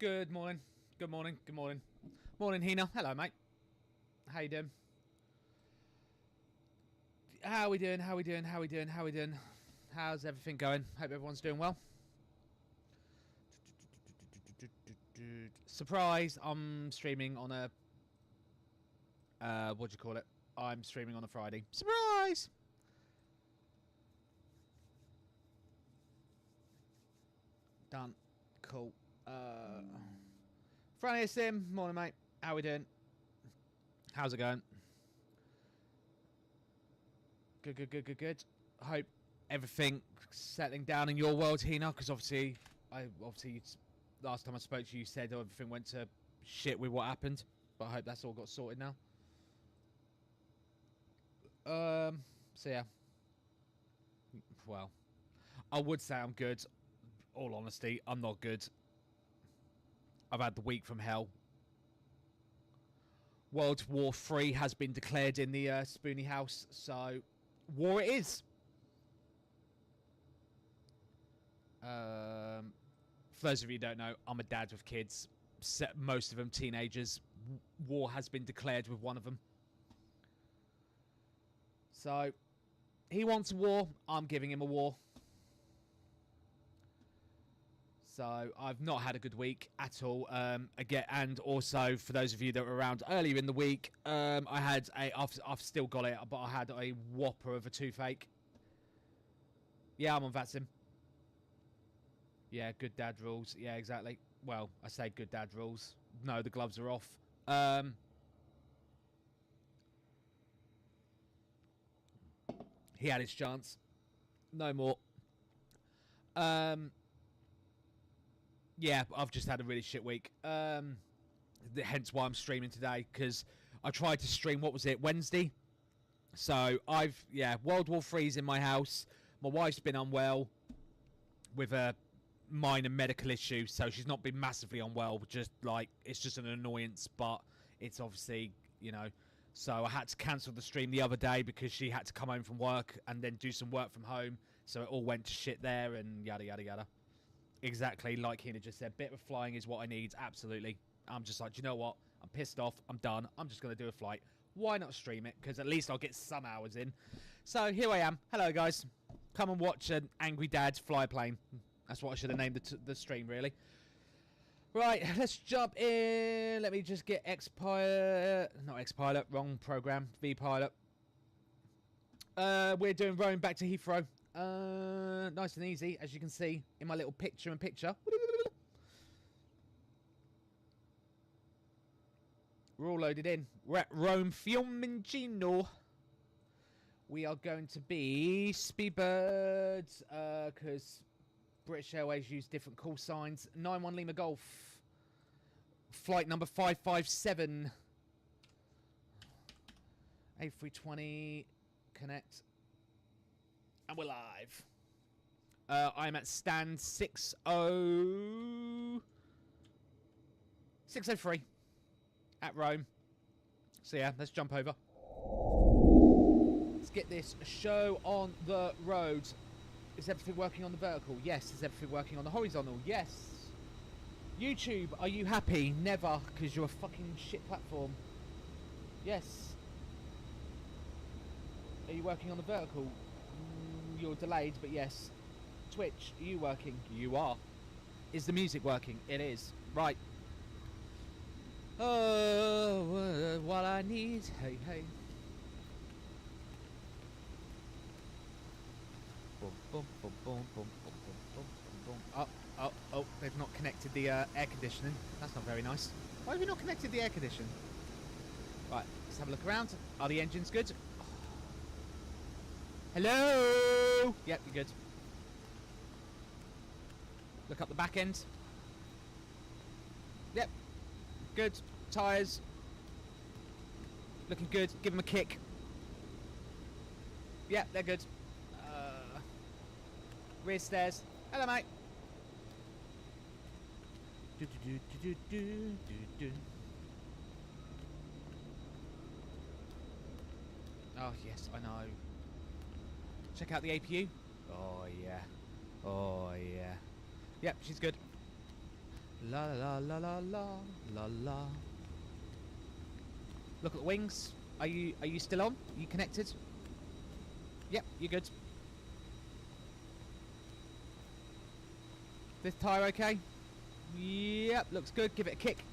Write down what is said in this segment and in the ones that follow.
Good morning. Good morning. Good morning. Morning, Hina. Hello, mate. How you doing? How we doing? How we doing? How we doing? How we doing? How's everything going? Hope everyone's doing well. Surprise! I'm streaming on a what do you call it? I'm streaming on a Friday. Surprise! Done. Cool. Friday Sim. Morning, mate. How we doing? How's it going? Good, good, good, good, good. Hope everything settling down in your world, Hina, because obviously, last time I spoke to you, you said everything went to shit with what happened, but I hope that's all got sorted now. So yeah. Well, I would say I'm good. All honesty, I'm not good. I've had the week from hell. World War III has been declared in the Spoony house, so war it is. For those of you who don't know, I'm a dad with kids, most of them teenagers. War has been declared with one of them. So, he wants a war, I'm giving him a war. So, I've not had a good week at all. Again, and also, for those of you that were around earlier in the week, I've still got it, but I had a whopper of a toothache. Yeah, I'm on Vster. Yeah, good dad rules. Yeah, exactly. Well, I say good dad rules. No, the gloves are off. He had his chance. No more. Yeah, I've just had a really shit week. Hence why I'm streaming today, because I tried to stream, what was it, Wednesday? So, World War III's in my house. My wife's been unwell with a minor medical issue, so she's not been massively unwell, just like, it's just an annoyance, but it's obviously, you know, so I had to cancel the stream the other day because she had to come home from work and then do some work from home, so it all went to shit there and yada yada yada. Exactly, like Hina just said, bit of flying is what I need, absolutely. I'm just like, do you know what, I'm pissed off, I'm done, I'm just going to do a flight. Why not stream it, because at least I'll get some hours in. So here I am, hello guys, come and watch an angry dad fly a plane. That's what I should have named the stream, really. Right, let's jump in. Let me just get X-Pilot. Not X-Pilot, wrong program. V-Pilot. We're doing Rome back to Heathrow. Nice and easy, as you can see in my little picture-in-picture. We're all loaded in. We're at Rome Fiumicino. We are going to be Speedbirds, because British Airways use different call signs. 91 Lima Golf. Flight number 557. A320. Connect. And we're live. I'm at stand 603 at Rome. So yeah, let's jump over. Let's get this show on the road. Is everything working on the vertical? Yes. Is everything working on the horizontal? Yes. YouTube, are you happy? Never, because you're a fucking shit platform. Yes. Are you working on the vertical? You're delayed, but yes. Twitch, are you working? You are. Is the music working? It is. Right. Oh, what I need. Hey, hey. Boom, boom, boom, boom, boom, boom, boom, boom, boom. Oh, they've not connected the air conditioning. That's not very nice. Why have we not connected the air conditioning? Right, let's have a look around. Are the engines good? Oh. Hello? Yep, you're good. Look up the back end. Yep. Good. Tyres. Looking good. Give them a kick. Yep, they're good. Rear stairs. Hello, mate. Oh, yes, I know. Check out the APU. Oh, yeah. Oh, yeah. Yep, she's good. La la la la la la la. Look at the wings. Are you still on? Are you connected? Yep, you're good. This tyre okay? Yep, looks good. Give it a kick.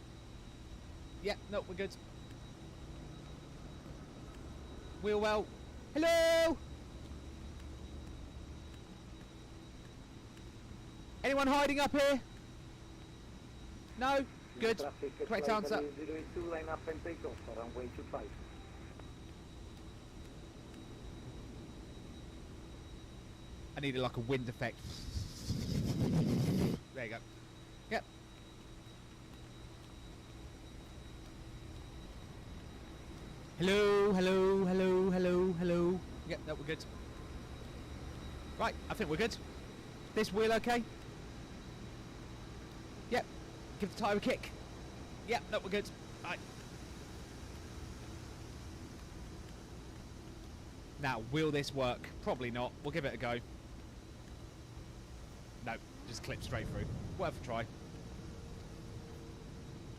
Yep, no, we're good. Wheel well. Hello! Anyone hiding up here? No? Good. Correct answer. 082, line up and take off, runway 25. I needed like a wind effect. There you go. Yep. Hello, hello, hello, hello, hello. Yep, no, we're good. Right, I think we're good. This wheel okay? Yep. Give the tyre a kick. Yep, no, we're good. Right. Now, will this work? Probably not. We'll give it a go. No, just clip straight through. Worth a try.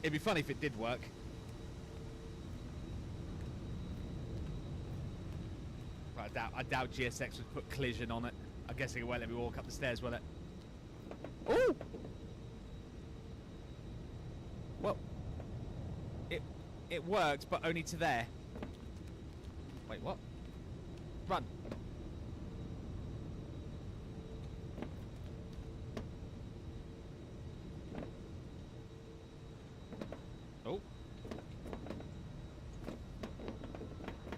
It'd be funny if it did work. But I doubt GSX would put collision on it. I'm guessing it won't let me walk up the stairs, will it? Ooh! Well, it worked, but only to there. Wait, what? Run. Oh.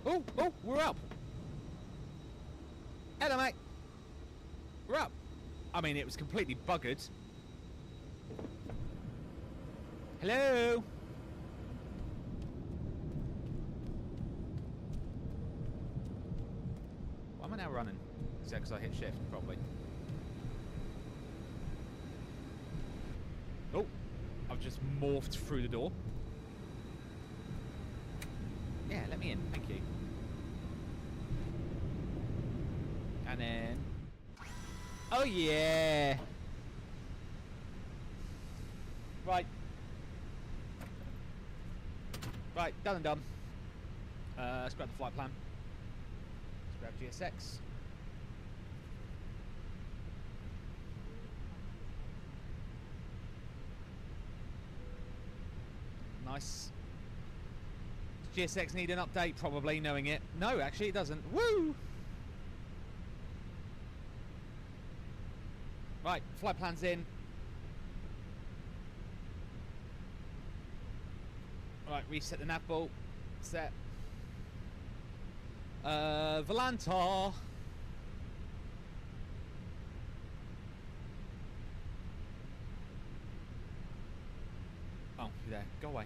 Oh, oh, we're up. Hello, mate. We're up. I mean, it was completely buggered. Hello. Why am I now running? Is that because I hit shift, probably? Oh, I've just morphed through the door. Yeah, let me in, thank you. And then... Oh yeah! Right. Right, done and done. Let's grab the flight plan. Let's grab GSX. Nice. Does GSX need an update? Probably, knowing it. No, actually it doesn't. Woo! Right, flight plan's in. Right, reset the nav ball. Set. Volanta. Oh, you're there. Go away.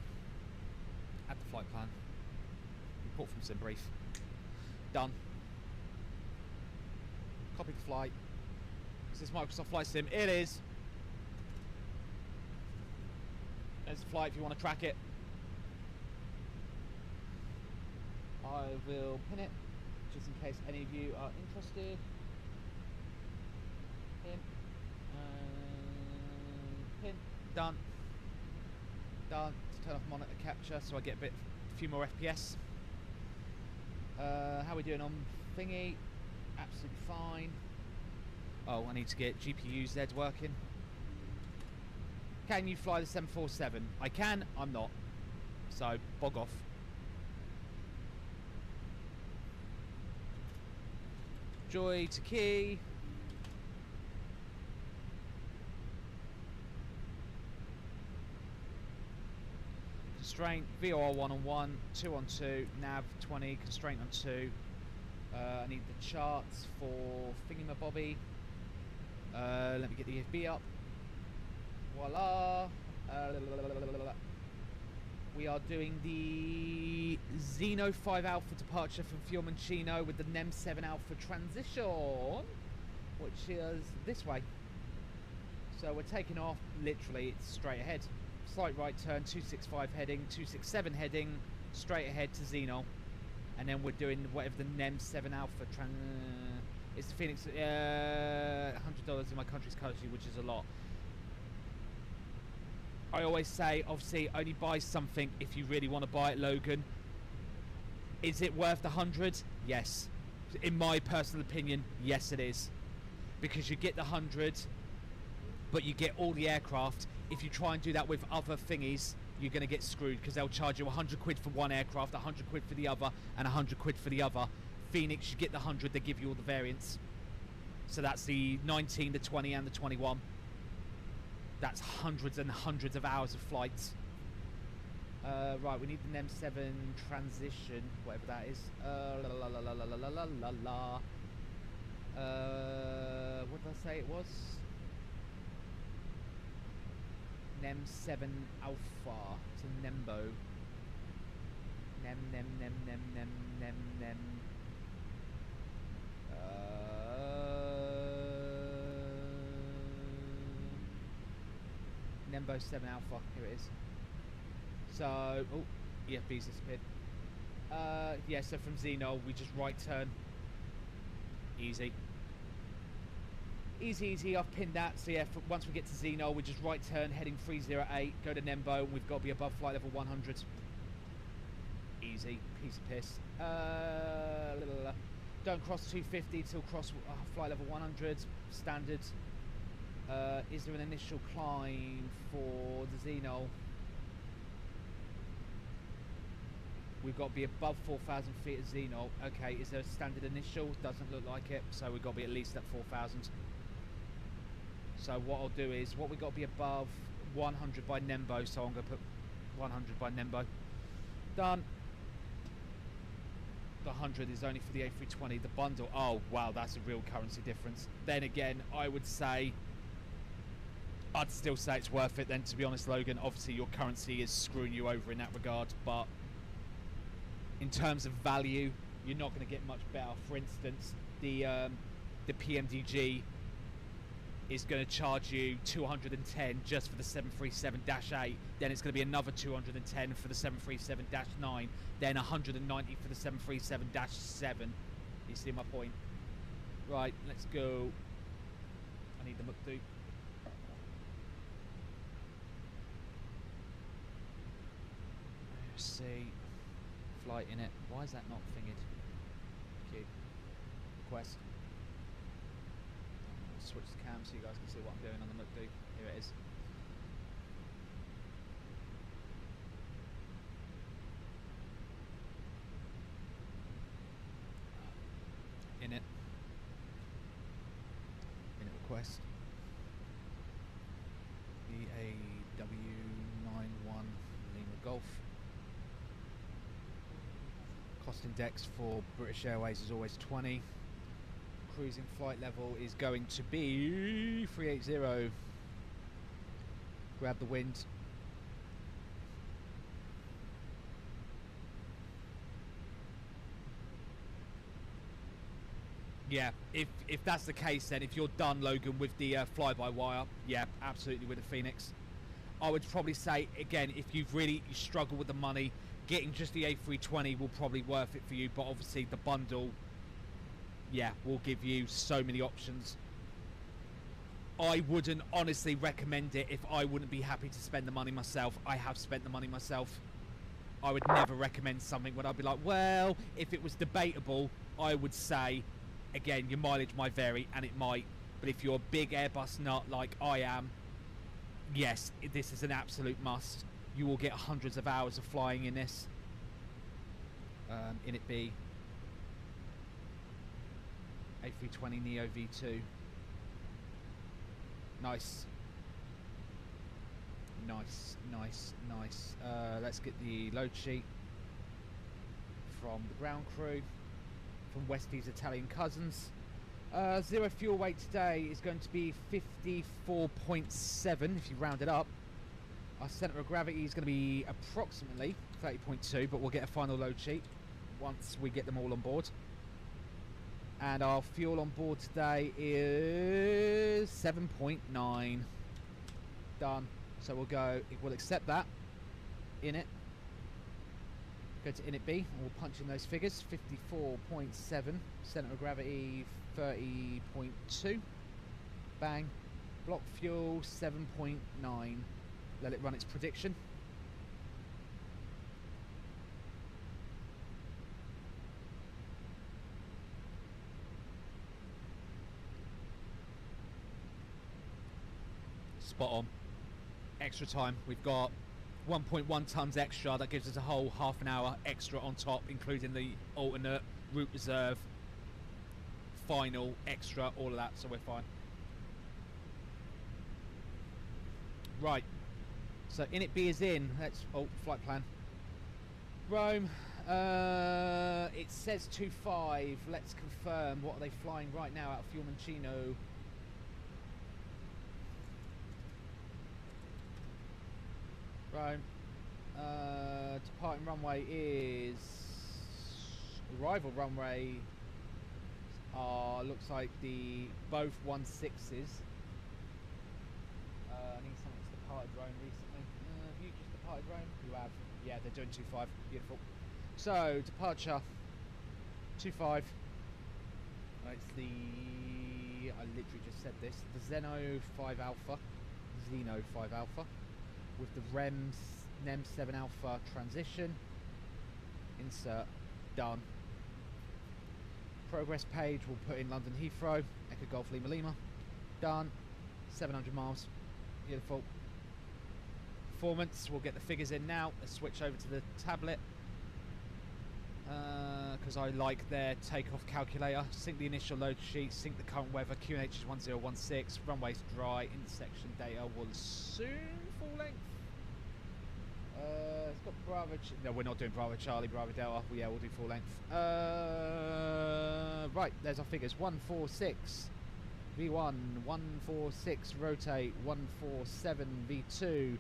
Add the flight plan. Report from sim brief. Done. Copy the flight. Is this Microsoft Flight Sim? It is. There's the flight if you want to track it. I will pin it, just in case any of you are interested. Pin. Pin. Done. Done. To turn off monitor capture so I get a few more FPS. How are we doing on thingy? Absolutely fine. Oh, I need to get GPU Z working. Can you fly the 747? I can, I'm not. So, bog off. Joy to key. Constraint, VOR 1 on 1, 2 on 2, nav 20, constraint on 2. I need the charts for thingamabobby. Let me get the EFB up. Voila. We are doing the Xeno 5 Alpha departure from Fiumicino with the NEM 7 Alpha transition, which is this way. So we're taking off, literally, it's straight ahead. Slight right turn, 265 heading, 267 heading, straight ahead to Xeno. And then we're doing whatever the NEM 7 Alpha it's the Phoenix, $100 in my country's currency, which is a lot. I always say, obviously, only buy something if you really want to buy it, Logan. Is it worth 100? Yes. In my personal opinion, yes it is. Because you get the 100, but you get all the aircraft. If you try and do that with other thingies, you're going to get screwed, because they'll charge you 100 quid for one aircraft, 100 quid for the other, and 100 quid for the other. Phoenix, you get the 100, they give you all the variants. So that's the 19, the 20, and the 21. That's hundreds and hundreds of hours of flights. Right, we need the NEM7 transition, whatever that is. What did I say it was? NEM7 Alpha to Nembo. Nem. Nembo 7 Alpha, here it is. So, oh, EFB's disappeared. Yeah, so from Xeno, we just right turn. Easy. Easy, I've pinned that. So yeah, once we get to Xeno, we just right turn, heading 308, go to Nembo, and we've got to be above flight level 100. Easy, piece of piss. Don't cross 250 till cross flight level 100, standard. Is there an initial climb for the Xeno? We've got to be above 4,000 feet at Xeno. Okay, is there a standard initial? Doesn't look like it, so we've got to be at least at 4,000. So what I'll do is, what we've got to be above 100 by Nembo, so I'm going to put 100 by Nembo. Done. The 100 is only for the A320. The bundle, oh wow, that's a real currency difference. Then again, I would say, I'd still say it's worth it then, to be honest, Logan. Obviously your currency is screwing you over in that regard, but in terms of value, you're not going to get much better. For instance, the PMDG is going to charge you 210 just for the 737-8, then it's going to be another 210 for the 737-9, then 190 for the 737-7. You see my point? Right, let's go. I need the Mukdu. Let's see. Flight in it. Why is that not fingered? Cute. Request. Switch the cam so you guys can see what I'm doing on the Mukdu. Here it is. In it. Request. EAW91 Lima Golf. Cost index for British Airways is always 20. Cruising flight level is going to be 380. Grab the wind. Yeah, if that's the case, then if you're done, Logan, with the fly-by-wire, yeah, absolutely with the Phoenix. I would probably say, again, if you struggle with the money, getting just the A320 will probably worth it for you, but obviously the bundle, yeah, will give you so many options. I wouldn't honestly recommend it if I wouldn't be happy to spend the money myself. I have spent the money myself. I would never recommend something when I'd be like, well, if it was debatable, I would say, again, your mileage might vary, and it might, but if you're a big Airbus nut like I am, yes, this is an absolute must. You will get hundreds of hours of flying in this. In it be A320 Neo V2. Nice. Let's get the load sheet from the ground crew, from Westy's Italian cousins. Zero fuel weight today is going to be 54.7 if you round it up. Our centre of gravity is going to be approximately 30.2, but we'll get a final load sheet once we get them all on board. And our fuel on board today is 7.9. Done. So we'll accept that. In it. Go to init B, and we'll punch in those figures. 54.7. Centre of gravity 30.2. Bang. Block fuel 7.9. Let it run its prediction. Spot on. Extra time. We've got 1.1 tons extra. That gives us a whole half an hour extra on top, including the alternate, route reserve, final, extra, all of that, so we're fine. Right. So Init B is in. Let's... Oh, flight plan. Rome. It says 2.5. Let's confirm. What are they flying right now out of Fiumicino? Rome. Departing runway is... Arrival runway looks like both 16s. I need something that's departed Rome recently. Have you just departed Rome? You have. Yeah, they're doing 2.5. Beautiful. So, departure 2.5. It's the... I literally just said this. The Zeno 5 Alpha. Zeno 5 Alpha. With the NEM 7 Alpha transition. Insert. Done. Progress page, we'll put in London Heathrow. Echo Golf Lima Lima. Done. 700 miles. Beautiful. Performance, we'll get the figures in now. Let's switch over to the tablet. Because I like their takeoff calculator. Sync the initial load sheet, sync the current weather. QNH is 1016. Runway's dry. Intersection data will soon full length. It's got Bravo... No, we're not doing Bravo Charlie, Bravo Delta. Well, yeah, we'll do full length. Right, there's our figures. 146 V1, 146 rotate, 147 V2.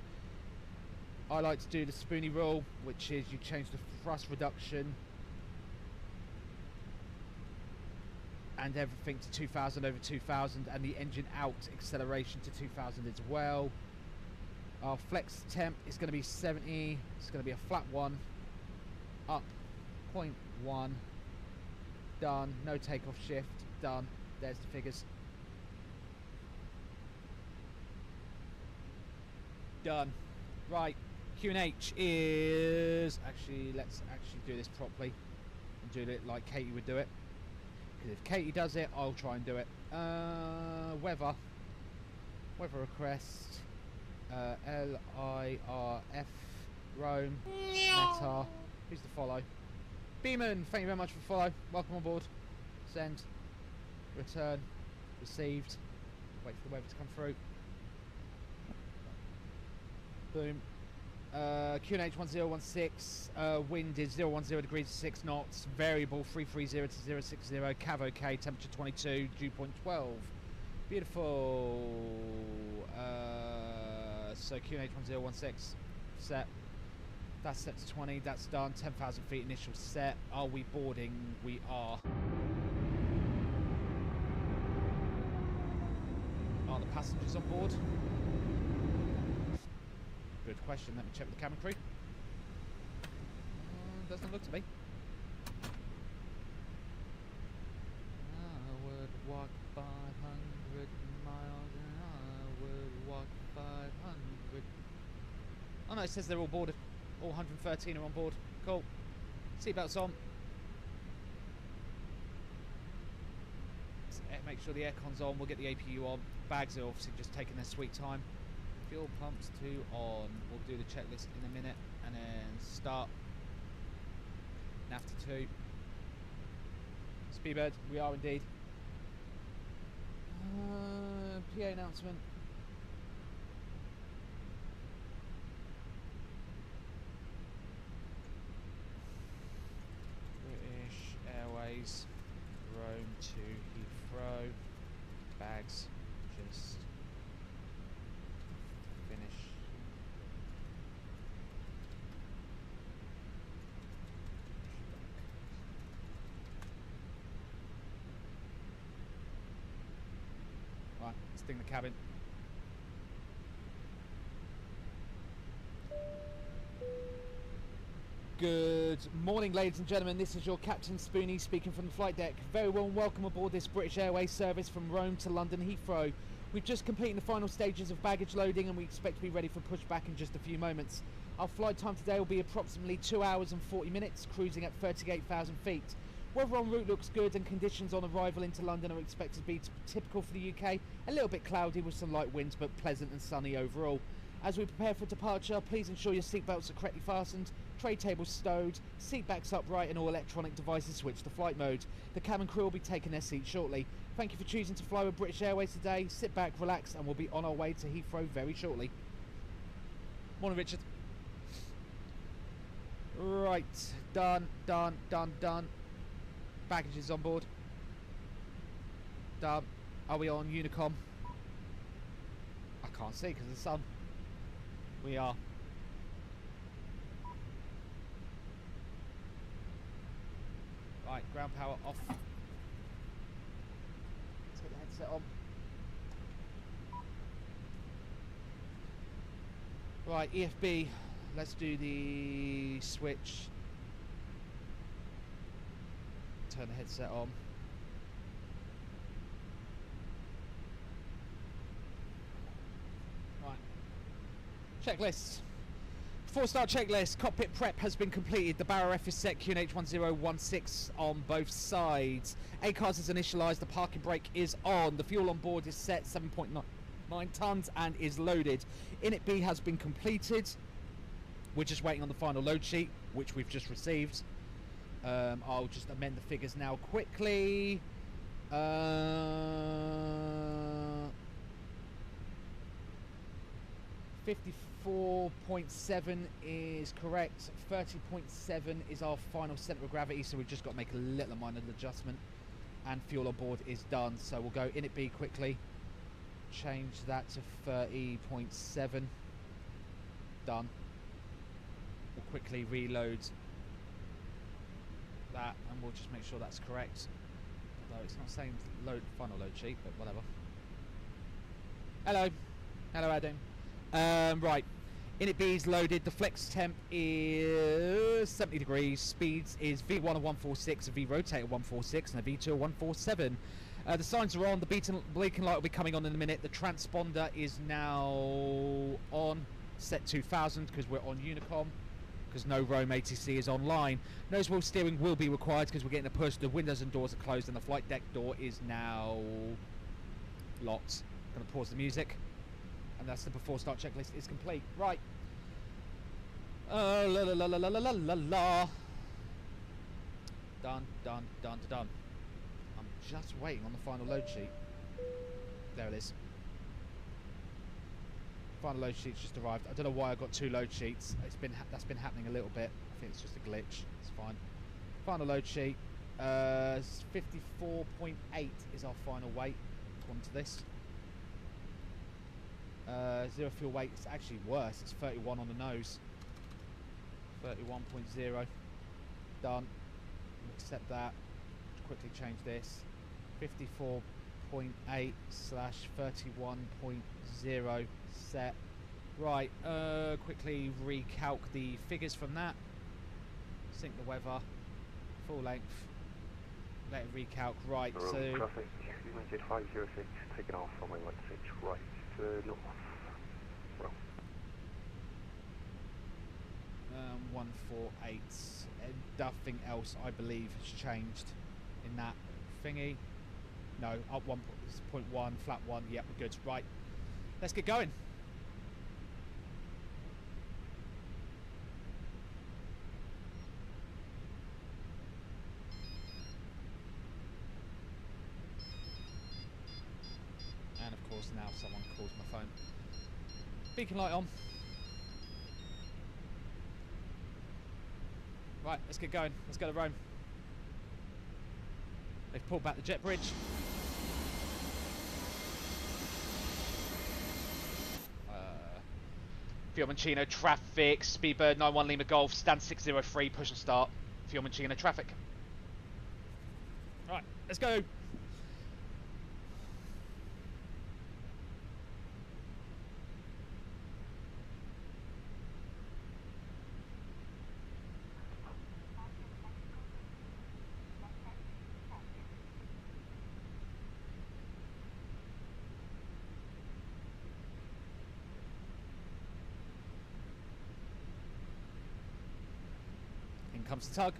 I like to do the Spoony rule, which is you change the thrust reduction and everything to 2000 over 2000, and the engine out acceleration to 2000 as well. Our flex temp is going to be 70. It's going to be a flat one. Up 0.1. Done. No takeoff shift. Done. There's the figures. Done. Right. QNH is... Actually, let's actually do this properly. And do it like Katie would do it. Because if Katie does it, I'll try and do it. Weather. Weather request. LIRF Rome Meta. Who's the follow? Beeman, thank you very much for follow. Welcome on board. Send. Return. Received. Wait for the weather to come through. Boom. QNH 1016. Wind is 010 degrees to 6 knots. Variable 330 to 060. Cav OK. Temperature 22. Dew point 12. Beautiful. So QNH 1016 set. That's set to 20. That's done. 10,000 feet initial set. Are we boarding? We are. Are the passengers on board? Good question. Let me check with the cabin crew. Doesn't look to be. I would walk 500 miles and I would walk 500. Oh no, it says they're all boarded. All 113 are on board. Cool. Seatbelts on. Make sure the aircon's on. We'll get the APU on. Bags are obviously just taking their sweet time. Fuel pumps 2 on. We'll do the checklist in a minute. And then start. NAFTA 2. Speedbird, we are indeed. PA announcement. British Airways, Rome to Heathrow. Bags just finish. Right, let's ding the cabin. Good morning, ladies and gentlemen. This is your Captain Spoony speaking from the flight deck. Very warm welcome aboard this British Airways service from Rome to London Heathrow. We've just completed the final stages of baggage loading and we expect to be ready for pushback in just a few moments. Our flight time today will be approximately 2 hours and 40 minutes, cruising at 38,000 feet. Weather en route looks good and conditions on arrival into London are expected to be typical for the UK. A little bit cloudy with some light winds, but pleasant and sunny overall. As we prepare for departure, please ensure your seatbelts are correctly fastened, tray tables stowed, seat backs upright and all electronic devices switched to flight mode. The cabin crew will be taking their seats shortly. Thank you for choosing to fly with British Airways today. Sit back, relax, and we'll be on our way to Heathrow very shortly. Morning, Richard. Right, done. Baggage is on board. Done. Are we on Unicom? I can't see because of the sun. We are. Right, ground power off. Let's get the headset on. Right, EFB. Let's do the switch. Turn the headset on. Right. Checklists. Before start checklist, cockpit prep has been completed. The barrow F is set, QNH 1016 on both sides. ACARS is initialised, the parking brake is on. The fuel on board is set, 7.9 tonnes and is loaded. Init B has been completed. We're just waiting on the final load sheet, which we've just received. I'll just amend the figures now quickly. 54.7 is correct. 30.7 is our final centre of gravity, so we've just got to make a little minor adjustment. And fuel on board is done, so we'll go Init B quickly. Change that to 30.7. Done. We'll quickly reload that and we'll just make sure that's correct, although it's not saying final load sheet, but whatever. Hello Adam. Right, Init B is loaded. The flex temp is 70 degrees. Speeds is V1 of 146, a V rotate of 146 and a V2 of 147. The signs are on. The beacon light will be coming on in a minute. The transponder is now on, set 2000 because we're on Unicom, because no Rome ATC is online. Nose wheel steering will be required because we're getting a push. The windows and doors are closed and the flight deck door is now locked. I'm going to pause the music, and that's the before start checklist is complete. Right. La la la la la la la la. Done. I'm just waiting on the final load sheet. There it is. Final load sheet's just arrived. I don't know why I got two load sheets. That's been happening a little bit. I think it's just a glitch. It's fine. Final load sheet. 54.8 is our final weight according to this. Zero fuel weight. It's actually worse. It's 31 on the nose. 31.0. Done. Accept that. Quickly change this. 54.8 / 31.0 set. Right, quickly recalc the figures from that. Sync the weather. Full length. Let it recalc. Right, so traffic, United 506, taking off from my 16 right to north. Well. 148. And nothing else, I believe, has changed in that thingy. No, up 1.1, flat 1. Yep, we're good. Right, let's get going. And of course, now someone calls my phone. Beacon light on. Right, let's get going. Let's go to Rome. They've pulled back the jet bridge. Fiumicino traffic, Speedbird 91 Lima Golf, stand 603, push and start. Fiumicino traffic. Right, let's go. comes the tug.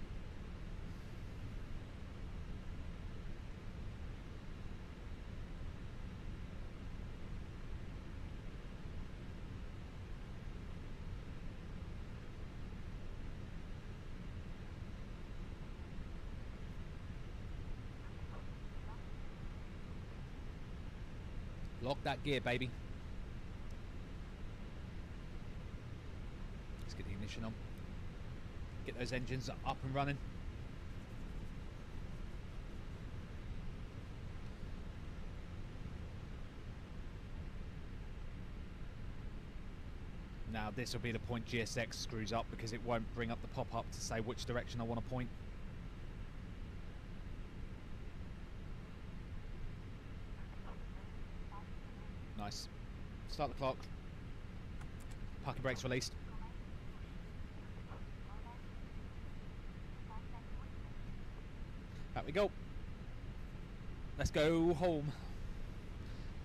Lock that gear, baby. Let's get the ignition on. Get those engines up and running. Now this will be the point GSX screws up because it won't bring up the pop-up to say which direction I want to point. Nice. Start the clock. Parking brakes released. Out we go. Let's go home.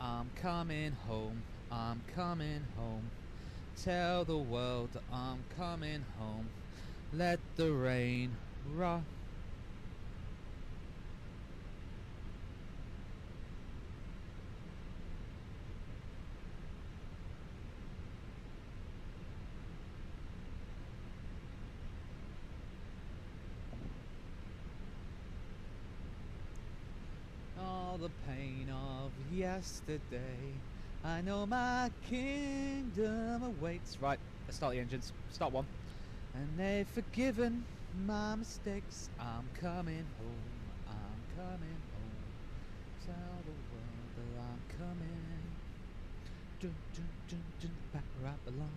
I'm coming home. I'm coming home. Tell the world I'm coming home. Let the rain rock. The pain of yesterday, I know my kingdom awaits. Right, let's start the engines. Start one. And they've forgiven my mistakes. I'm coming home. I'm coming home. Tell the world that I'm coming. Dun, dun, dun, dun, back where I belong.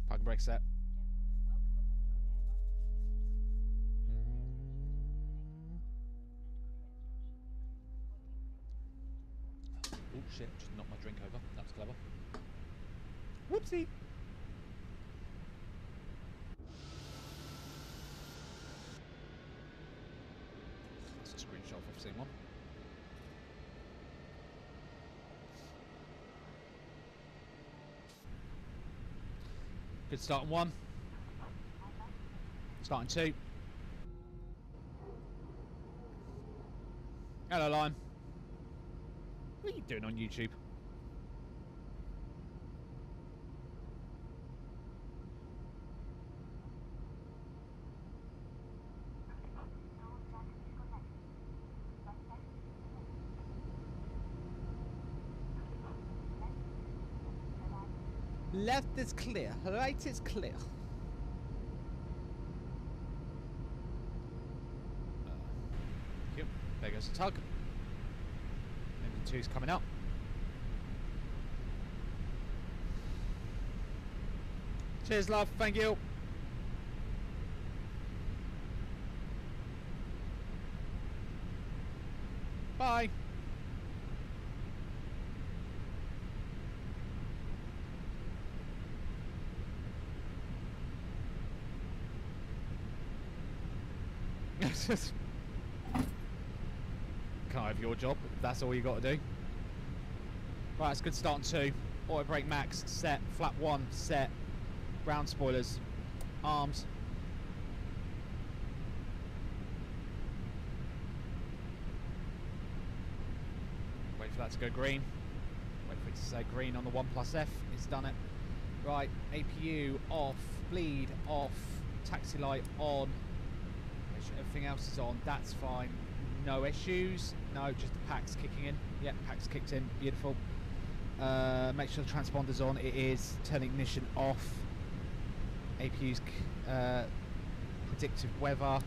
Parking brake set. Oh shit, just knocked my drink over. That was clever. Whoopsie! That's a screenshot of scene one. Good start on one. Starting two. Hello, Lime. What are you doing on YouTube? Left is clear, right is clear. Thank you. There goes the tug. Engine 2's coming up. Cheers, love. Thank you. Bye. Can't have your job if that's all you got to do. Right, it's a good start on two. Auto brake max set. Flap one set. Ground spoilers. Arms. Wait for that to go green. Wait for it to say green on the 1+F. It's done it. Right, APU off. Bleed off. Taxi light on. Everything else is on, that's fine. No issues. No, just the pack's kicking in. Yep, pack's kicked in. Beautiful. Make sure the transponder's on. It is. Turn ignition off. APU's predictive weather.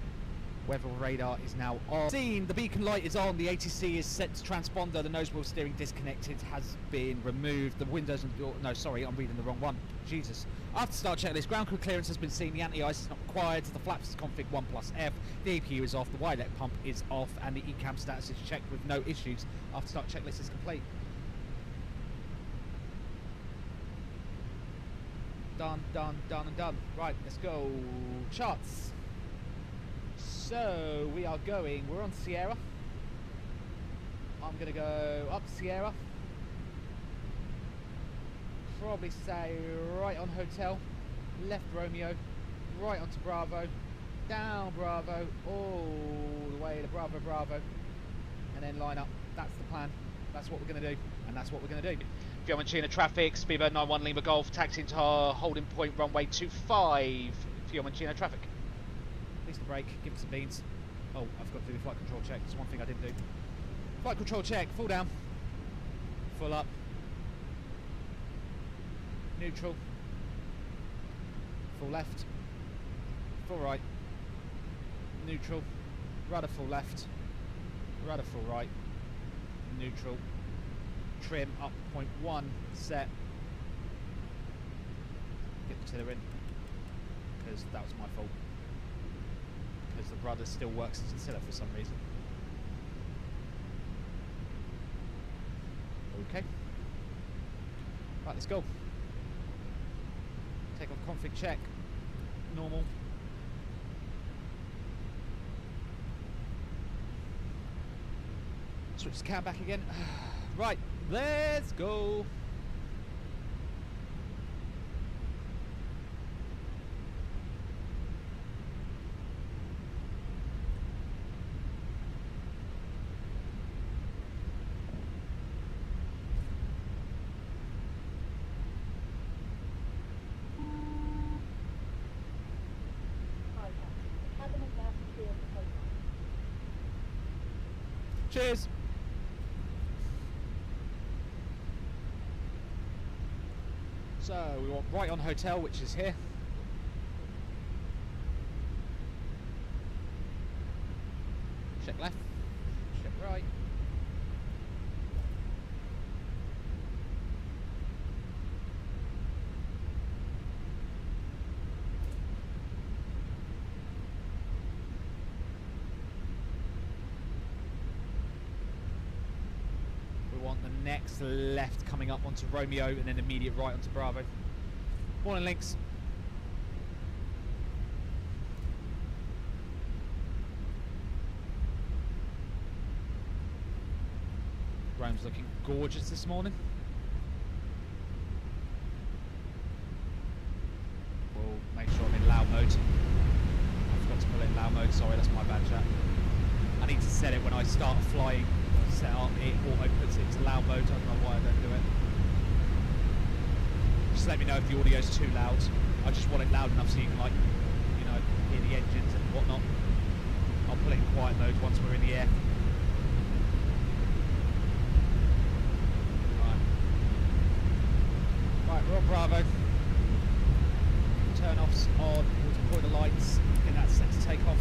Weather radar is now on. Scene, the beacon light is on. The ATC is set to transponder. The nose wheel steering disconnected has been removed. The windows and door. No, sorry, I'm reading the wrong one. Jesus. After start checklist, ground crew clearance has been seen. The anti-ice is not required. The flaps is config 1+F. The APU is off. The Y-Lec pump is off, and the ECAM status is checked with no issues. After start checklist is complete. Done, done, done, and done. Right, let's go. Charts. So, we're on Sierra. I'm going to go up Sierra. Probably say right on Hotel, left Romeo, right onto Bravo, down Bravo, all the way to Bravo Bravo, and then line up. That's the plan. That's what we're going to do, and that's what we're going to do. Fiorentina traffic, speedbird 91 Lima Golf, taxi into our holding point, runway 25, Fiorentina traffic. Release the brake, give it some beans. Oh, I've got to do the flight control check. That's one thing I didn't do. Flight control check, full down, full up, neutral, full left, full right, neutral, rudder full left, rudder full right, neutral, trim up 0.1, set, get the tiller in, because that was my fault, because the rudder still works as a tiller for some reason. Okay, right, let's go. Take off config check, normal. Switch the cam back again. Right, let's go. Cheers. So we want right on Hotel, which is here. Check left, check right. Next left coming up onto Romeo and then immediate right onto Bravo. Morning links. Rome's looking gorgeous this morning. We'll make sure I'm in loud mode. I forgot to put it in loud mode, sorry, that's my bad chat. I need to set it when I start flying. Set up, it auto puts it into loud mode. I don't know why I don't do it. Just let me know if the audio's too loud. I just want it loud enough so you can, like, you know, hear the engines and whatnot. I'll put it in quiet mode once we're in the air. Right, we're on Bravo. Turn offs on, we'll deploy the lights, get that set to take off.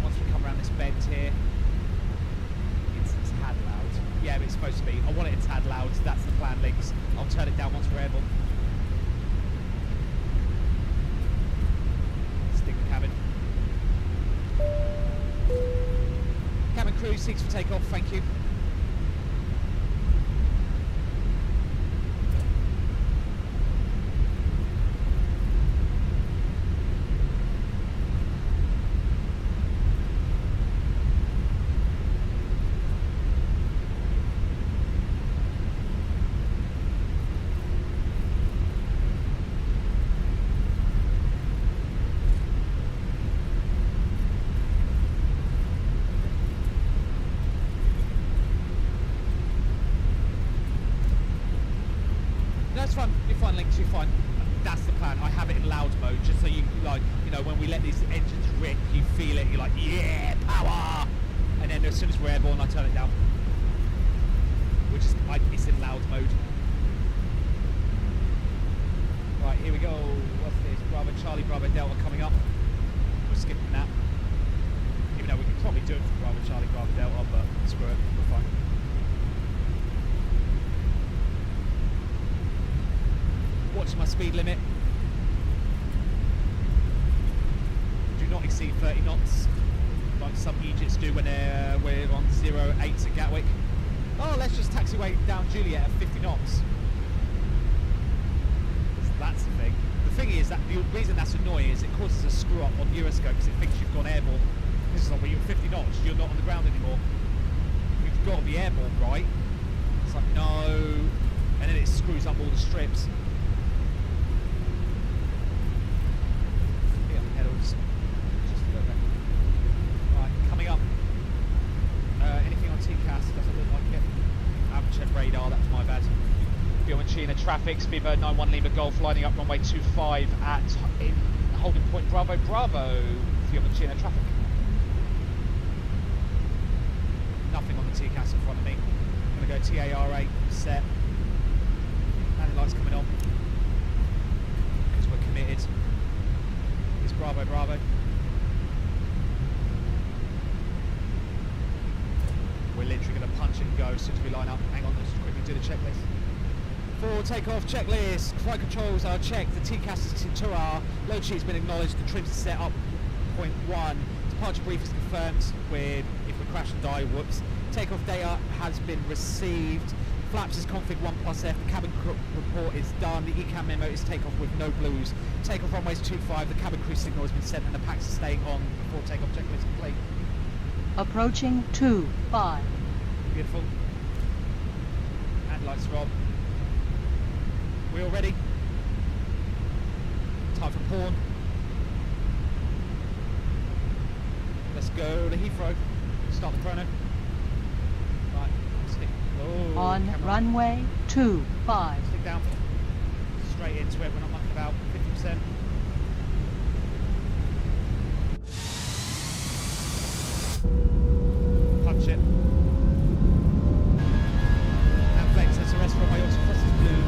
Once we come around this bend here, it's a tad loud. Yeah, but it's supposed to be. I want it a tad loud, that's the plan, links. I'll turn it down once we're airborne. Stick the cabin. Cabin crew, seats for takeoff, thank you. You're fine. That's the plan. I have it in loud mode just so you, like, you know, when we let these engines rip, you feel it, you're like, yeah, power! And then as soon as we're airborne, I turn it down. Which is, it's in loud mode. Right, here we go. What's this? Bravo Charlie, Bravo Delta coming up. We're skipping that. Even though we could probably do it for Bravo Charlie, Bravo Delta, but screw it, we're fine. Watching my speed limit. Do not exceed 30 knots, like some Egypts do when we're on 08 at Gatwick. Oh, let's just taxiway down Juliet at 50 knots. That's the thing. The thing is that the reason that's annoying is it causes a screw up on Euroscope because it thinks you've gone airborne. This is like when you're 50 knots, you're not on the ground anymore. You've got to be airborne, right? It's like, no. And then it screws up all the strips. Yeah, pedals. Just a little bit. Right, coming up. Anything on TCAS? Doesn't look like it. I haven't checked radar, that's my bad. Fiorentina traffic, Speedbird 91 Lima Golf, lining up runway 25 at in holding point Bravo Bravo. Fiorentina traffic. Nothing on the TCAS in front of me. I'm going to go TAR8, set. Landing lights coming on. Because we're committed. It's Bravo Bravo. We're literally going to punch it and go as soon as we line up. Hang on, let's just quickly do the checklist. For takeoff checklist, flight controls are checked, the TCAS is Tintura, load sheet has been acknowledged, the trims are set up, point 1, departure brief is confirmed with, if we crash and die, whoops. Takeoff data has been received, flaps is config 1+F, the cabin report is done, the ECAM memo is takeoff with no blues, takeoff runways 25, the cabin crew signal has been sent and the packs are staying on before takeoff checklist complete. Approaching 2-5. Beautiful. And lights are on. We all ready? Time for pawn. Let's go to Heathrow. Start the chrono. Right, stick. Oh, On camera. runway 25. Stick down. Straight into it. We're not mucking about. 50%. Punch it. And flex. Let's arrest from my auto crosses blue.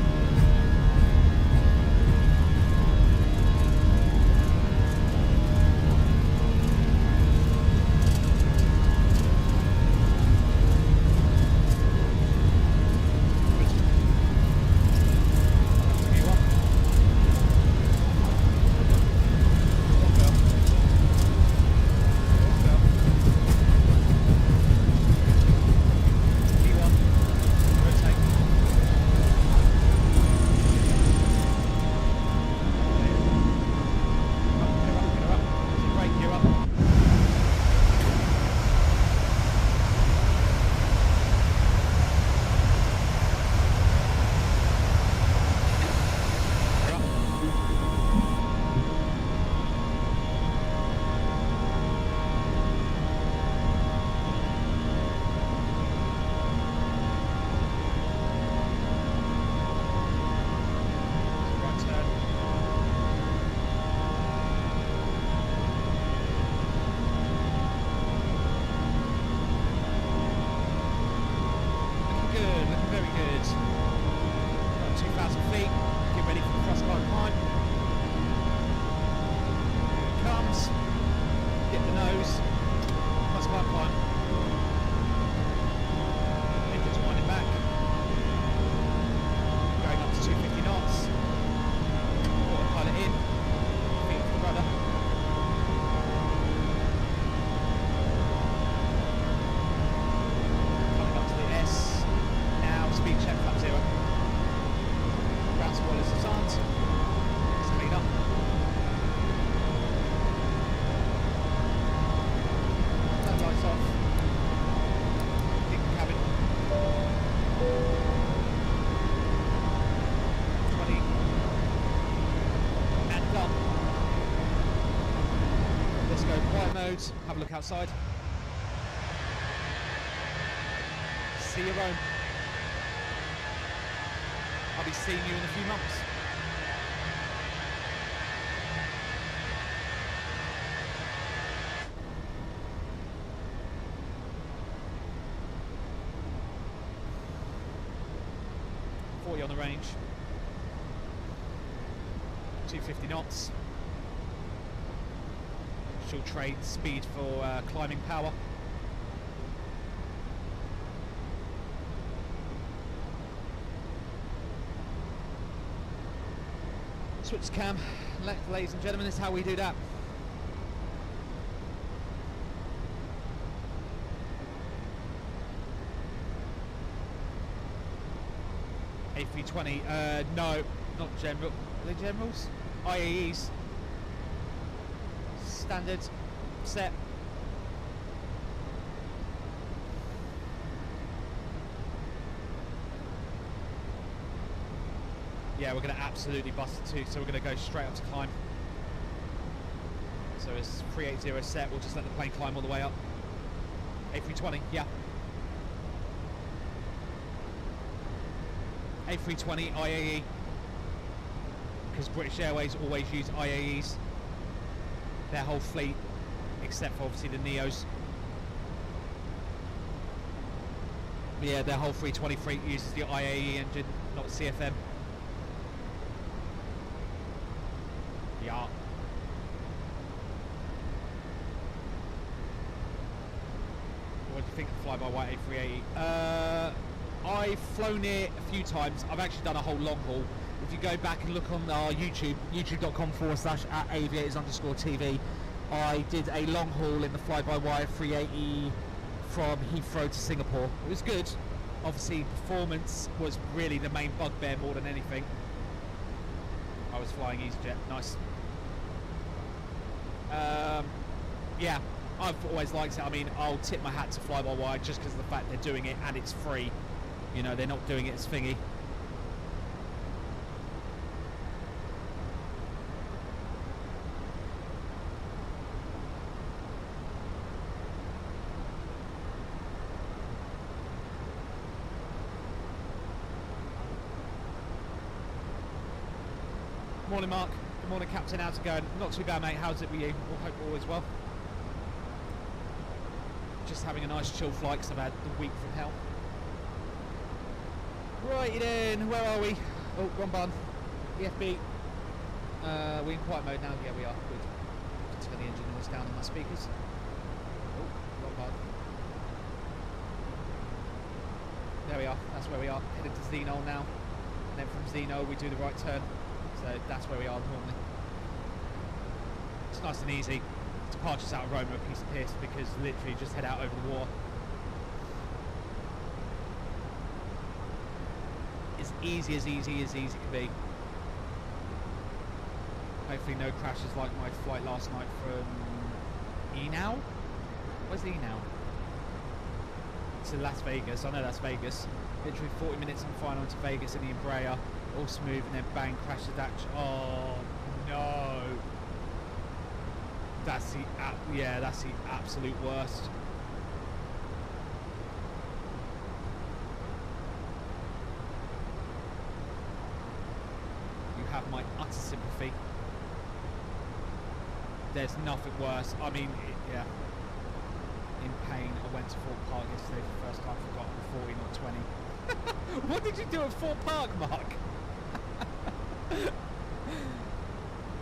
Have a look outside. See your own. I'll be seeing you in a few months. On the range, 250 knots. She'll trade speed for climbing power. Switch cam, ladies and gentlemen, this is how we do that. A320, no, not general. Are they generals? IAEs. Standard. Set. Yeah, we're going to absolutely bust it too, so we're going to go straight up to climb. So it's 380 set, we'll just let the plane climb all the way up. A320, yeah. A320 IAE, because British Airways always use IAEs, their whole fleet, except for obviously the Neos. But yeah, their whole 320 fleet uses the IAE engine, not CFM. Yeah. What do you think of the fly-by-wire A380? I've flown it a few times. I've actually done a whole long haul. If you go back and look on our YouTube, youtube.com/@aviators_TV, I did a long haul in the fly-by-wire 380 from Heathrow to Singapore. It was good. Obviously, performance was really the main bugbear more than anything. I was flying EasyJet. Nice. Yeah, I've always liked it. I mean, I'll tip my hat to fly-by-wire just because of the fact they're doing it and it's free. You know, they're not doing it as thingy. Morning, Mark. Good morning, Captain. How's it going? Not too bad, mate. How's it with you? I hope all is well. Just having a nice chill flight because I've had the week from hell. Right then, where are we? Oh, wrong button. EFB. We're in quiet mode now. Yeah, we are. Good. Turn the engine noise down on my speakers. Oh, wrong button. There we are. That's where we are. Headed to Zeno now. And then from Zeno we do the right turn. So that's where we are normally. It's nice and easy. Departures out of Rome are a piece of piss because literally just head out over the water. As easy can be. Hopefully no crashes like my flight last night from Enau? Where's Enau? To Las Vegas. I know that's Vegas. Literally 40 minutes and final to Vegas in the Embraer. All smooth and then bang, crash the Dutch. Oh no. That's the that's the absolute worst. You have my utter sympathy. There's nothing worse. I mean, yeah. In pain. I went to Fort Park yesterday for the first time. Forgot I'm 40, not 20. What did you do at Fort Park, Mark?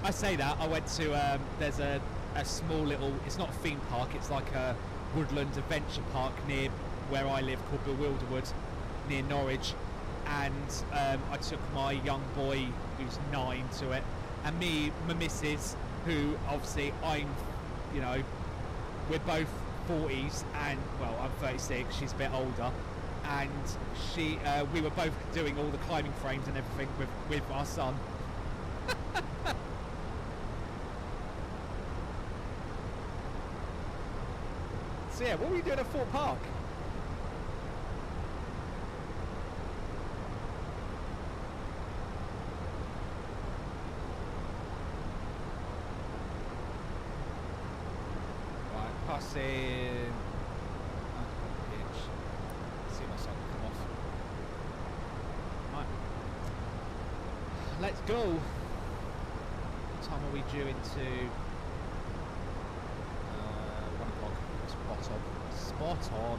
I say that. I went to there's a small little, it's not a theme park, it's like a woodland adventure park near where I live called Bewilderwood, near Norwich, and I took my young boy who's 9 to it, and my missus, who obviously I'm, you know, we're both 40s, and well, I'm 36, she's a bit older, and she we were both doing all the climbing frames and everything with our son. So yeah, what were you doing at Fort Park? Right, passing. See my son come off. Right. Let's go. What time are we due into? 1 o'clock. Spot on.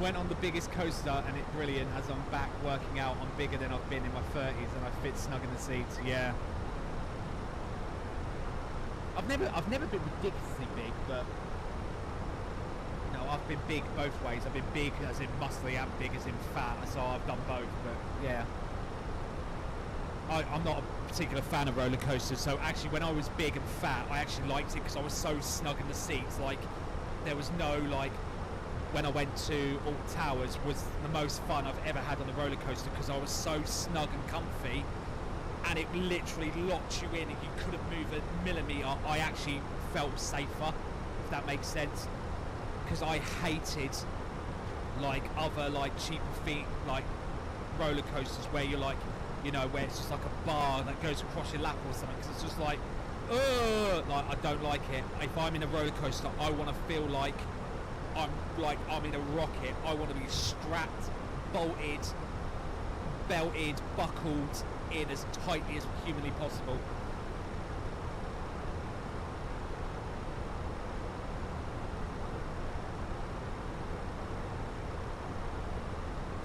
Went on the biggest coaster and it's brilliant. As I'm back working out, I'm bigger than I've been in my 30s and I fit snug in the seats. Yeah. I've never been ridiculously big, but no, I've been big both ways. I've been big as in muscly and big as in fat, so I've done both. But yeah, I'm not a particular fan of roller coasters. So actually, when I was big and fat, I actually liked it because I was so snug in the seats. Like there was no like. When I went to Alton Towers was the most fun I've ever had on a roller coaster because I was so snug and comfy, and it literally locked you in and you couldn't move a millimetre. I actually felt safer, if that makes sense, because I hated like other like cheaper feet like roller coasters where you're like, you know, where it's just like a bar that goes across your lap or something, because it's just like, like I don't like it. If I'm in a roller coaster, I want to feel like I'm in a rocket. I want to be strapped, bolted, belted, buckled in as tightly as humanly possible.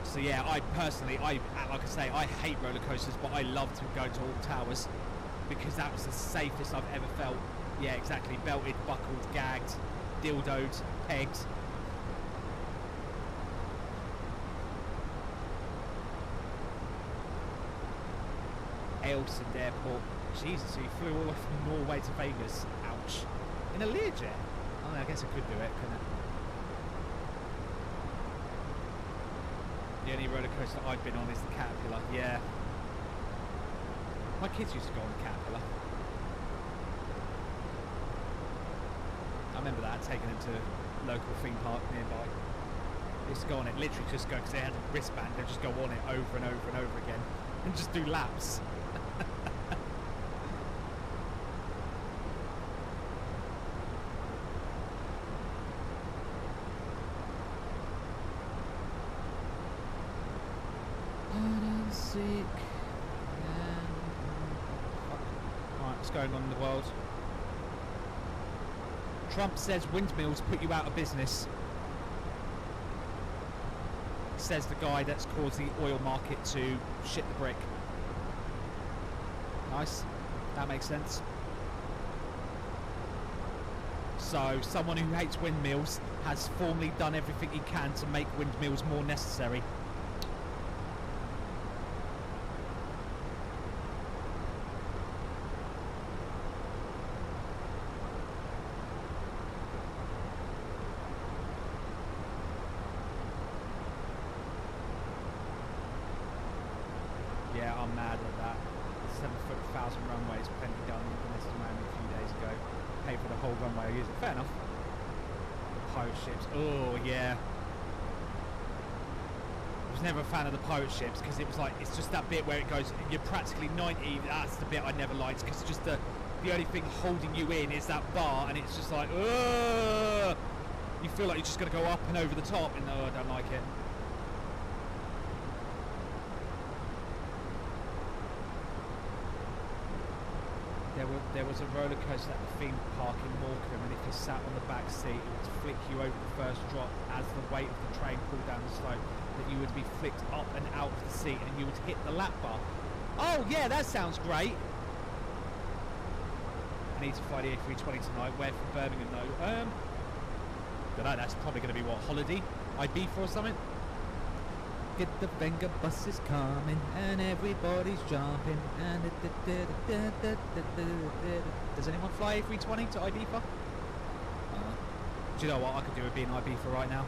So yeah, I personally, like I say, I hate roller coasters, but I love to go to Alton Towers because that was the safest I've ever felt. Yeah, exactly. Belted, buckled, gagged, dildoed, pegged. Elsund Airport. Jesus, so you flew all the way from Norway to Vegas. Ouch. In a Learjet? Oh, I guess I could do it, couldn't it? The only roller coaster I've been on is the Caterpillar. Yeah. My kids used to go on the Caterpillar. I remember that, taking them to a local theme park nearby. They used to go on it, literally just go, because they had a wristband, they'd just go on it over and over and over again and just do laps. Alright, what's going on in the world? Trump says windmills put you out of business. Says the guy that's caused the oil market to shit the brick. Nice. That makes sense. So, someone who hates windmills has formally done everything he can to make windmills more necessary. Yeah, I'm mad at that. The 7-foot 1,000 runway is plenty done. This man a few days ago. Pay for the whole runway. I use it. Fair enough. Pirate ships. Oh yeah. I was never a fan of the pirate ships because it was like, it's just that bit where it goes, you're practically 90. That's the bit I never liked because just the only thing holding you in is that bar, and it's just like, ugh! You feel like you're just going to go up and over the top, and I don't like it. There was a roller coaster at the theme park in Morecambe, and if you sat on the back seat, it would flick you over the first drop as the weight of the train pulled down the slope, that you would be flicked up and out of the seat, and you would hit the lap bar. Oh yeah, that sounds great. I need to fly the A320 tonight. Where from Birmingham though? Don't know, that's probably going to be what, holiday? Ibiza or something? Get the Venga buses coming and everybody's jumping and does anyone fly A320 to Ibiza? Do you know what I could do with being in Ibiza right now?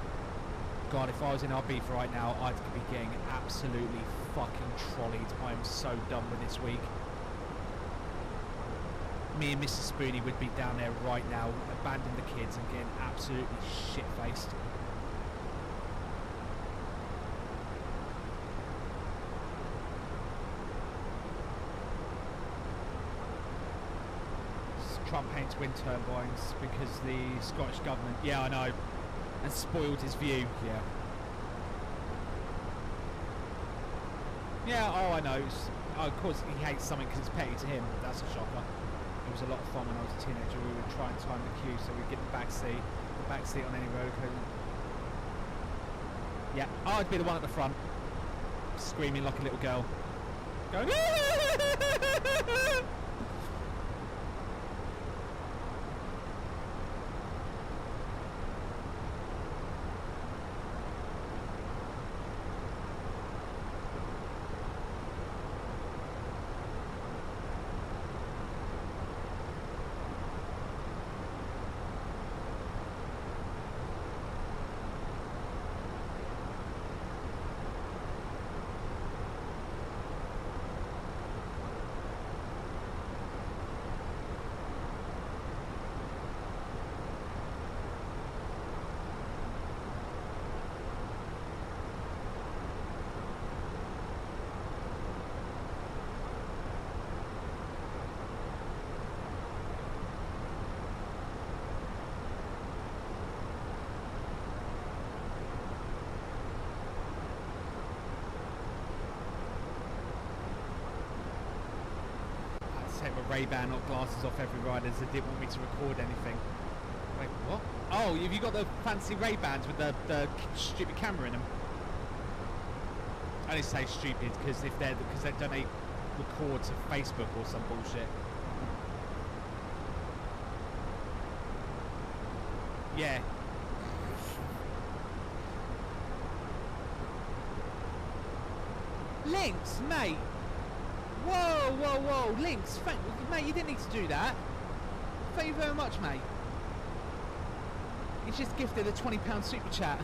God, if I was in Ibiza right now, I'd be getting absolutely fucking trolleyed. I am so done with this week. Me and Mrs. Spoony would be down there right now, abandoning the kids and getting absolutely shit-faced. Trump hates wind turbines because the Scottish government, yeah I know, and spoiled his view, yeah. Yeah, oh I know, of course he hates something because it's petty to him, that's a shocker. It was a lot of fun when I was a teenager. We would try and time the queue so we'd get the back seat the back seat on any road coaster. Yeah, I'd be the one at the front, screaming like a little girl, going. Take my Ray-Ban or glasses off every ride as they didn't want me to record anything. Wait, what? Oh, have you got the fancy Ray-Bans with the stupid camera in them? I only say stupid because they don't record to Facebook or some bullshit. Yeah. Links, mate. Whoa, whoa, whoa, Links, mate, you didn't need to do that. Thank you very much, mate. You just gifted a £20 super chat.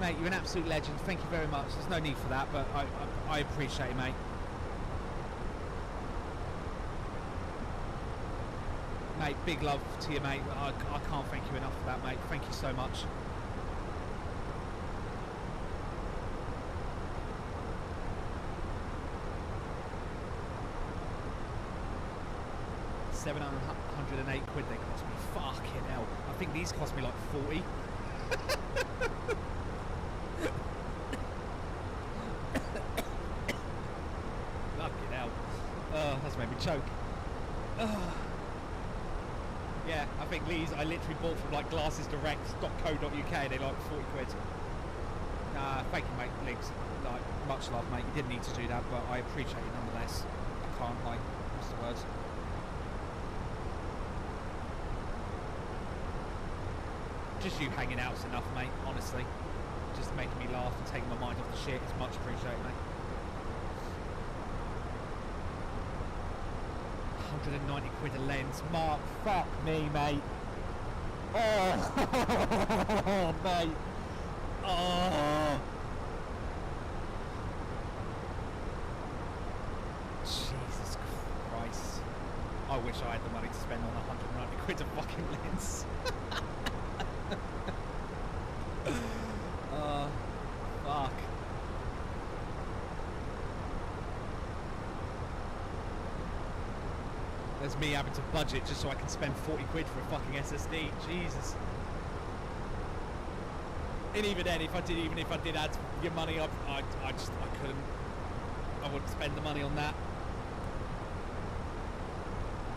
Mate, you're an absolute legend, thank you very much. There's no need for that, but I appreciate it, mate. Mate, big love to you, mate. I can't thank you enough for that, mate. Thank you so much. £708 they cost me. Fucking hell. I think these cost me like 40. Fucking hell. Oh, that's made me choke. Yeah, I think these I literally bought from like glassesdirect.co.uk. They like 40 quid. Thank you, mate. Links. Like, much love, mate. You didn't need to do that, but I appreciate it nonetheless. I can't, like, what's the words? Just you hanging out's enough, mate, honestly. Just making me laugh and taking my mind off the shit. It's much appreciated, mate. 190 quid a lens. Mark, fuck me, mate. Oh, mate. Oh. Jesus Christ. I wish I had the money to spend on 190 quid a fucking lens. Fuck. There's me having to budget just so I can spend 40 quid for a fucking SSD. Jesus. And even then, even if I did add your money up, I couldn't. I wouldn't spend the money on that.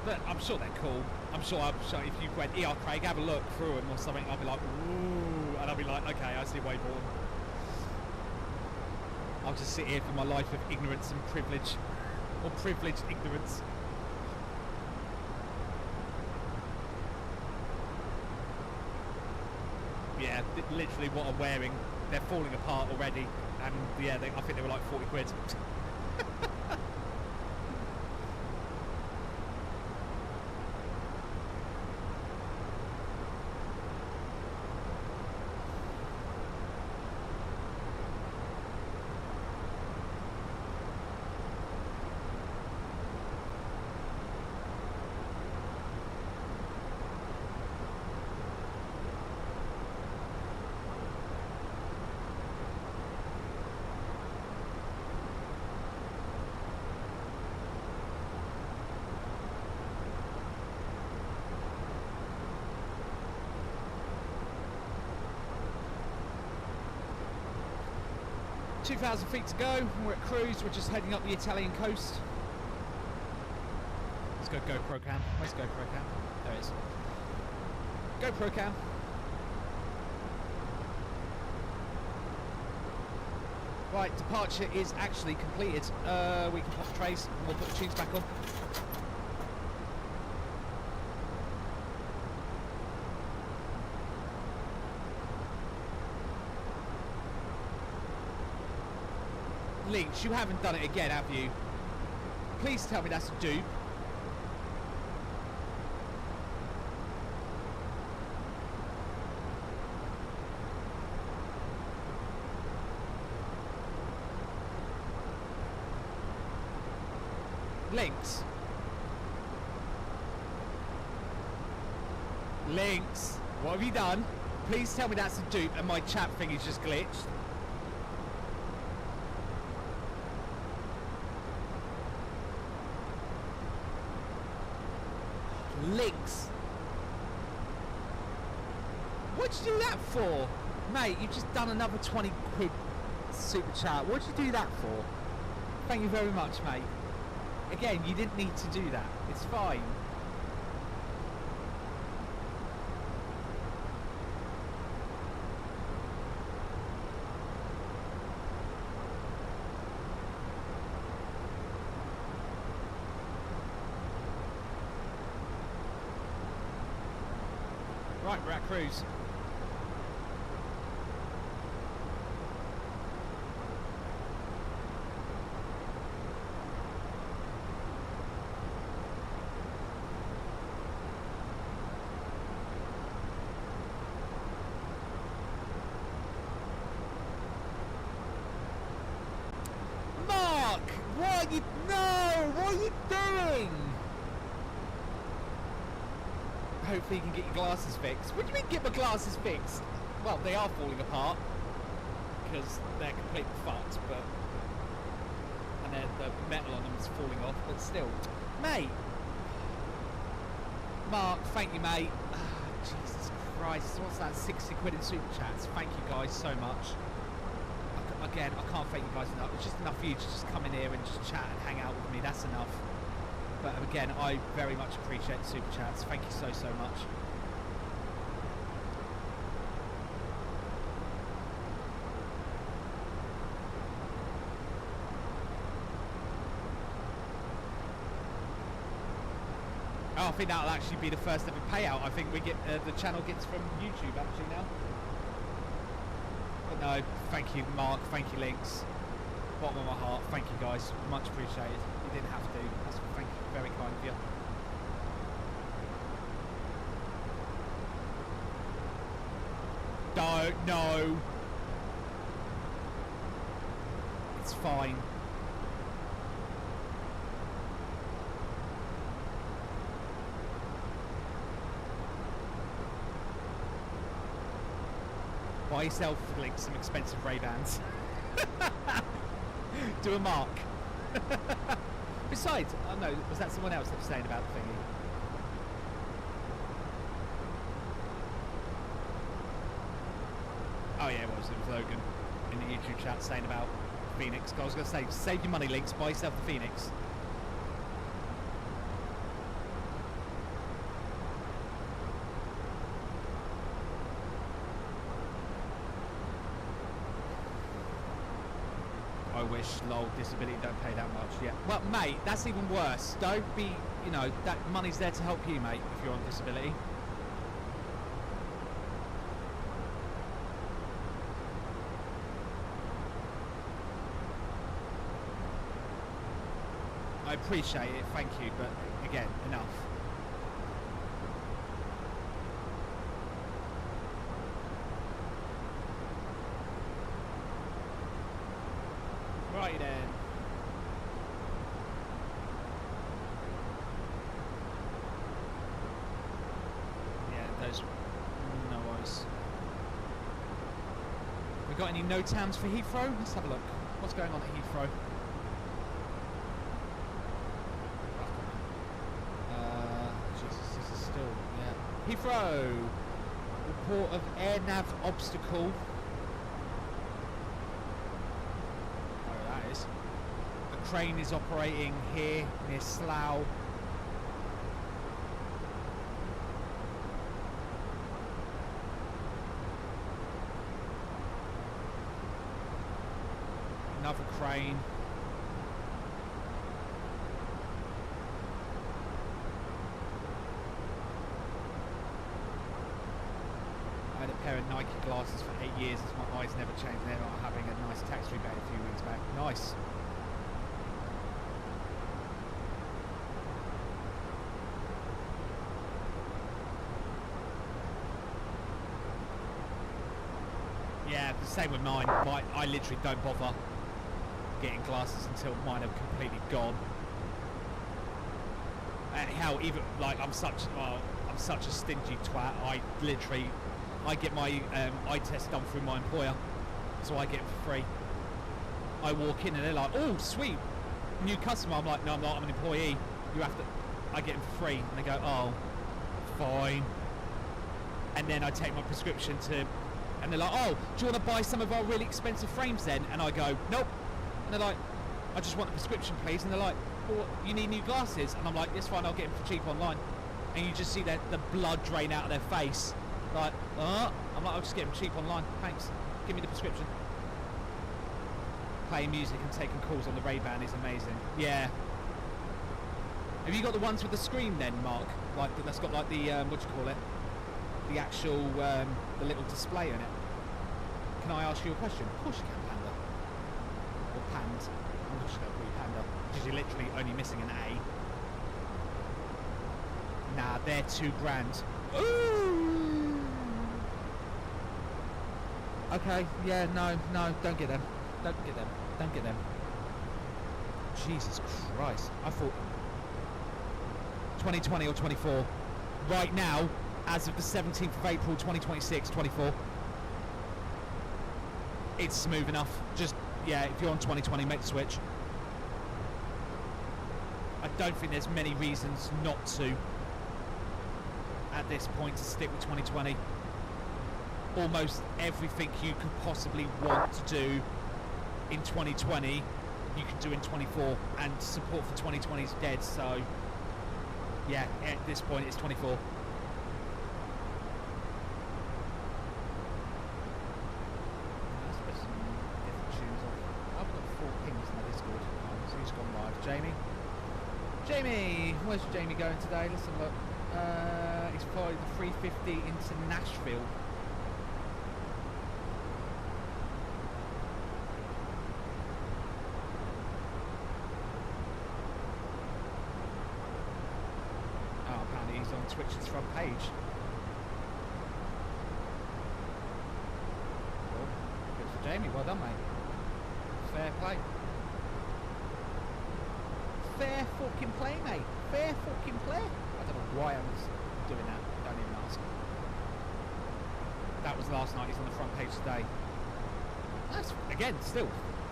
But I'm sure they're cool. I'm sure if you went, Craig, have a look through them or something, I'll be like, ooh, and I'll be like, okay, I see why you bought them. I'll just sit here for my life of ignorance and privilege, or privileged ignorance. Yeah, literally what I'm wearing, they're falling apart already, and yeah, I think they were like 40 quid. $2,000 feet to go. We're at cruise. We're just heading up the Italian coast. Let's go GoPro cam. Where's GoPro cam? There it is. GoPro cam. Right, departure is actually completed. We can pop the trays and we'll put the tunes back on. Lynx, you haven't done it again, have you? Please tell me that's a dupe. Lynx. Lynx, what have you done? Please tell me that's a dupe and my chat thing is just glitched. Lynx. What'd you do that for? Mate, you've just done another 20 quid super chat. What'd you do that for? Thank you very much, mate. Again, you didn't need to do that. It's fine. Right, we're at cruise. Mark! What are you... No! What are you doing? Hopefully you can get your glasses fixed. What do you mean get my glasses fixed? Well, they are falling apart because they're completely fucked, but and the metal on them is falling off, but still. Mate! Mark, thank you, mate. Jesus Christ, what's that? 60 quid in super chats. Thank you guys so much. Again, I can't thank you guys enough. It's just enough for you to just come in here and just chat and hang out with me. That's enough. But again, I very much appreciate the super chats. Thank you so, so much. Oh, I think that'll actually be the first ever payout. I think we get the channel gets from YouTube actually now. But no, thank you, Mark. Thank you, Lynx. Bottom of my heart. Thank you, guys. Much appreciated. You didn't have to. That's, thank you. Very kind of you. Don't. No. It's fine. Buy yourself, like, some expensive Ray-Bans. Do a mark. Besides, oh no, was that someone else that was saying about the thingy? Oh yeah, it was Logan in the YouTube chat saying about Phoenix. I was going to say, save your money, Links, buy yourself the Phoenix. I wish, lol, disability don't pay that much. Yeah. Well, mate, that's even worse. Don't be, you know, that money's there to help you, mate, if you're on disability. I appreciate it, thank you, but again, enough. Right then. Yeah, those no worries. We got any no tams for Heathrow? Let's have a look. What's going on at Heathrow? Jesus, this is still, yeah. Heathrow! Report of air nav obstacle. A crane is operating here near Slough. another crane. I had a pair of Nike glasses for 8 years as my eyes never changed. They're not having a nice tax rebate a few weeks back. Nice. Yeah, the same with mine. I literally don't bother getting glasses until mine are completely gone. And hell, even like I'm such a stingy twat. I get my eye test done through my employer, so I get it for free. I walk in and they're like, "Oh, sweet, new customer." I'm like, "No, I'm not. I'm an employee. You have to." I get them for free, and they go, "Oh, fine." And then I take my prescription to. And they're like, "Oh, do you want to buy some of our really expensive frames then?" And I go, "Nope." And they're like, "I just want the prescription, please." And they're like, "Well, you need new glasses?" And I'm like, "It's fine, I'll get them for cheap online." And you just see the blood drain out of their face. Like, I'm like, "I'll just get them cheap online. Thanks. Give me the prescription." Playing music and taking calls on the Ray-Ban is amazing. Yeah. Have you got the ones with the screen then, Mark? Like, that's got like the, what do you call it? The actual, the little display in it. Can I ask you a question? Of course you can, Panda. Or Pand. I'm just going to call you Panda. Because you're literally only missing an A. Nah, they're £2,000. Ooh! Okay, yeah, no, don't get them. Don't get them. Don't get them. Jesus Christ. I thought 2020 or 24. Right now, as of the 17th of April 2026, 24. It's smooth enough. Just, yeah, if you're on 2020, make the switch. I don't think there's many reasons not to, at this point, to stick with 2020. Almost everything you could possibly want to do in 2020, you can do in 24, and support for 2020 is dead, so, yeah, at this point, it's 24. Jamie, where's Jamie going today? Let's have a look. He's flying the 350 into Nashville. Oh, apparently he's on Twitch's front page. Cool. Good for Jamie, well done, mate. Fair play. Fair fucking play, mate. Fair fucking play. I don't know why I was doing that. Don't even ask. That was last night. He's on the front page today. That's, again, still,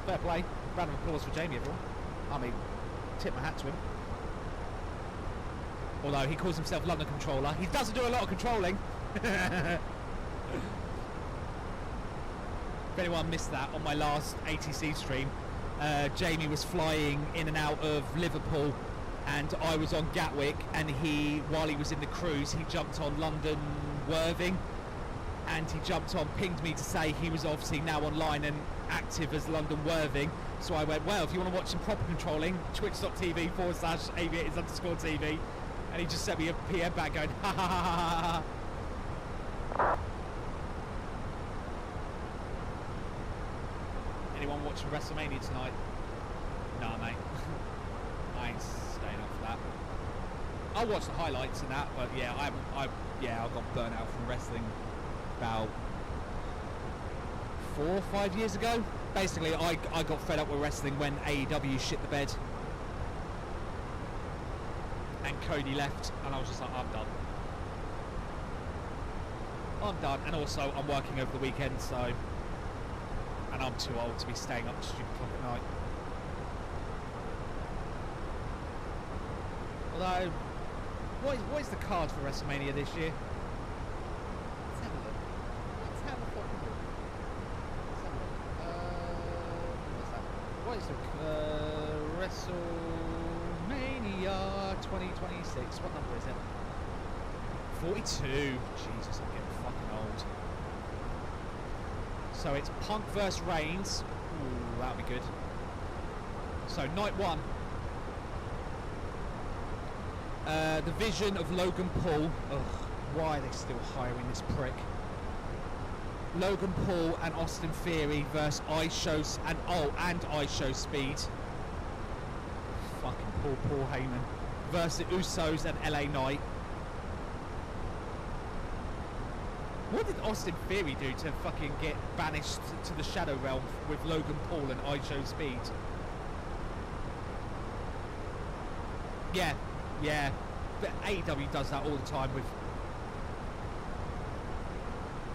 fair play. Round of applause for Jamie, everyone. I mean, tip my hat to him. Although he calls himself London Controller. He doesn't do a lot of controlling. If anyone missed that on my last ATC stream, Jamie was flying in and out of Liverpool, and I was on Gatwick, and while he was in the cruise, he jumped on London Worthing, and he jumped on, pinged me to say he was obviously now online and active as London Worthing. So I went, well, if you want to watch some proper controlling, twitch.tv/aviators_TV, and he just sent me a PM back going, ha ha ha ha ha. Anyone watching WrestleMania tonight? Nah, mate. I ain't staying up for that. I'll watch the highlights and that, but yeah, I got burnt out from wrestling about 4 or 5 years ago. Basically, I got fed up with wrestling when AEW shit the bed, and Cody left, and I was just like, I'm done. I'm done, and also I'm working over the weekend, so. And I'm too old to be staying up to stupid clock at night. Although, what is the card for WrestleMania this year? Let's have a look. Let's have a fucking look. Let's have a look. What's that? What is the WrestleMania 2026? What number is it? 42. Jesus, I'm getting fucking old. So it's Punk vs Reigns. Ooh, that'll be good. So night 1. The Vision of Logan Paul. Ugh, why are they still hiring this prick? Logan Paul and Austin Theory versus iShow and iShow Speed. Fucking poor Paul Heyman versus the Usos and LA Knight. What did Austin Theory do to fucking get banished to the Shadow Realm with Logan Paul and iShow Speed? Yeah, but AEW does that all the time with...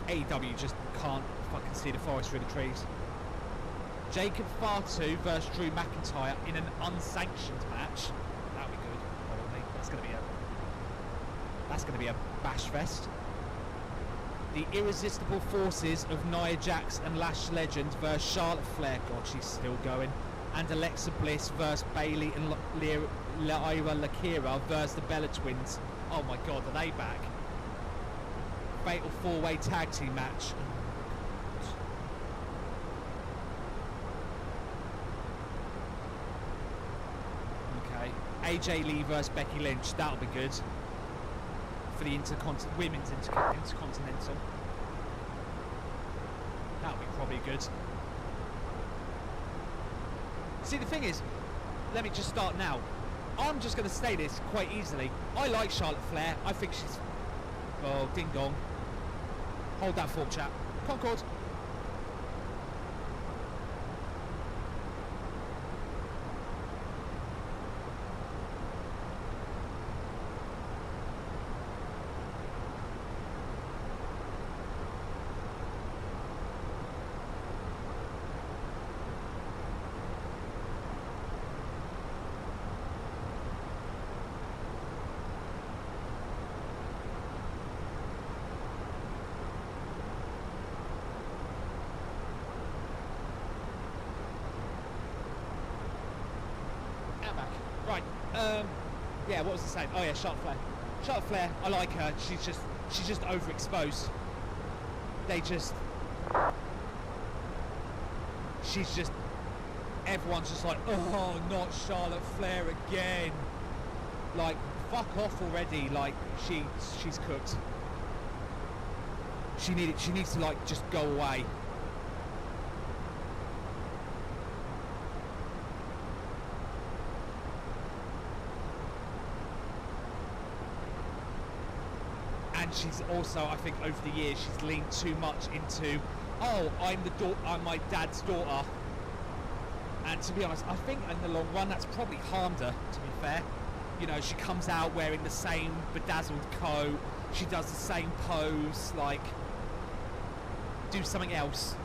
AEW just can't fucking see the forest through the trees. Jacob Fatu versus Drew McIntyre in an unsanctioned match. That'll be good, probably. That's gonna be a bash fest. The Irresistible Forces of Nia Jax and Lash Legend versus Charlotte Flair. God, she's still going. And Alexa Bliss versus Bayley and Lyra Lakira versus the Bella Twins. Oh my God, are they back? Fatal 4-way tag team match. Okay. AJ Lee versus Becky Lynch. That'll be good. For the women's intercontinental. That'll be probably good. See, the thing is, let me just start now. I'm just going to say this quite easily. I like Charlotte Flair. I think she's... Oh, ding dong. Hold that thought, chap. Concord. Yeah, what was I saying? Oh yeah, Charlotte Flair. Charlotte Flair, I like her. She's just overexposed. Everyone's just like, oh, not Charlotte Flair again. Like, fuck off already. Like, she's cooked. She needs to like just go away. And she's also, I think, over the years, she's leaned too much into, oh, I'm my dad's daughter. And to be honest, I think in the long run, that's probably harmed her, to be fair. You know, she comes out wearing the same bedazzled coat. She does the same pose, like, do something else.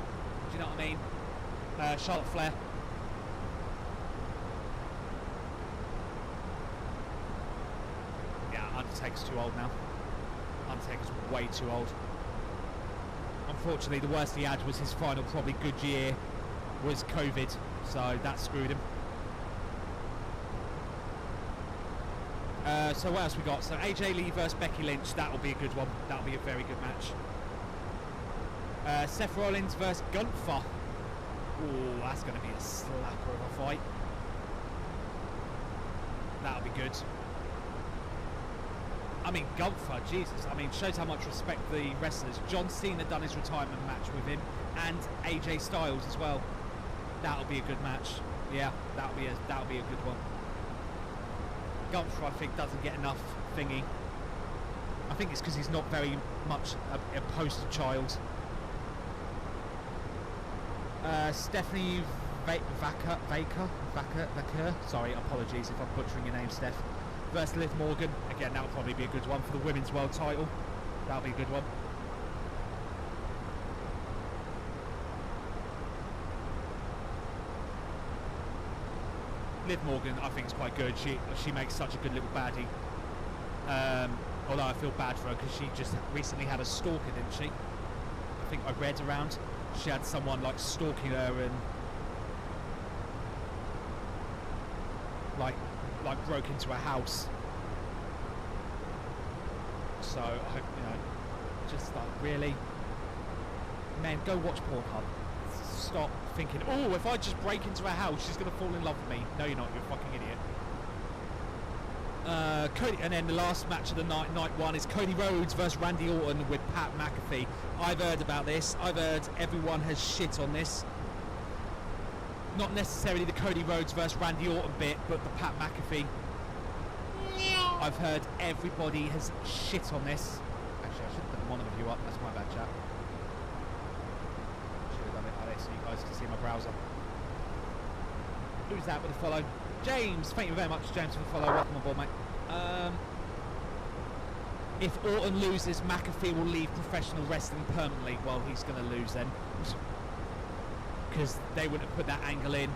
Do you know what I mean? Charlotte Flair. Yeah, Undertaker's too old now. Undertaker's way too old. Unfortunately, the worst he had was his final probably good year was COVID, so that screwed him. So what else we got? So AJ Lee versus Becky Lynch, that'll be a good one. That'll be a very good match. Seth Rollins versus Gunther. Oh, that's going to be a slapper of a fight. That'll be good. I mean, Gunther, Jesus. I mean, shows how much respect the wrestlers. John Cena done his retirement match with him, and AJ Styles as well. That'll be a good match. Yeah, that'll be a good one. Gunther, I think, doesn't get enough thingy. I think it's because he's not very much a poster child. Stephanie Vaker. Sorry, apologies if I'm butchering your name, Steph. Versus Liv Morgan. Again, that'll probably be a good one for the women's world title. That'll be a good one. Liv Morgan, I think, is quite good. She makes such a good little baddie. Although I feel bad for her because she just recently had a stalker, didn't she? I think I read around. She had someone like stalking her and like broke into a house. So I hope, you know, just like, really, men, go watch Pornhub. Stop thinking, oh, if I just break into her house, she's going to fall in love with me. No, you're not. You're a fucking idiot. Cody, and then the last match of the night one, is Cody Rhodes versus Randy Orton with Pat McAfee. I've heard about this. I've heard everyone has shit on this. Not necessarily the Cody Rhodes versus Randy Orton bit, but the Pat McAfee. I've heard everybody has shit on this. Actually, I should put the monitor view up. That's my bad, chat. Should have done it like this so you guys can see my browser. Who's that with a follow? James, thank you very much, James, for the follow. Welcome on board, mate. If Orton loses, McAfee will leave professional wrestling permanently. Well, he's going to lose then. Because they wouldn't have put that angle in.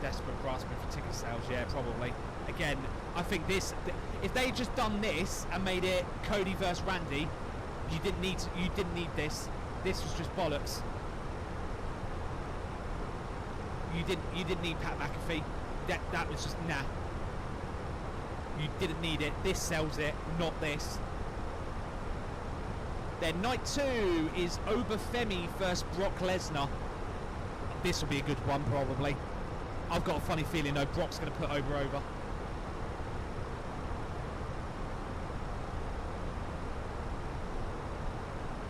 Desperate grasping for ticket sales, yeah, probably. Again, I think this, if they just done this and made it Cody versus Randy, you didn't need this. This was just bollocks. You didn't need Pat McAfee. That was just nah. You didn't need it. This sells it, not this. Then night 2 is Obafemi versus Brock Lesnar. This will be a good one, probably. I've got a funny feeling though Brock's going to put over.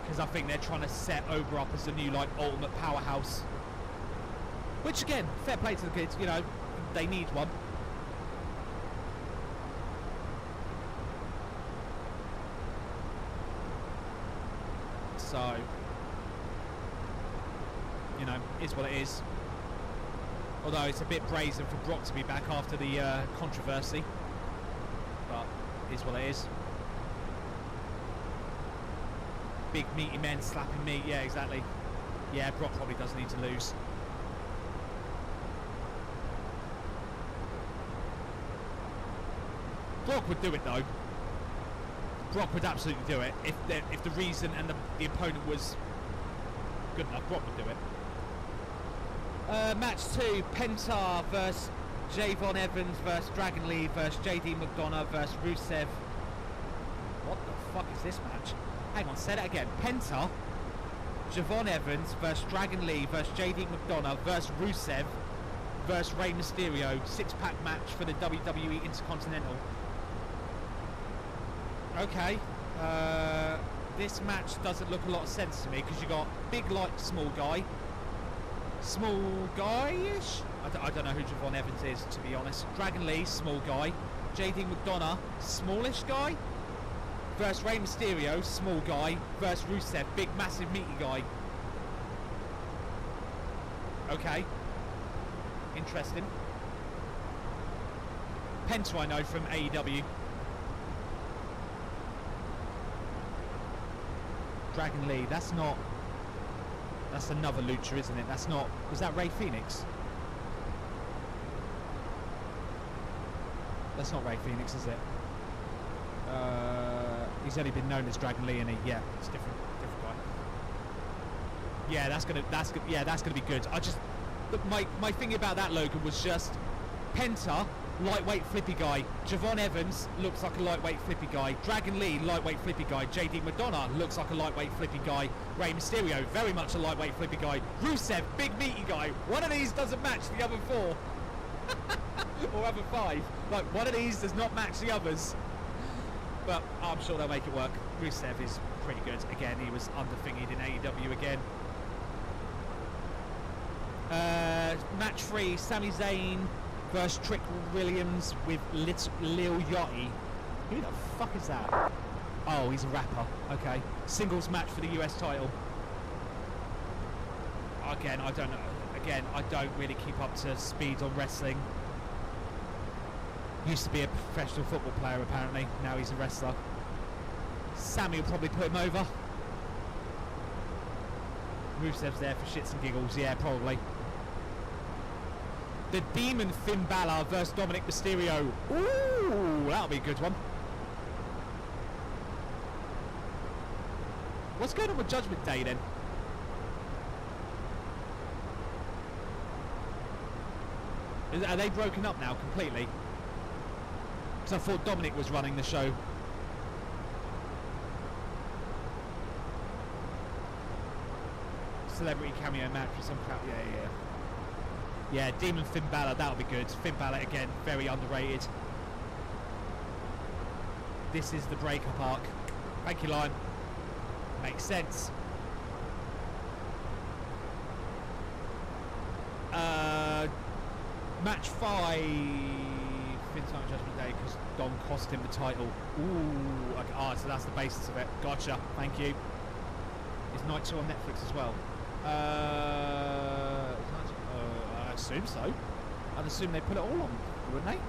Because I think they're trying to set Ober up as the new like ultimate powerhouse. Which again, fair play to the kids, you know, they need one. So, you know, is what it is. Although it's a bit brazen for Brock to be back after the controversy. But, is what it is. Big meaty men slapping meat, yeah, exactly. Yeah, Brock probably does need to lose. Brock would do it though. Brock would absolutely do it if the reason and the opponent was good enough. Brock would do it. Match 2: Penta versus Javon Evans versus Dragon Lee versus JD McDonough versus Rusev. What the fuck is this match? Hang on, say that again. Penta, Javon Evans versus Dragon Lee versus JD McDonough versus Rusev versus Rey Mysterio. 6-pack match for the WWE Intercontinental. Okay, this match doesn't look a lot of sense to me because you got big like small guy-ish. I don't know who Javon Evans is, to be honest. Dragon Lee, small guy. JD McDonough, smallish guy. Versus Rey Mysterio, small guy. Versus Rusev, big massive meaty guy. Okay, interesting. Penta I know from AEW. Dragon Lee, that's another lucha, isn't it? That's not, was that Rey Fenix? That's not Rey Fenix, is it? He's only been known as Dragon Lee, and yeah, it's different guy. Yeah, that's gonna be good. My thing about that, Logan, was just Penta, lightweight flippy guy. Javon Evans looks like a lightweight flippy guy. Dragon Lee, lightweight flippy guy. JD McDonough looks like a lightweight flippy guy. Rey Mysterio, very much a lightweight flippy guy. Rusev, big meaty guy. One of these doesn't match the other 4. Or other 5. Like, one of these does not match the others. But I'm sure they'll make it work. Rusev is pretty good. Again, he was under-thingied in AEW again. Match 3, Sami Zayn versus Trick Williams with Lil Yachty. Who the fuck is that? Oh, he's a rapper. Okay. Singles match for the US title. Again, I don't know. Again, I don't really keep up to speed on wrestling. Used to be a professional football player, apparently. Now he's a wrestler. Sammy will probably put him over. Rusev's there for shits and giggles. Yeah, probably. The Demon Finn Balor versus Dominic Mysterio. Ooh, that'll be a good one. What's going on with Judgment Day then? Are they broken up now completely? Because I thought Dominic was running the show. celebrity cameo match with some crap. Yeah, Demon Finn Balor, that'll be good. Finn Balor again, very underrated. This is the breakup arc. Thank you, Lion. Makes sense. Match 5. Finn's not Judgment Day because Dom cost him the title. Ooh, okay, so that's the basis of it. Gotcha. Thank you. Is Night 2 on Netflix as well? I assume so. I'd assume they put it all on, wouldn't they?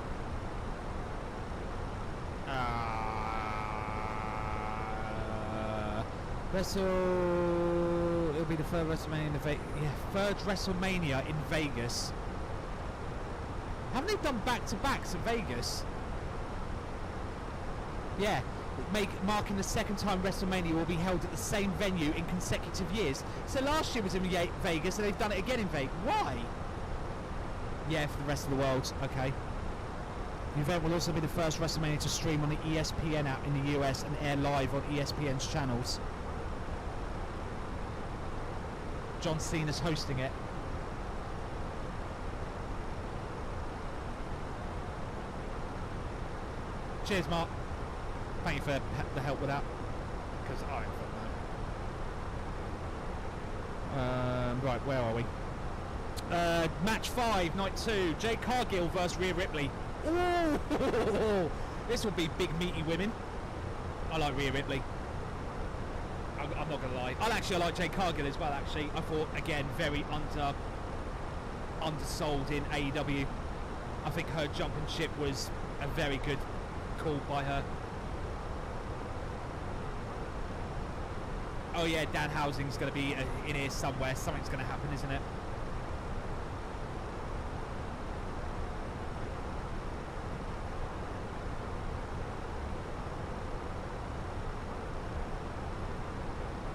It'll be the third WrestleMania in third WrestleMania in Vegas. Haven't they done back-to-backs at Vegas? Yeah, marking the second time WrestleMania will be held at the same venue in consecutive years. So last year was in Vegas, and they've done it again in Vegas. Why? Yeah, for the rest of the world. Okay. The event will also be the first WrestleMania to stream on the ESPN app in the US and air live on ESPN's channels. John Cena's hosting it. Cheers, Mark. Thank you for the help with that. Because I ain't fun, right, where are we? Match 5, night 2. Jade Cargill versus Rhea Ripley. Ooh, this will be big meaty women. I like Rhea Ripley. I'm not gonna lie. I like Jade Cargill as well. Actually, I thought again very undersold in AEW. I think her jumping ship was a very good call by her. Oh yeah, Dan Housing's going to be in here somewhere. Something's going to happen, isn't it?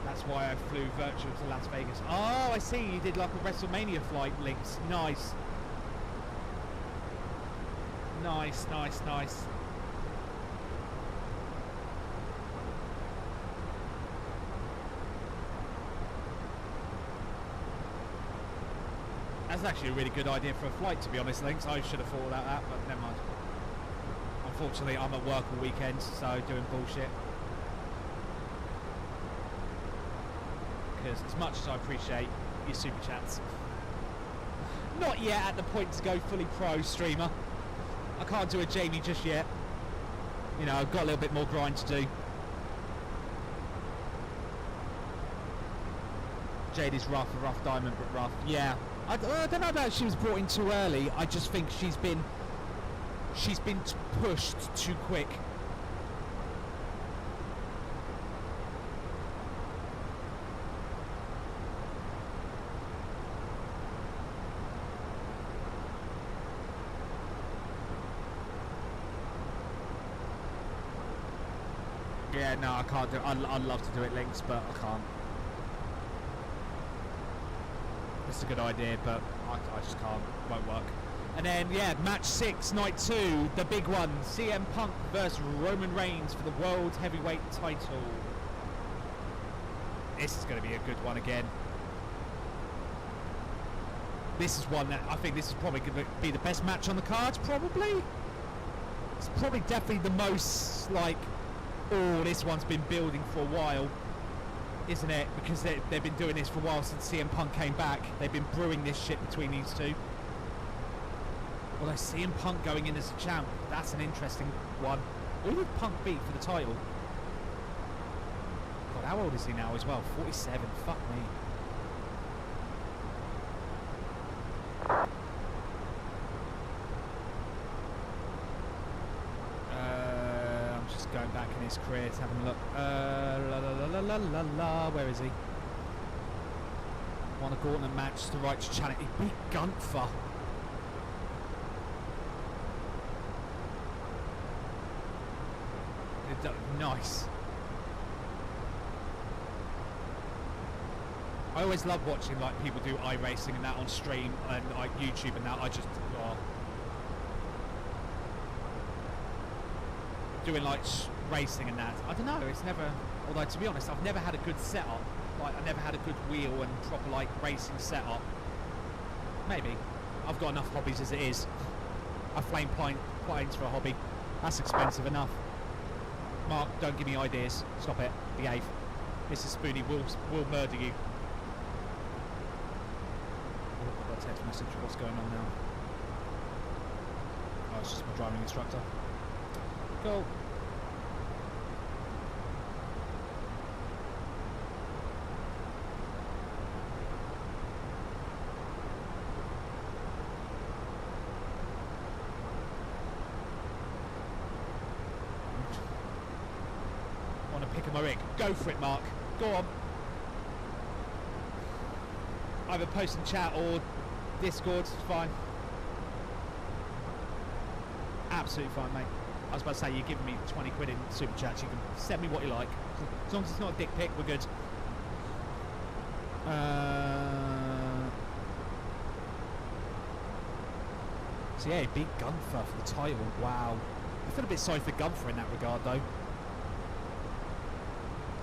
That's why I flew virtual to Las Vegas. Oh, I see. You did like a WrestleMania flight, Links. Nice. Nice, nice, nice. That's actually a really good idea for a flight, to be honest, Links. I should have thought about that, but never mind. Unfortunately, I'm at work all weekend, so doing bullshit. Because as much as I appreciate your super chats, not yet at the point to go fully pro streamer. I can't do a Jamie just yet. You know, I've got a little bit more grind to do. Jade is rough, a rough diamond, but rough. Yeah. I don't know about she was brought in too early. I just think she's been pushed too quick. Yeah, no, I can't do it. I'd love to do it, Links, but I can't. It's a good idea, but I just can't. Won't work. And then, yeah, match 6, night 2, the big one. CM Punk versus Roman Reigns for the World Heavyweight title. This is going to be a good one again. This is one that I think this is probably going to be the best match on the cards, probably. It's probably definitely the most, like, oh, this one's been building for a while. Isn't it? Because they've been doing this for a while since CM Punk came back. They've been brewing this shit between these two. Although CM Punk going in as a champ, that's an interesting one. Who would Punk beat for the title? God, how old is he now as well? 47. Fuck me. Going back in his career to having a look. Where is he? Won a gauntlet match to right to challenge. He beat Gunther. Nice. I always love watching like people do iRacing and that on stream and like YouTube and that. I just doing like racing and that. I don't know, it's never, although to be honest, I've never had a good setup like I never had a good wheel and proper like racing setup. Maybe. I've got enough hobbies as it is. I flame planes for a hobby. That's expensive enough. Mark, don't give me ideas. Stop it. Behave. Mrs. Spoony will murder you. Oh, I've got a text message. What's going on now? Oh, it's just my driving instructor. Cool. Want to pick up my rig? Go for it, Mark. Go on. Either post in chat or Discord. It's fine. Absolutely fine, mate. I was about to say, you're giving me 20 quid in super chats. You can send me what you like. As long as it's not a dick pic, we're good. So yeah, he beat Gunther for the title. Wow. I feel a bit sorry for Gunther in that regard, though.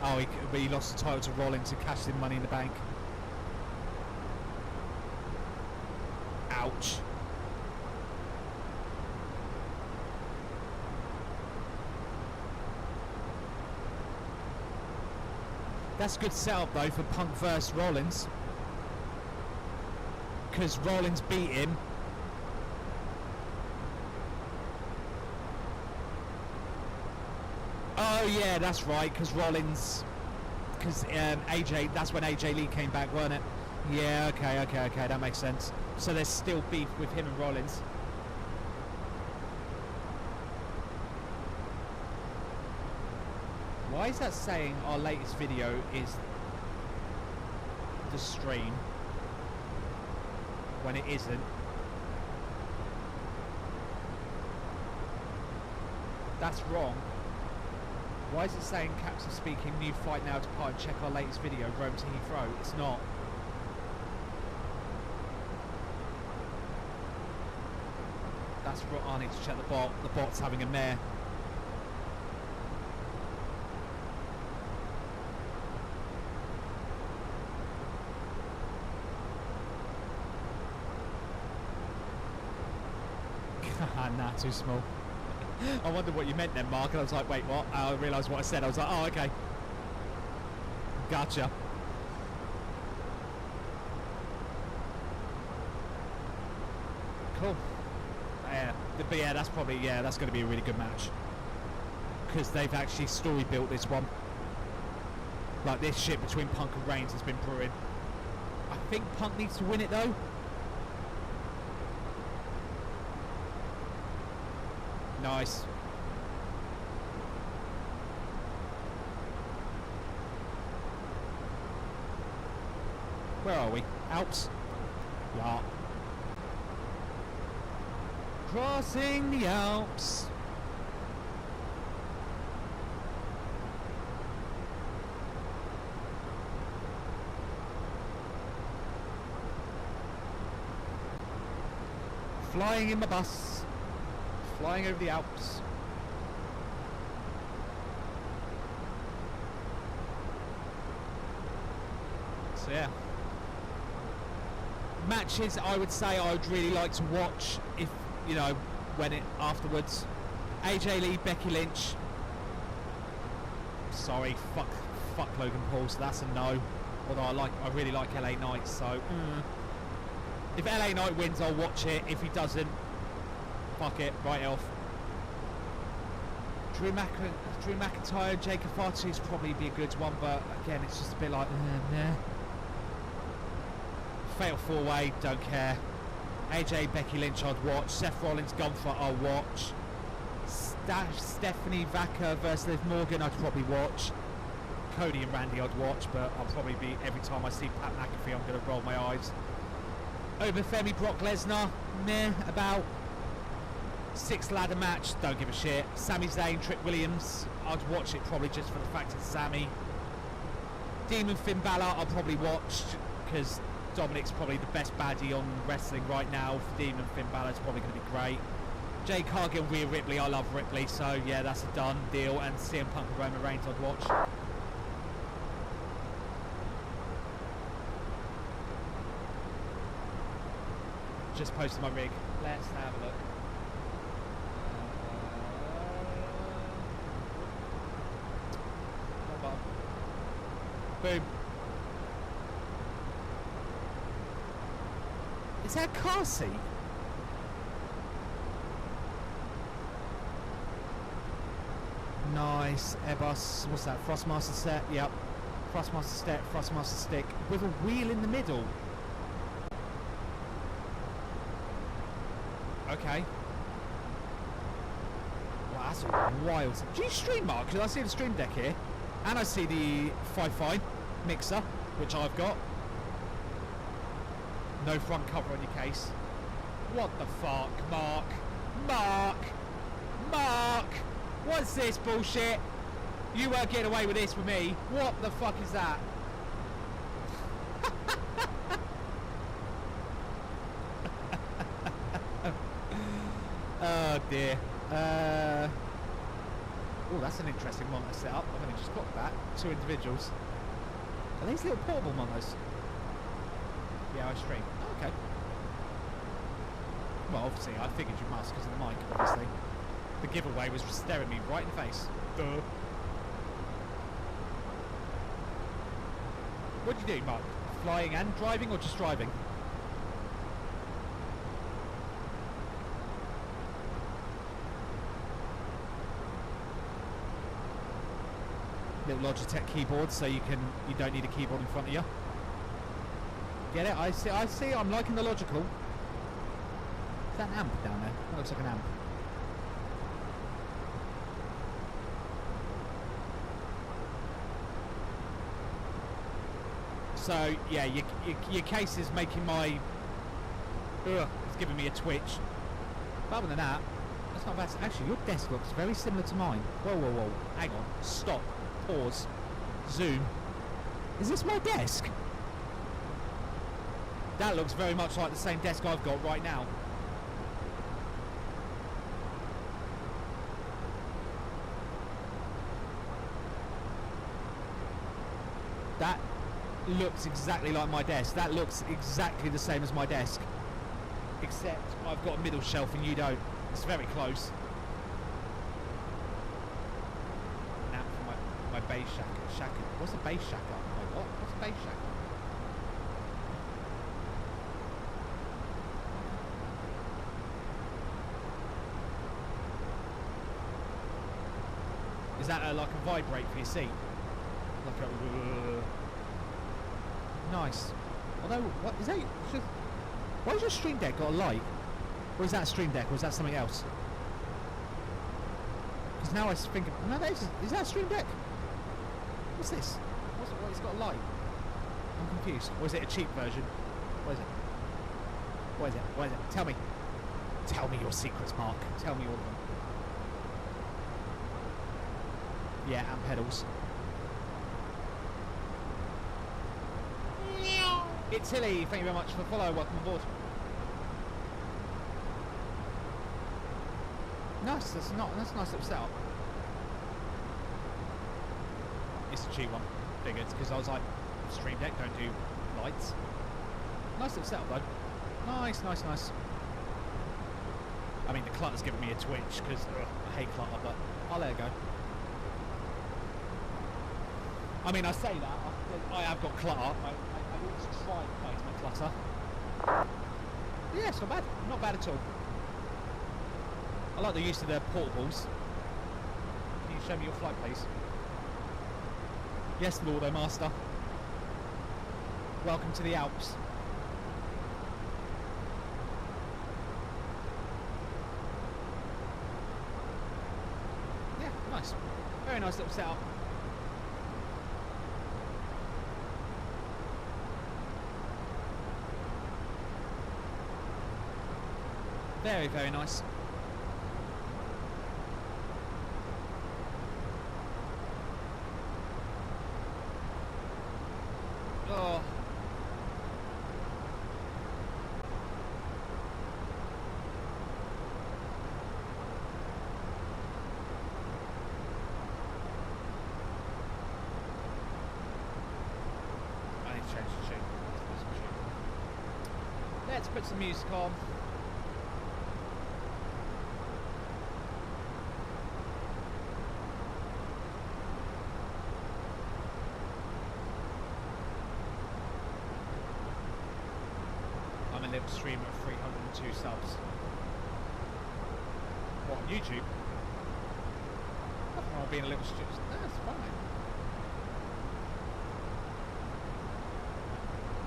Oh, but he lost the title to Rollins and cashed in Money in the Bank. Ouch. That's a good setup though for Punk versus Rollins, because Rollins beat him. Oh yeah, that's right, because Rollins, because AJ, that's when AJ Lee came back, wasn't it? Yeah, okay, that makes sense. So there's still beef with him and Rollins. Why is that saying our latest video is the stream when it isn't? That's wrong. Why is it saying caps are speaking, new fight now to part and check our latest video, Rome to Heathrow? It's not. That's wrong. I need to check the bot. The bot's having a mare. Nah, too small. I wondered what you meant then, Mark, and I was like, wait, what? I realised what I said. I was like, oh, okay. Gotcha. Cool. Yeah, but yeah, that's probably, yeah, that's going to be a really good match. Because they've actually story built this one. Like, this shit between Punk and Reigns has been brewing. I think Punk needs to win it, though. Nice. Where are we? Alps? Yeah. Crossing the Alps. Flying in my bus. Flying over the Alps. So yeah. Matches I would say I would really like to watch if, you know, when it afterwards. AJ Lee, Becky Lynch. Sorry, fuck Logan Paul, so that's a no. Although I really like LA Knight, so if LA Knight wins I'll watch it. If he doesn't, fuck it, right off. Drew McIntyre, Jacob Fatu is probably be a good one, but again, it's just a bit like, nah. Fatal 4-way, don't care. AJ, Becky Lynch, I'd watch. Seth Rollins, Gunther, I'll watch. Stephanie Vaca versus Liv Morgan, I'd probably watch. Cody and Randy, I'd watch, but I'll probably be, every time I see Pat McAfee, I'm going to roll my eyes. Over Femi, Brock Lesnar, meh, about. Sixth ladder match, don't give a shit. Sami Zayn, Trick Williams, I'd watch it probably just for the fact it's Sami. Demon Finn Balor, I'll probably watch because Dominic's probably the best baddie on wrestling right now. For Demon Finn Balor, it's probably going to be great. Jay Cargill, Rhea Ripley, I love Ripley, so yeah, that's a done deal. And CM Punk and Roman Reigns, I'd watch. just posted my rig. Let's have a look. Boom. Is that a car seat? Nice. Airbus. What's that? Frostmaster set. Yep. Frostmaster step. Frostmaster stick. With a wheel in the middle. Okay. Wow, that's wild. Do you stream, Mark? Because I see the stream deck here. And I see the Fi-Fi mixer, which I've got. No front cover on your case. What the fuck, Mark? Mark! Mark! What's this bullshit? You weren't getting away with this with me. What the fuck is that? Oh dear. Oh, that's an interesting monitor setup. I've only just got that. 2 individuals. Are these little portable monitors? Yeah, I stream. Oh, okay. Well, obviously, I figured you must because of the mic, obviously. The giveaway was staring me right in the face. Duh. What do you do, Mark? Flying and driving, or just driving? Little Logitech keyboard, so you don't need a keyboard in front of you. Get it? I see. I'm liking the logical. Is that an amp down there? That looks like an amp. So yeah, your case is making my. It's giving me a twitch. But other than that, that's not bad. Actually, your desk looks very similar to mine. Whoa, whoa, whoa! Hang on. Stop. Pause. Zoom. Is this my desk? That looks very much like the same desk I've got right now. That looks exactly like my desk. That looks exactly the same as my desk. Except I've got a middle shelf and you don't. It's very close. Now for my base shacker. What's a base shacker? Wait, what? What's a base shacker? Is that like a vibrate for your seat? Like a... Nice. Although, what is that? Why has your stream deck got a light? Or is that a stream deck, or is that something else? Because now I think... No, is that a stream deck? What's this? It's got a light. I'm confused. Or is it a cheap version? What is it? What is it? What is it? Tell me. Tell me your secrets, Mark. Tell me all of them. Yeah, and pedals. It's Hilly, thank you very much for the follow, welcome aboard. Nice, that's a nice little setup. It's a cheap one, figured, because I was like, Stream Deck, don't do lights. Nice little setup though. Nice, nice, nice. I mean, the clutter's giving me a twitch, because I hate clutter, but I'll let it go. I mean, I say that, I have got clutter. I always try to fight my clutter. Yeah, it's not bad. Not bad at all. I like the use of the portables. Can you show me your flight, please? Yes, Lord, O Master. Welcome to the Alps. Yeah, nice. Very nice little setup. Very, very nice. Oh. I need to change the tune. Let's put some music on. I'm a little streamer of 302 subs. What, on YouTube? Nothing wrong with being a little stupid. No, it's fine.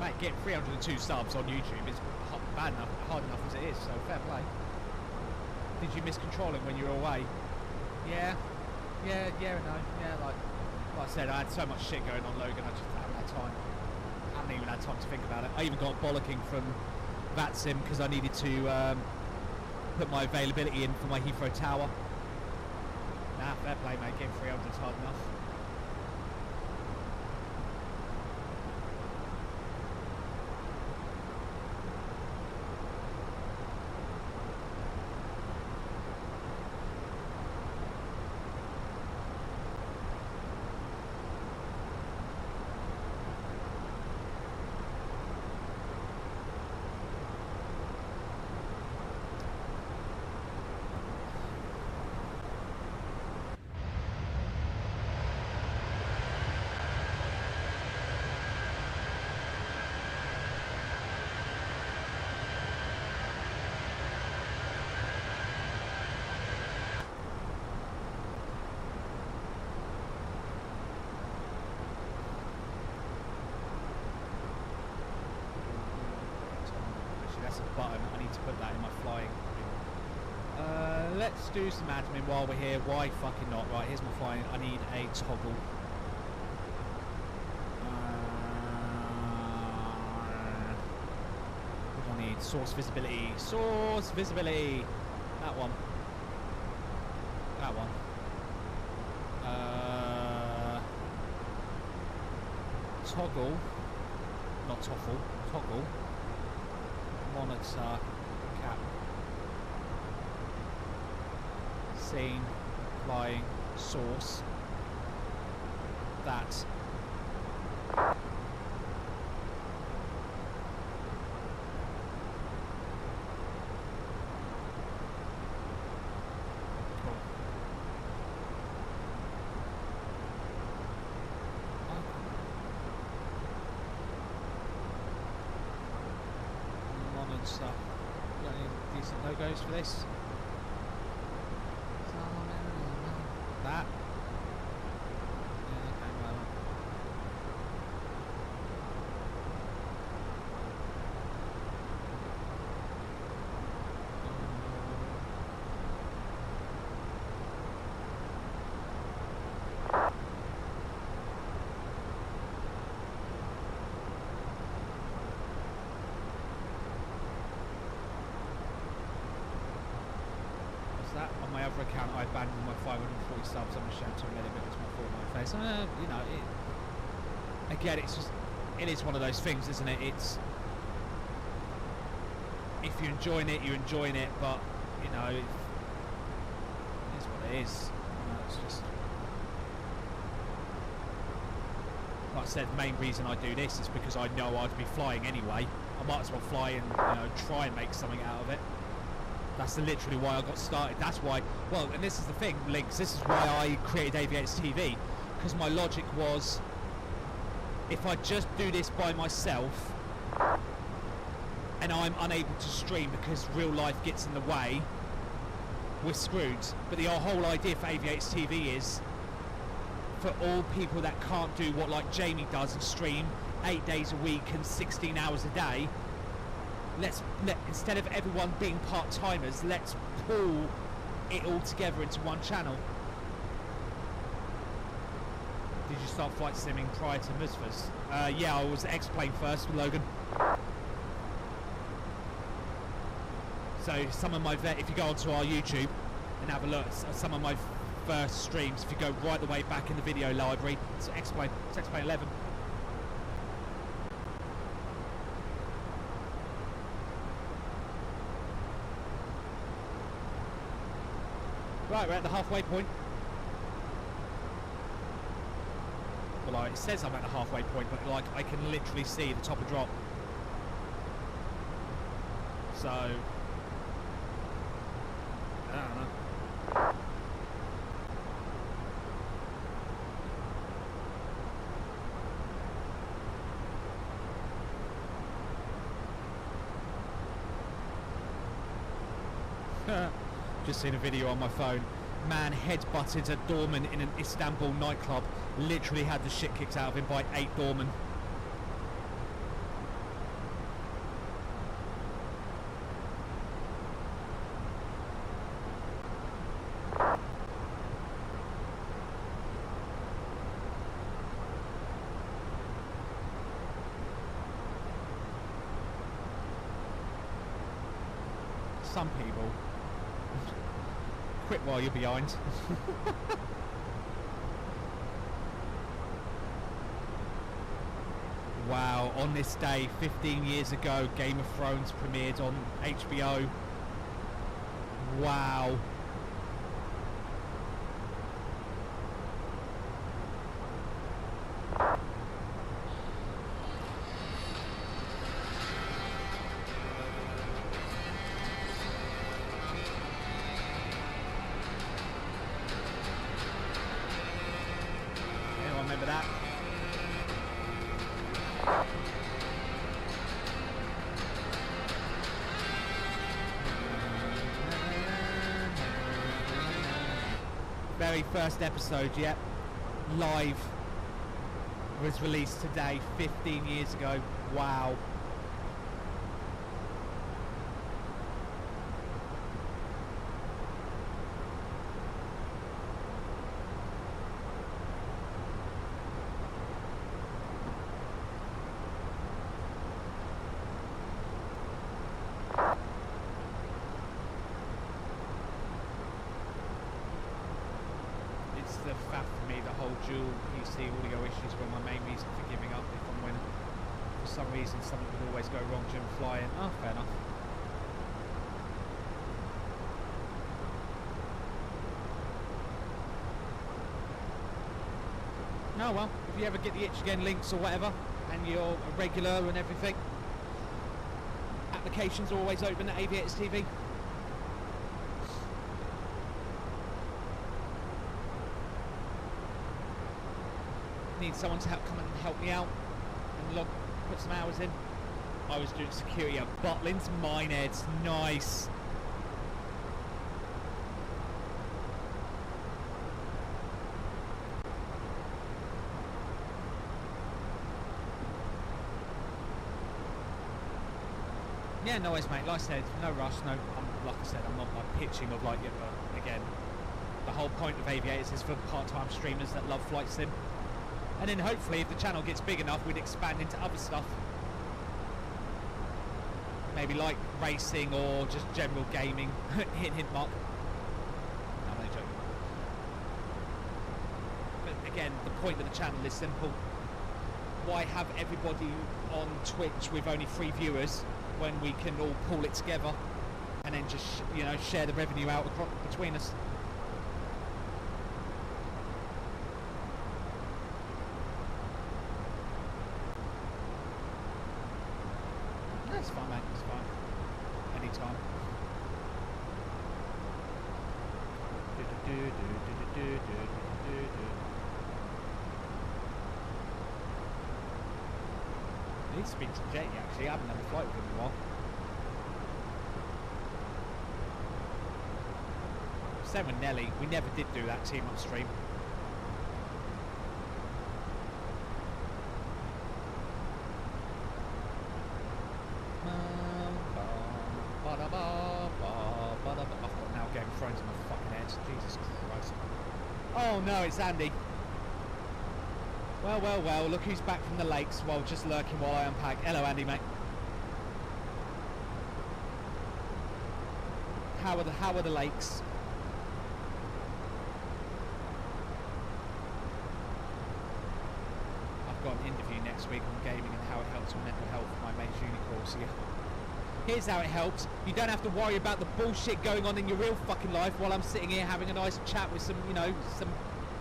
Mate, getting 302 subs on YouTube is hard enough as it is, so fair play. Did you miss controlling when you were away? Yeah and no. Yeah, like I said, I had so much shit going on, Logan, I just haven't had time. I haven't even had time to think about it. I even got bollocking from Vster because I needed to put my availability in for my Heathrow Tower. Nah, fair play, mate. Getting 300 is hard enough. Button. I need to put that in my flying. Let's do some admin while we're here. Why fucking not? Right, here's my flying. I need a toggle. What do I need? Source visibility. Source visibility. That one. That one. Toggle. Not toffle. Toggle. Monitor, cap, scene, flying, source, that. Cool. Stuff. Got any decent logos for this? That. Yeah, okay, well. That on my other account, I abandoned my 540 subs. I'm ashamed to admit it, but it's my fault, my face. You know, again, it's just, it is one of those things, isn't it? It's, if you're enjoying it, you're enjoying it, but you know, it is what it is. You know, it's just, like I said, the main reason I do this is because I know I'd be flying anyway. I might as well fly and, you know, try and make something out of it. That's literally why I got started. That's why, well, and this is the thing, Links, this is why I created Aviators TV, because my logic was, if I just do this by myself, and I'm unable to stream because real life gets in the way, we're screwed. But the whole idea for Aviators TV is, for all people that can't do what like Jamie does and stream 8 days a week and 16 hours a day, instead of everyone being part-timers, let's pull it all together into one channel. Did you start flight simming prior to Musfas? Yeah, I was X-Plane first with Logan. So some of my if you go onto our YouTube and have a look at some of my first streams, if you go right the way back in the video library, it's X-Plane 11. Right, we're at the halfway point. Well, it says I'm at the halfway point, but like I can literally see the top of drop. So, I don't know. Just seen a video on my phone. Man headbutted a doorman in an Istanbul nightclub. Literally had the shit kicked out of him by 8 doormen. Some people quit while you're behind. Wow, on this day 15 years ago, Game of Thrones premiered on HBO. Wow. Remember that? Very first episode, yep. Live was released today, 15 years ago. Wow. The fact for me, the whole dual PC audio issues were my main reason for giving up. If I'm when for some reason something would always go wrong during flying. Oh, fair enough. No, well, if you ever get the itch again, links or whatever, and you're a regular and everything, applications are always open at Aviators TV. Need someone to come and help me out and put some hours in. I was doing security at Butlins Mineheads. Nice. Yeah, no worries, mate. Like I said, no rush. No, like I said, I'm not like pitching of like it, but again, the whole point of Aviators is for part-time streamers that love flight sim. And then hopefully if the channel gets big enough, we'd expand into other stuff. Maybe like racing or just general gaming. hint mark. No, I'm only joking. But again, the point of the channel is simple. Why have everybody on Twitch with only 3 viewers when we can all pull it together and then just, you know, share the revenue out between us? It's fine, mate. It's fine. Anytime. I need to speak to Jetty, actually. I haven't had a flight with him in a while. Same with Nelly. We never did do that team up stream. I've got now Game of Thrones in my fucking head. Jesus Christ. Oh no, it's Andy. Well, well, well, look who's back from the lakes while just lurking while I unpack. Hello, Andy, mate. How are the lakes? I've got an interview next week on gaming and how it helps with mental health for my mate's uni course. Yeah. Here's how it helps. You don't have to worry about the bullshit going on in your real fucking life while I'm sitting here having a nice chat with some, you know, some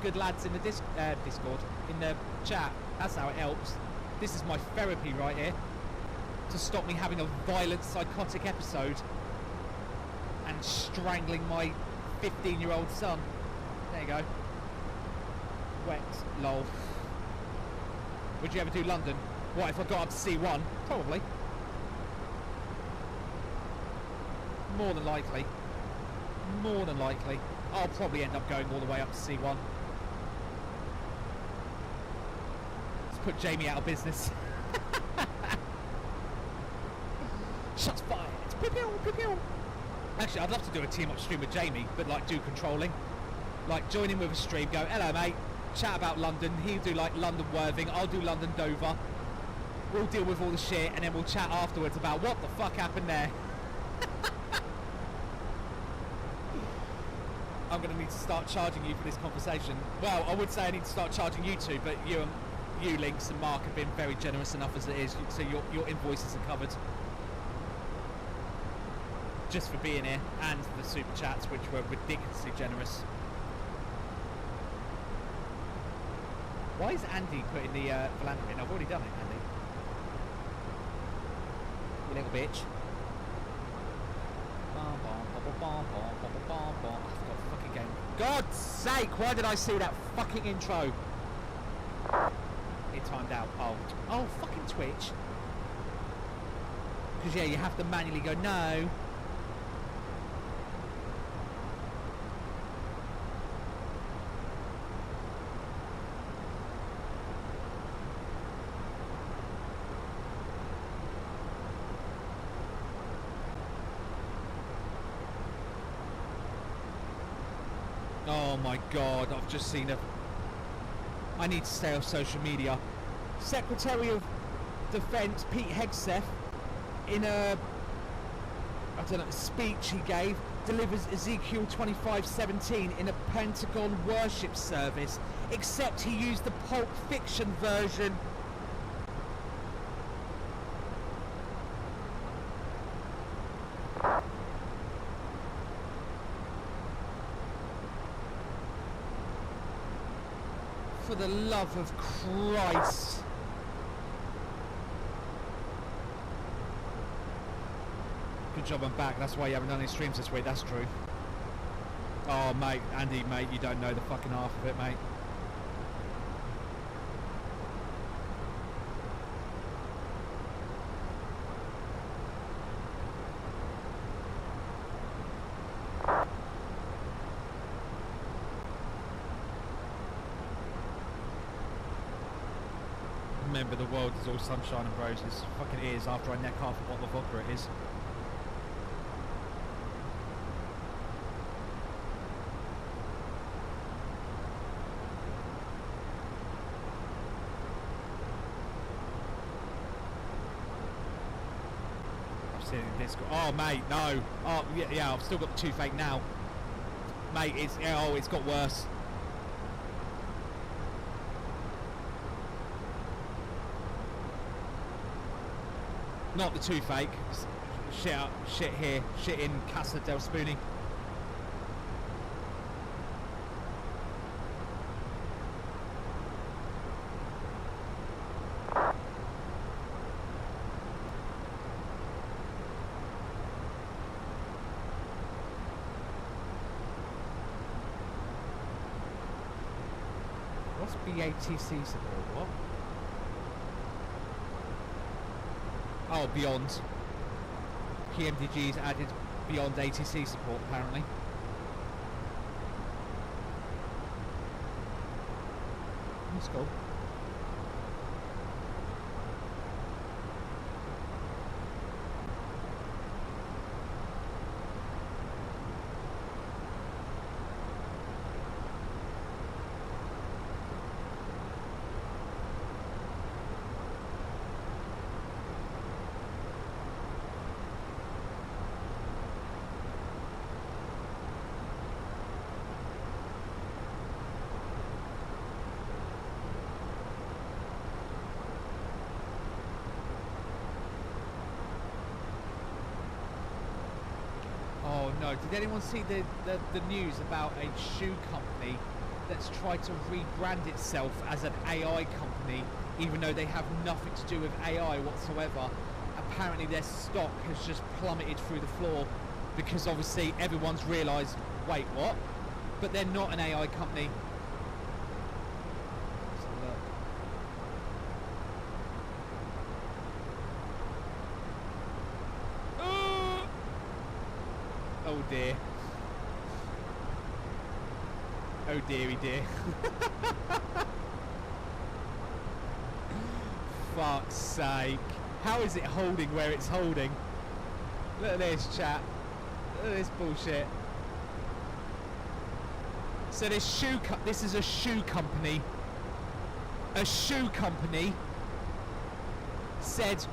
good lads in the Discord, in the chat. That's how it helps. This is my therapy right here. to stop me having a violent psychotic episode and strangling my 15-year-old son. There you go. Wet, lol. Would you ever do London? What if I got up to C1? Probably. More than likely. More than likely. I'll probably end up going all the way up to C1. Let's put Jamie out of business. Shots fired. Pew-pew, pew-pew. Actually, I'd love to do a team up stream with Jamie, but like do controlling. Like join in with a stream, go, hello mate, chat about London. He'll do like London Worthing, I'll do London Dover. We'll deal with all the shit and then we'll chat afterwards about what the fuck happened there. I'm going to need to start charging you for this conversation. Well, I would say I need to start charging you two, but you, Lynx and Mark have been very generous enough as it is, so your invoices are covered. Just for being here, and the super chats, which were ridiculously generous. Why is Andy putting the Volanta in? I've already done it, Andy. You little bitch. I forgot the fucking game. God's sake, why did I see that fucking intro? It timed out. Oh, fucking Twitch. Because yeah, you have to manually go, no. Oh my god, I've just seen I need to stay off social media. Secretary of Defence Pete Hegseth, in a speech he gave, delivers Ezekiel 25:17 in a Pentagon worship service, except he used the Pulp Fiction version. For the love of Christ. Good job I'm back, that's why you haven't done any streams this week, that's true. Oh mate, Andy mate, you don't know the fucking half of it mate. Remember, the world is all sunshine and roses. Fucking is, after I neck half a bottle of vodka it is. I've seen it in Discord. Oh mate, no. Oh yeah, I've still got the toothache now. Mate, it's got worse. Not the toothache. Shit here. Shit in Casa del Spoony. What's BATC support? What? Oh, Beyond. PMDG's added Beyond ATC support, apparently. That's cool. No, did anyone see the news about a shoe company that's tried to rebrand itself as an AI company, even though they have nothing to do with AI whatsoever? apparently their stock has just plummeted through the floor because obviously everyone's realised, wait, what? But they're not an AI company. Let's have a look. Oh dear. Oh dearie dear. Fuck's sake. How is it holding where it's holding? Look at this, chat. Look at this bullshit. So this is a shoe company. A shoe company said,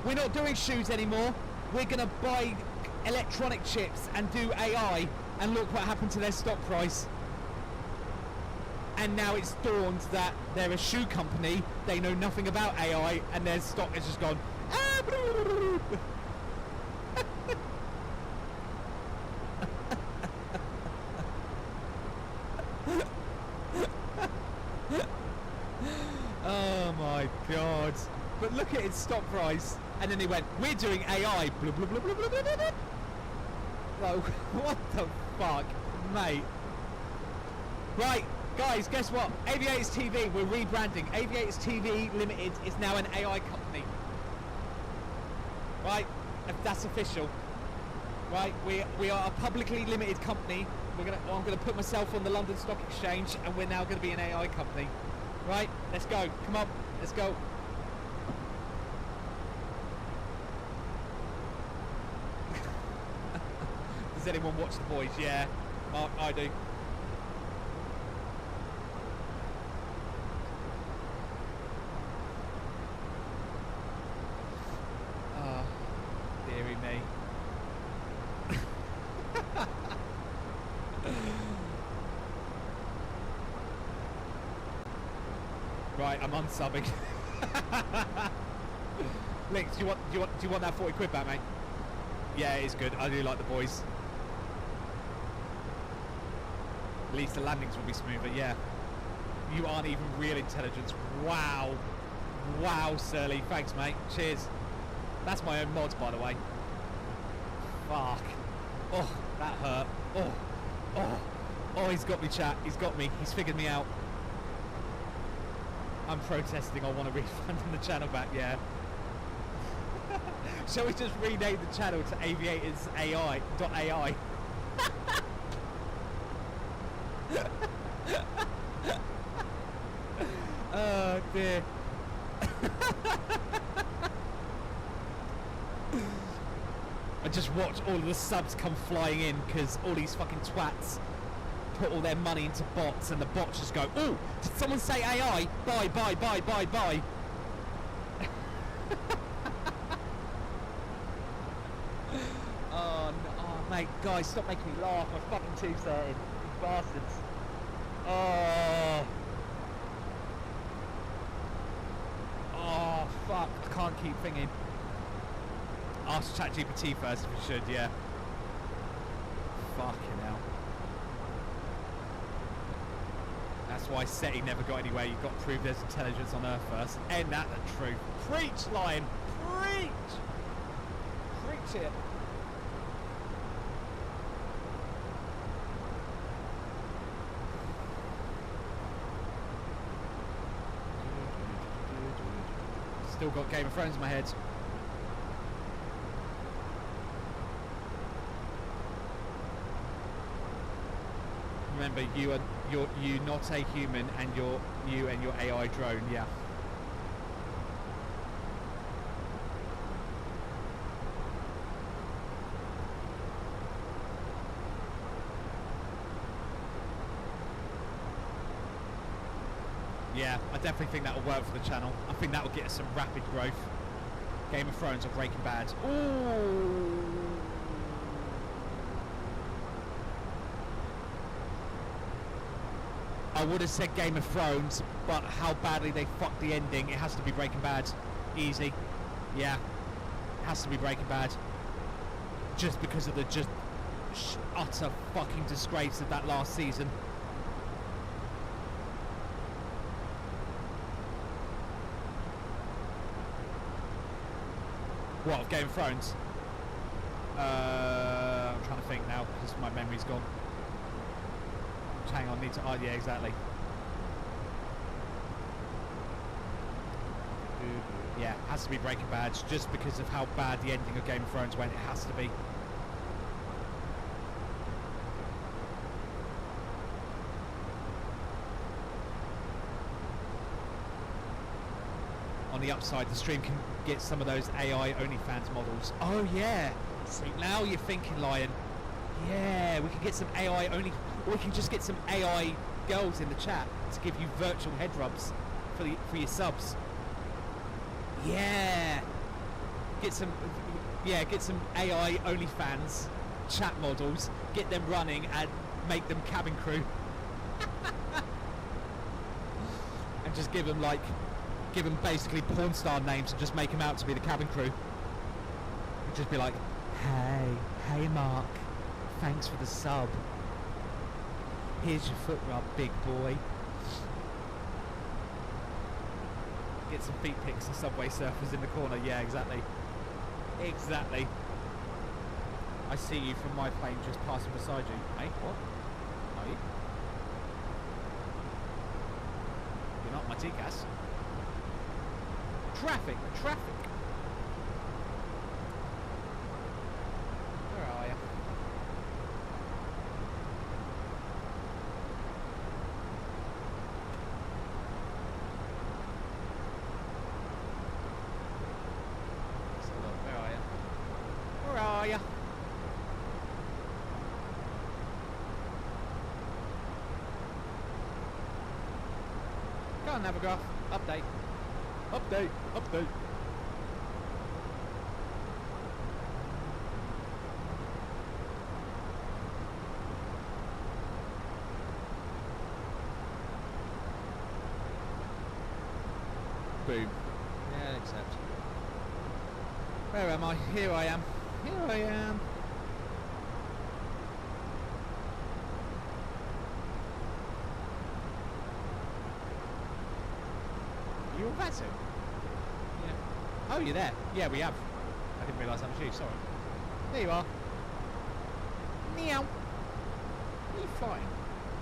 we're not doing shoes anymore. We're going to buy electronic chips and do AI. And look what happened to their stock price. And now it's dawned that they're a shoe company, they know nothing about AI, and their stock has just gone. Oh my god. But look at its stock price. And then they went, we're doing AI. Blah, blah, blah, blah, blah, blah, blah. Like, what the fuck, mate? Right. Guys, guess what? Aviators TV, we're rebranding. Aviators TV Limited is now an AI company. Right? That's official. Right? We are a publicly limited company. I'm gonna put myself on the London Stock Exchange, and we're now gonna be an AI company. Right? Let's go. Come on. Let's go. Does anyone watch The Boys? Yeah. Mark, I do. Deary me. Right, I'm unsubbing. Links, do you want that 40 quid back, mate? Yeah, it's good. I do like The Boys. At least the landings will be smoother. Yeah. You aren't even real intelligence. Wow. Wow, Surly. Thanks, mate. Cheers. That's my own mod, by the way. Fuck. Oh, that hurt. Oh. Oh. Oh, he's got me, chat. He's got me. He's figured me out. I'm protesting. I want a refund on the channel back, yeah. Shall we just rename the channel to Aviators AI.ai? Oh, dear. I just watch all of the subs come flying in because all these fucking twats put all their money into bots, and the bots just go, oh, did someone say AI? Buy, buy, buy, buy, buy. Oh, no, oh, mate, guys, stop making me laugh. My fucking tube's hurting. You bastards. Oh. Oh, fuck. I can't keep thinking. Ask ChatGPT first if we should, yeah. Fucking hell. That's why SETI never got anywhere. You've got to prove there's intelligence on Earth first. Ain't that the truth? Preach, Lion! Preach! Preach it! Still got Game of Thrones in my head. Remember, you're not a human, and you and your AI drone, yeah. Yeah, I definitely think that will work for the channel. I think that will get us some rapid growth. Game of Thrones or Breaking Bad. Ooh. I would have said Game of Thrones, but how badly they fucked the ending, it has to be Breaking Bad. Easy. Yeah. Has to be Breaking Bad. Just because of the utter fucking disgrace of that last season. What, of Game of Thrones? I'm trying to think now because my memory's gone. Hang on, need to. Oh, yeah, exactly. Yeah, has to be Breaking Bad just because of how bad the ending of Game of Thrones went. It has to be. On the upside, the stream can get some of those AI OnlyFans models. Oh yeah, see, now you're thinking, Lion. Yeah, we can get some AI only, or we can just get some AI girls in the chat to give you virtual head rubs for your subs. Yeah, get some AI OnlyFans chat models, get them running and make them cabin crew, and just give them basically porn star names and just make them out to be the cabin crew. And just be like, hey Mark, thanks for the sub. Here's your foot rub, big boy. Get some feet pics and Subway Surfers in the corner. Yeah, exactly. Exactly. I see you from my plane just passing beside you. Hey, what? Are you? You're not my TCAS. Traffic. Where are you? Let's have a look. Where are you? Where are you? Go on, Navigraph. Update. Update. Boom. Yeah, accept. Where am I? Here I am. You all that soon? Yeah. Oh, you're there. Yeah, we have. I didn't realise that was you, sorry. There you are. Meow. Where are you flying?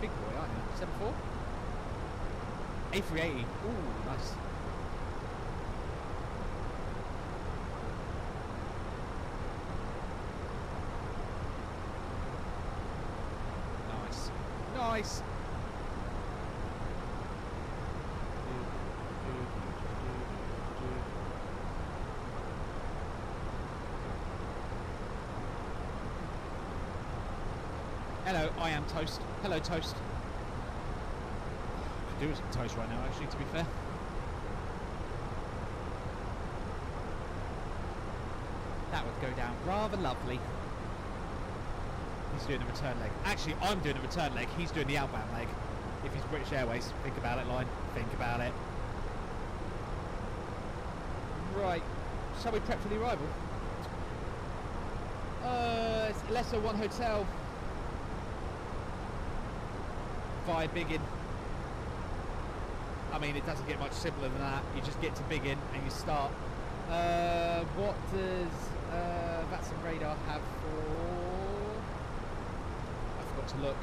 Big boy, aren't you? 74? A380. Ooh, nice. Nice. Hello, I am Toast. Hello, Toast. Could do with some toast right now, actually, to be fair. That would go down rather lovely. He's doing the return leg. Actually, I'm doing the return leg. He's doing the outbound leg. If he's British Airways, think about it, Line. Think about it. Right. Shall we prep for the arrival? It's Lesser One Hotel. Via Biggin. I mean, it doesn't get much simpler than that. You just get to Biggin and you start. What does Vster Radar have for... to look.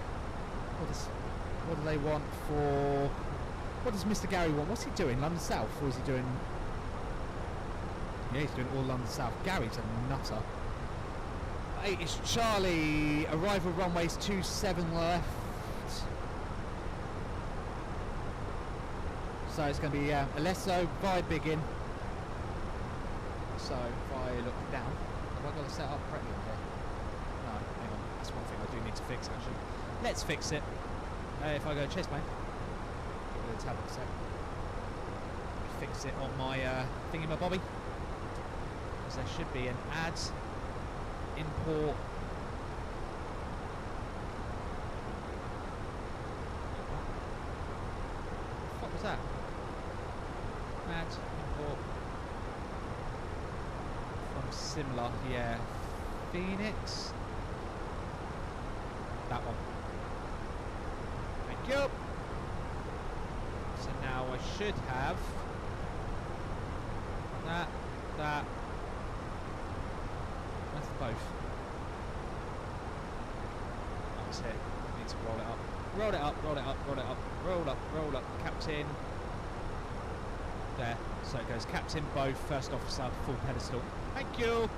What do they want for... What does Mr. Gary want? What's he doing? London South? Or is he doing... Yeah, he's doing all London South. Gary's a nutter. 8 is Charlie. Arrival runways 27 left. So it's going to be Alesso via Biggin. So if I look down, have I got to set up correctly on here? No, hang on. That's one thing I do need to fix actually. Let's fix it. If I go chase plane, get rid of the tablet set. Fix it on my thingy-my-bobby. Because there should be an add import. What was that? Add import from similar, yeah. Phoenix. That one. Thank you. So now I should have that, Both. That's it. Need to roll it up. Roll it up, roll it up, roll it up, roll up, roll up. Captain. There. So it goes captain, both, first officer, full pedestal. Thank you.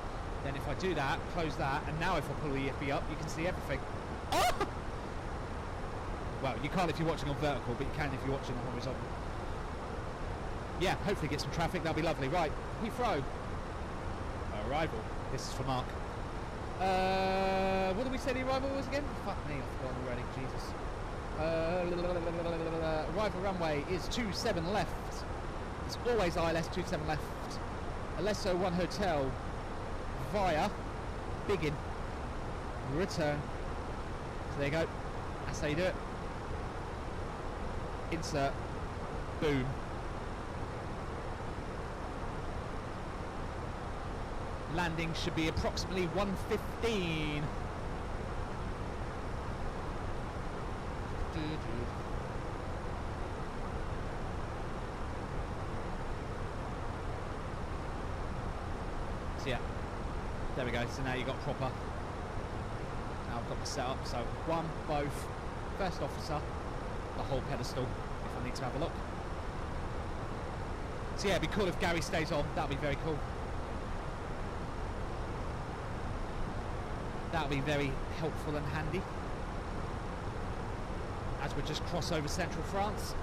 Then if I do that, close that, and now if I pull the EFB up, you can see everything. Oh! Well, you can't if you're watching on vertical, but you can if you're watching on horizontal. Yeah, hopefully get some traffic, that'll be lovely. Right, Heathrow. Arrival. This is for Mark. What did we say the arrival was again? Fuck me, I've forgotten already, Jesus. Arrival runway is 27 left. It's always ILS 27 left. Alesso 1 Hotel via Biggin. Return. So there you go. That's how you do it. Insert. Boom. Landing should be approximately 1:15. So yeah, there we go. So now you got proper. Now I've got the setup. So one, both, first officer, the whole pedestal. If I need to have a look. So yeah, it'd be cool if Gary stays on. That'd be very cool. That'll be very helpful and handy as we just cross over central France.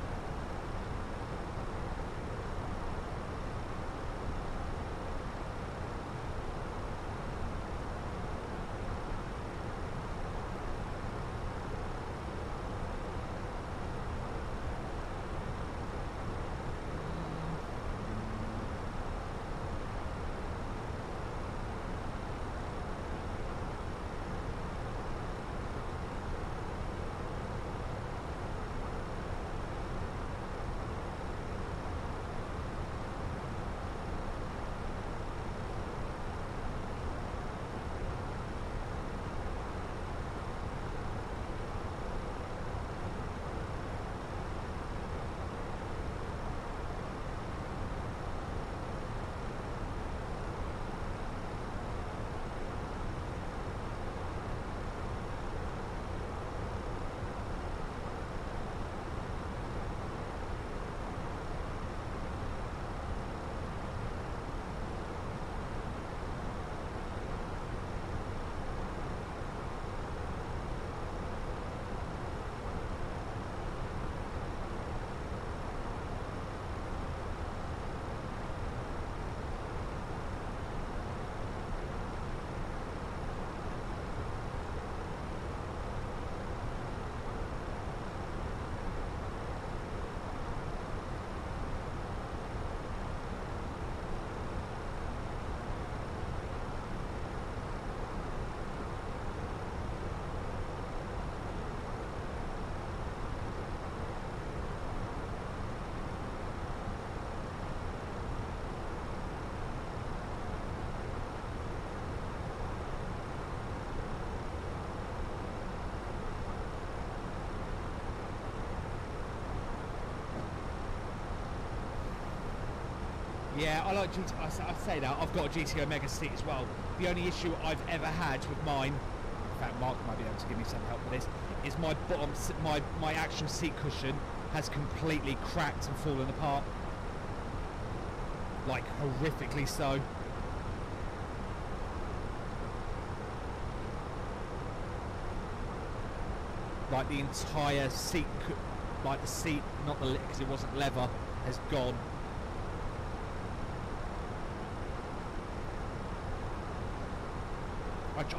Yeah, I like GT. I say that I've got a GT Omega seat as well. The only issue I've ever had with mine, in fact, Mark might be able to give me some help with this, is my bottom, my actual seat cushion has completely cracked and fallen apart, like horrifically so. Like the entire seat, like the seat, not the because it wasn't leather, has gone.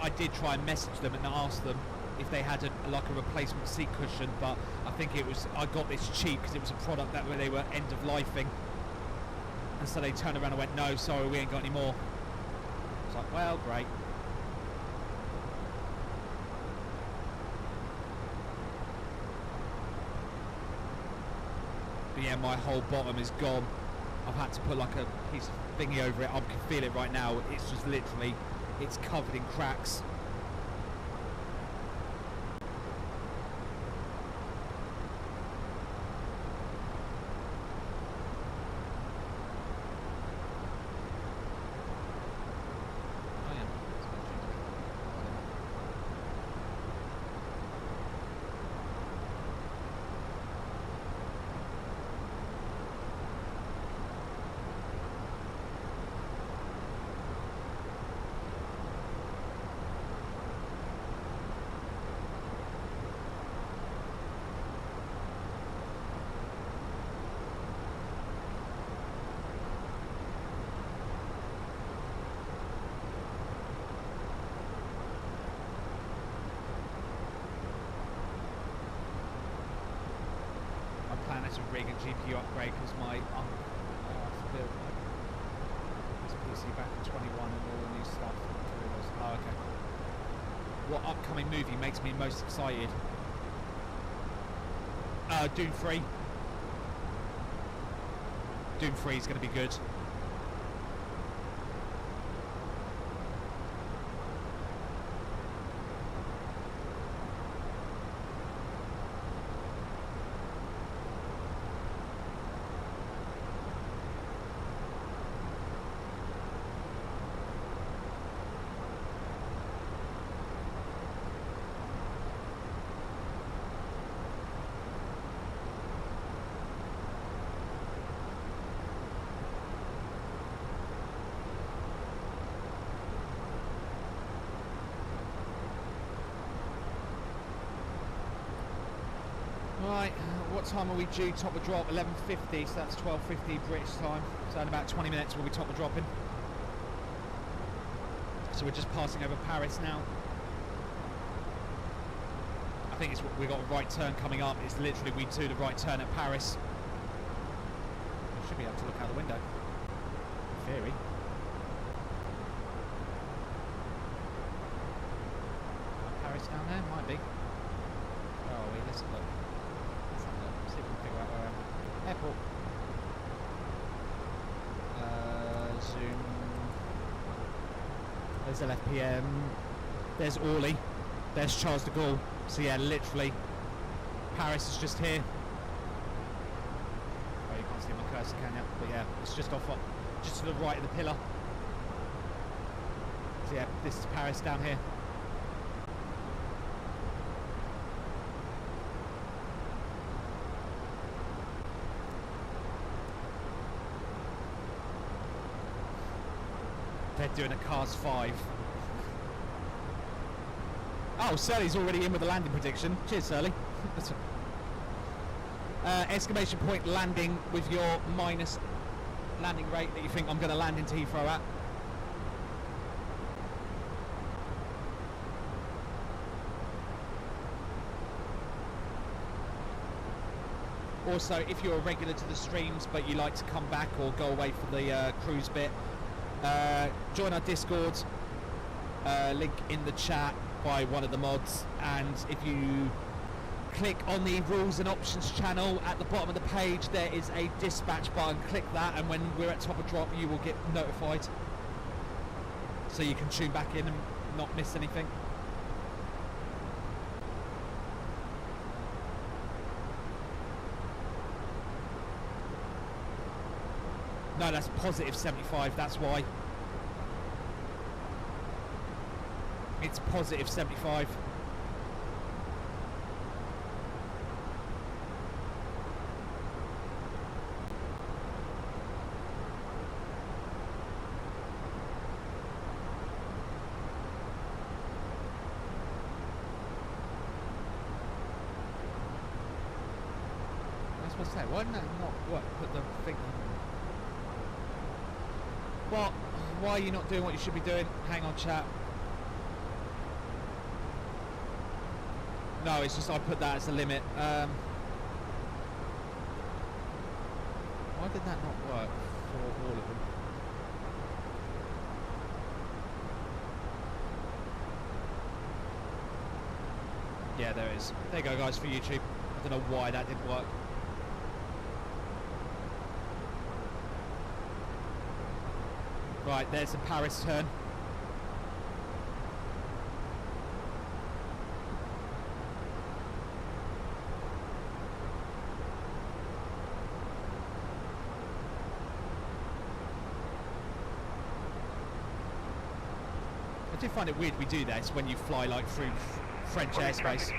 I did try and message them and ask them if they had like a replacement seat cushion, but I think it was, I got this cheap because it was a product that where they were end of lifing, and so they turned around and went, no, sorry, we ain't got any more. I was like, well, great. But yeah, my whole bottom is gone. I've had to put like a piece of thingy over it. I can feel it right now. It's just literally, it's covered in cracks. Oh yeah, rig and GPU upgrade because my built this PC back in 21 and all the new stuff. Oh, okay. What upcoming movie makes me most excited? Doom 3. Doom 3 is going to be good. Right, what time are we due? Top of drop 11:50, so that's 12:50 British time. So in about 20 minutes we'll be top of dropping. So we're just passing over Paris now. I think we've got a right turn coming up. It's literally we do the right turn at Paris. We should be able to look out the window. In theory. Paris down there? Might be. Oh, wait, let's look. See if we can figure out where I am. Airport. Zoom. There's LFPM. There's Orly. There's Charles de Gaulle. So yeah, literally, Paris is just here. Oh, you can't see my cursor, can you? But yeah, it's just off, just to the right of the pillar. So yeah, this is Paris down here. They're doing a Cars 5. Oh, Surly's already in with the landing prediction. Cheers, Surly. Exclamation point landing with your minus landing rate that you think I'm going to land into Heathrow at. Also, if you're a regular to the streams but you like to come back or go away for the cruise bit, join our Discord, link in the chat by one of the mods, and if you click on the rules and options channel at the bottom of the page, there is a dispatch button. Click that, and when we're at top of drop you will get notified, so you can tune back in and not miss anything. No, that's positive 75, that's why. It's positive 75. I was supposed to say, why didn't that not put the thing on? What? Why are you not doing what you should be doing? Hang on, chat. No, it's just I put that as the limit. Why did that not work for all of them? Yeah, there it is. There you go, guys, for YouTube. I don't know why that didn't work. Right, there's the Paris turn. I do find it weird we do this when you fly like through French airspace.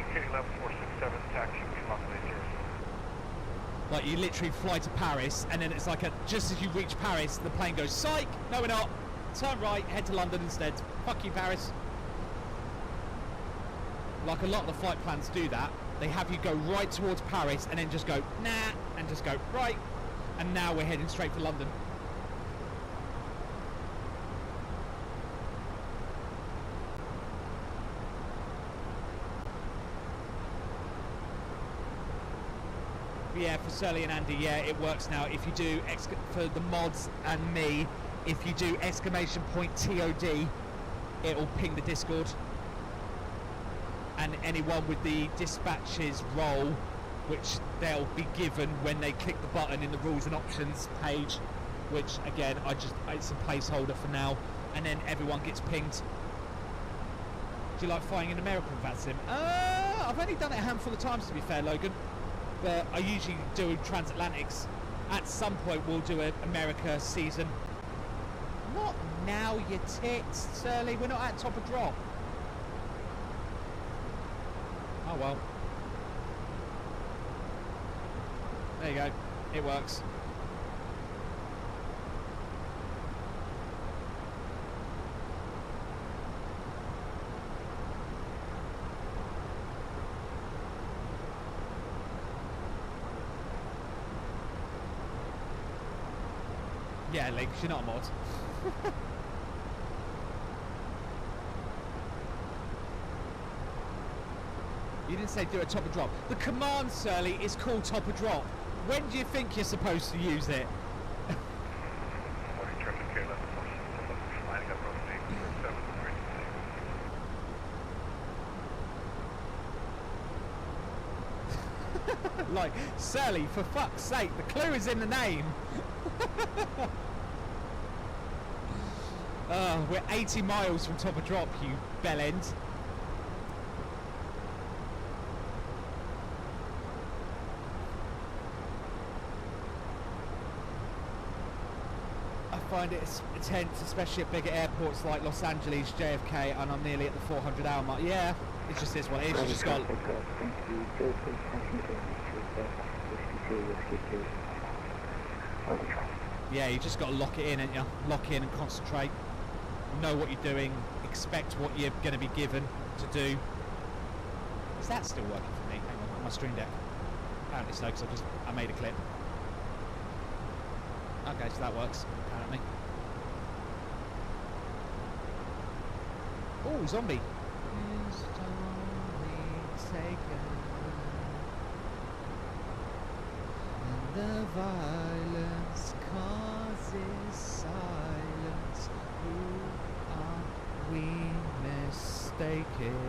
Like you literally fly to Paris and then it's like just as you reach Paris the plane goes, psych, no we're not, turn right, head to London instead, fuck you Paris. Like a lot of the flight plans do that, they have you go right towards Paris and then just go nah and just go right, and now we're heading straight for London. Yeah, for Surly and Andy, yeah, it works now. If you do, for the mods and me, if you do !TOD, it'll ping the Discord. And anyone with the dispatches role, which they'll be given when they click the button in the rules and options page, which again, it's a placeholder for now, and then everyone gets pinged. Do you like flying in American Vster? I've only done it a handful of times, to be fair, Logan. But I usually do transatlantics. At some point we'll do an America season. Not now, you tits, Surly. We're not at top of drop. Oh well. There you go. It works. Yeah, Link, you're not a mod. You didn't say do a top of drop. The command, Surly, is called top of drop. When do you think you're supposed to use it? Like, Surly, for fuck's sake, the clue is in the name. We're 80 miles from top of drop, you bellend. I find it intense, especially at bigger airports like Los Angeles, JFK, and I'm nearly at the 400-hour mark. Yeah, it just is what it is. You just got... Yeah, you just got to lock it in, ain't you? Lock in and concentrate. Know what you're doing. Expect what you're going to be given to do. Is that still working for me? Hang on, my stream deck. Apparently so, because I made a clip. Okay, so that works, apparently. Oh, zombie. The violence causes silence. Who are we mistaken?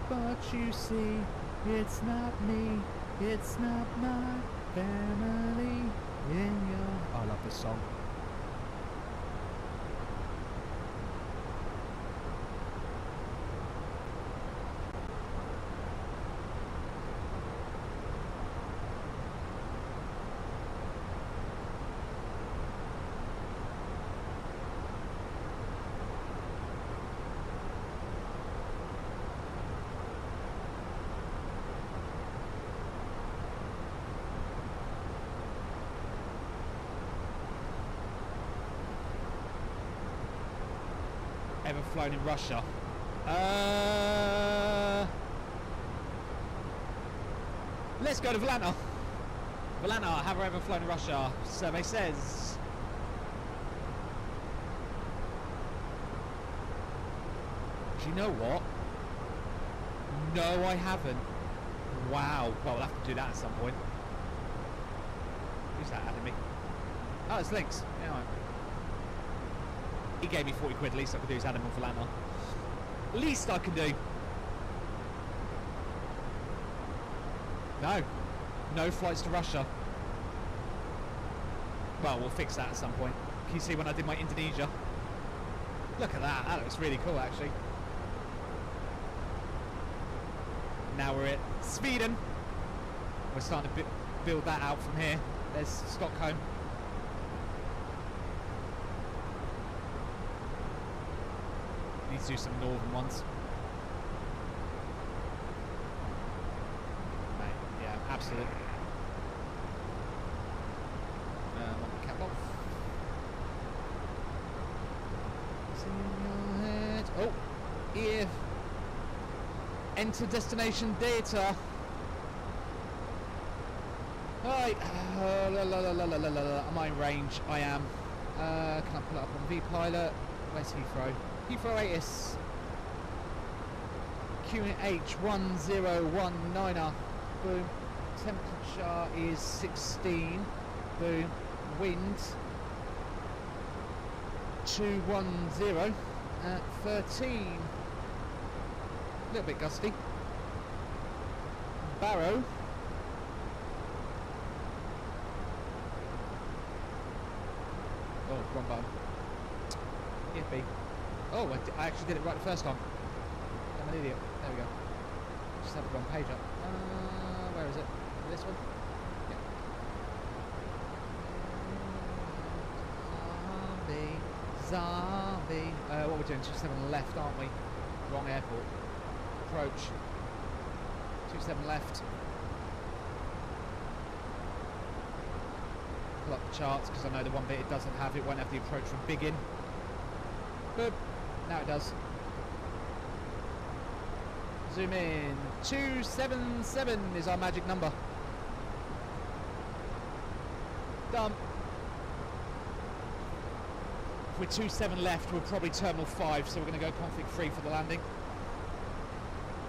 But you see, it's not me, it's not my family in your... Oh, I love this song. Ever flown in Russia? Let's go to Volanta. Volanta, have I ever flown in Russia? Survey says. Do you know what? No, I haven't. Wow. Well, we'll have to do that at some point. Who's that adding me? Oh, it's Lynx. Yeah, right. He gave me 40 quid, least I could do is add him on Volanta. Least I can do. No. No flights to Russia. Well, we'll fix that at some point. Can you see when I did my Indonesia? Look at that. That looks really cool, actually. Now we're at Sweden. We're starting to build that out from here. There's Stockholm. Need to do some northern ones. Mate, yeah, absolutely. Want the cap off. It's in your head. Oh, here. Enter destination data. Right. Am I in range? I am. Can I pull it up on V-Pilot? Where's Heathrow? Heathrow ATIS. QH1019er. Boom. Temperature is 16. Boom. Wind 210 at 13. A little bit gusty. Barrow. Oh, wrong button. Yippee. Oh, I actually did it right the first time. I'm an idiot. There we go. Just have the wrong page up. Where is it? This one? Yeah. Zombie. What we're doing? 27 left, aren't we? Wrong airport. Approach. 27 left. Pull up the charts because I know the one bit it doesn't have. It won't have the approach from Biggin. Boop. Now it does. Zoom in. 277 is our magic number. Done. If we're 27 left, we're probably terminal 5, so we're going to go config free for the landing.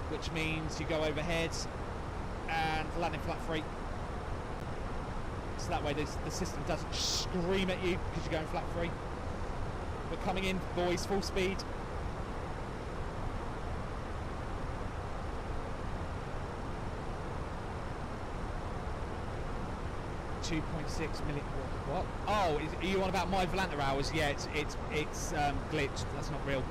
Which means you go overhead and landing flat free. So that way the system doesn't scream at you because you're going flat free. We're coming in, boys, full speed. .6 million. What? Oh, are you on about my Volanta hours? Yeah, it's glitched. That's not real.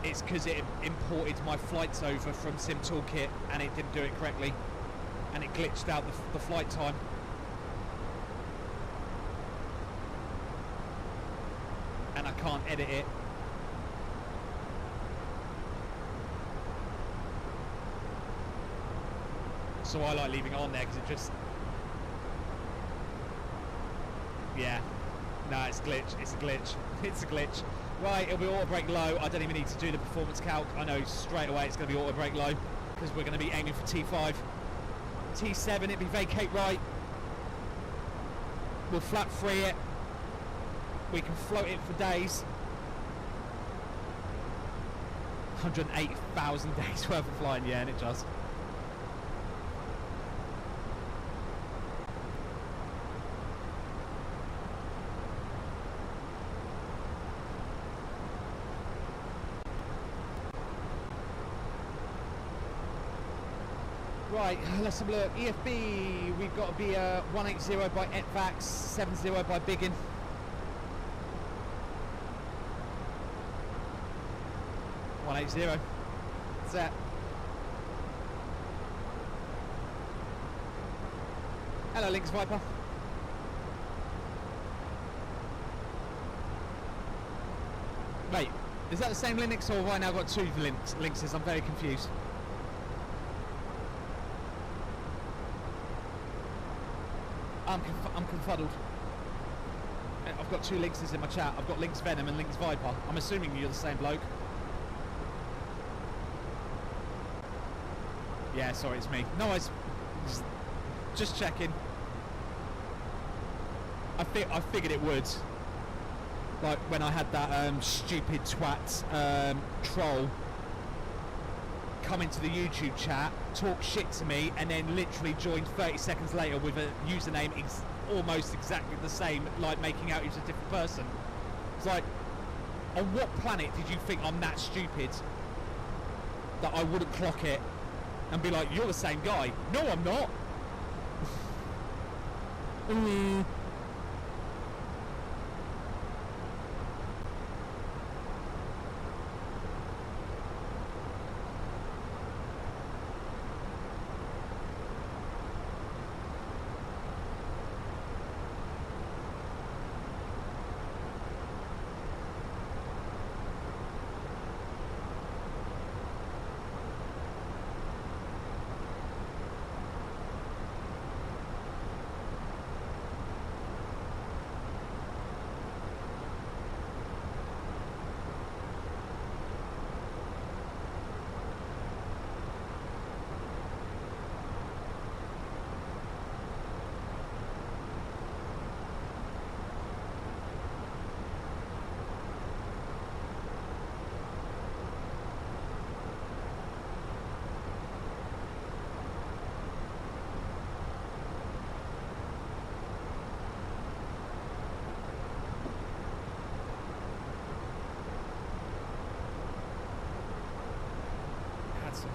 It's because it imported my flights over from Sim Toolkit and it didn't do it correctly, and it glitched out the flight time. And I can't edit it. So I like leaving it on there because it just... Yeah. No, it's glitch. It's a glitch. It's a glitch. Right, it'll be auto brake low. I don't even need to do the performance calc. I know straight away it's going to be auto brake low because we're going to be aiming for T5. T7, it'll be vacate right. We'll flat free it. We can float it for days. 108,000 days worth of flying, yeah, and it does. Right, let's have a look. EFB, we've got to be 180 by ETVAX, 70 by Biggin. That's that. Hello, Lynx Viper. Wait, is that the same Linux or have I now got two Lynxes? I'm very confused. I'm confuddled. I've got two Lynxes in my chat. I've got Lynx Venom and Lynx Viper. I'm assuming you're the same bloke. Yeah, sorry, it's me. No, I was just checking. I figured it would. Like when I had that stupid twat troll come into the YouTube chat, talk shit to me, and then literally joined 30 seconds later with a username almost exactly the same, like making out he was a different person. It's like, on what planet did you think I'm that stupid that I wouldn't clock it and be like, you're the same guy? No, I'm not.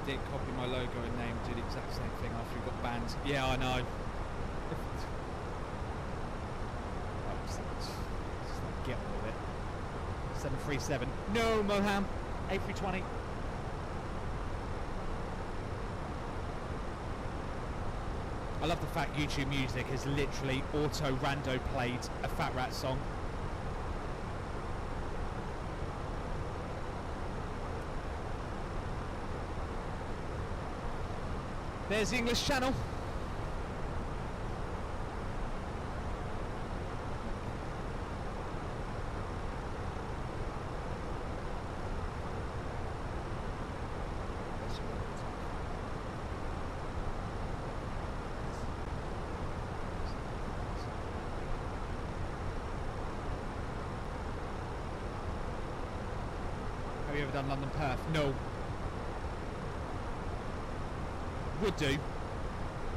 Dick copied my logo and name, did the exact same thing after he got banned. Yeah, I know. Just like, get on with it. 737. No, Moham. A320. I love the fact YouTube Music has literally auto-rando played a Fat Rat song. There's the English Channel. Have you ever done London Perth? No. Would do.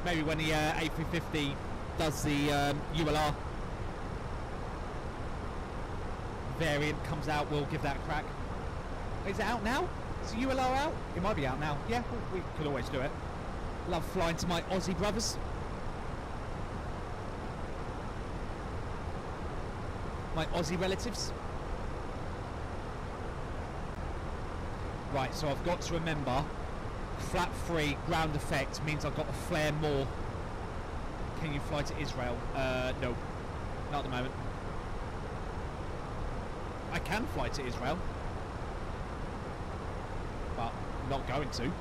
Maybe when the A350 does the ULR variant comes out, we'll give that a crack. Is it out now? Is the ULR out? It might be out now. Yeah, we could always do it. Love flying to my Aussie brothers. My Aussie relatives. Right, so I've got to remember, flap 3 ground effect means I've got to flare more. Can you fly to Israel? No, not at the moment. I can fly to Israel, but not going to.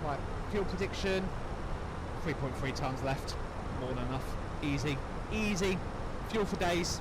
Right, fuel prediction. 3.3 tons left, more than enough. Easy, easy. Fuel for days.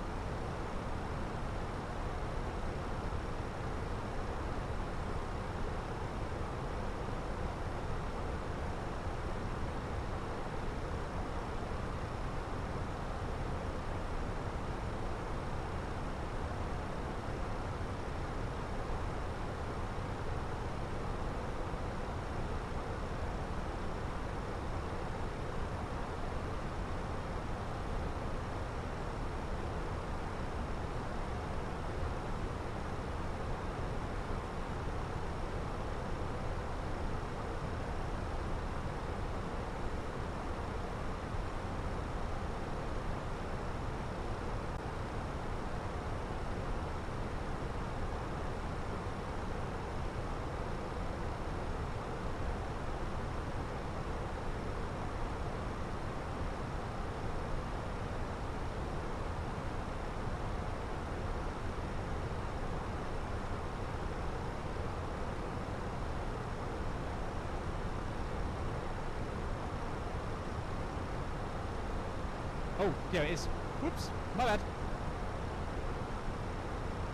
Oh, yeah, it is. Whoops, my bad.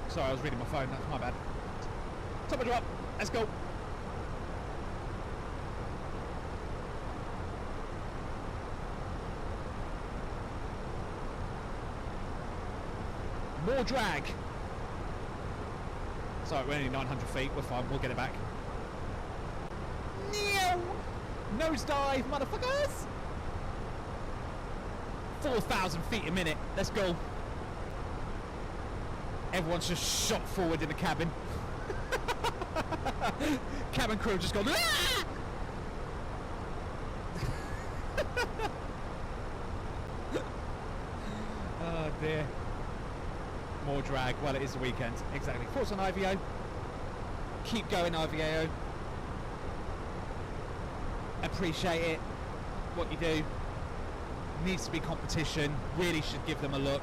Sorry, I was reading my phone, that's my bad. Top of drop, let's go. More drag. Sorry, we're only 900 feet, we're fine, we'll get it back. Nosedive, motherfuckers! 4,000 feet a minute. Let's go. Everyone's just shot forward in the cabin. Cabin crew just gone. Ah! Oh dear. More drag. Well, it is the weekend. Exactly. Thoughts on IVO? Keep going, IVO. Appreciate it. What you do. Needs to be competition, really should give them a look.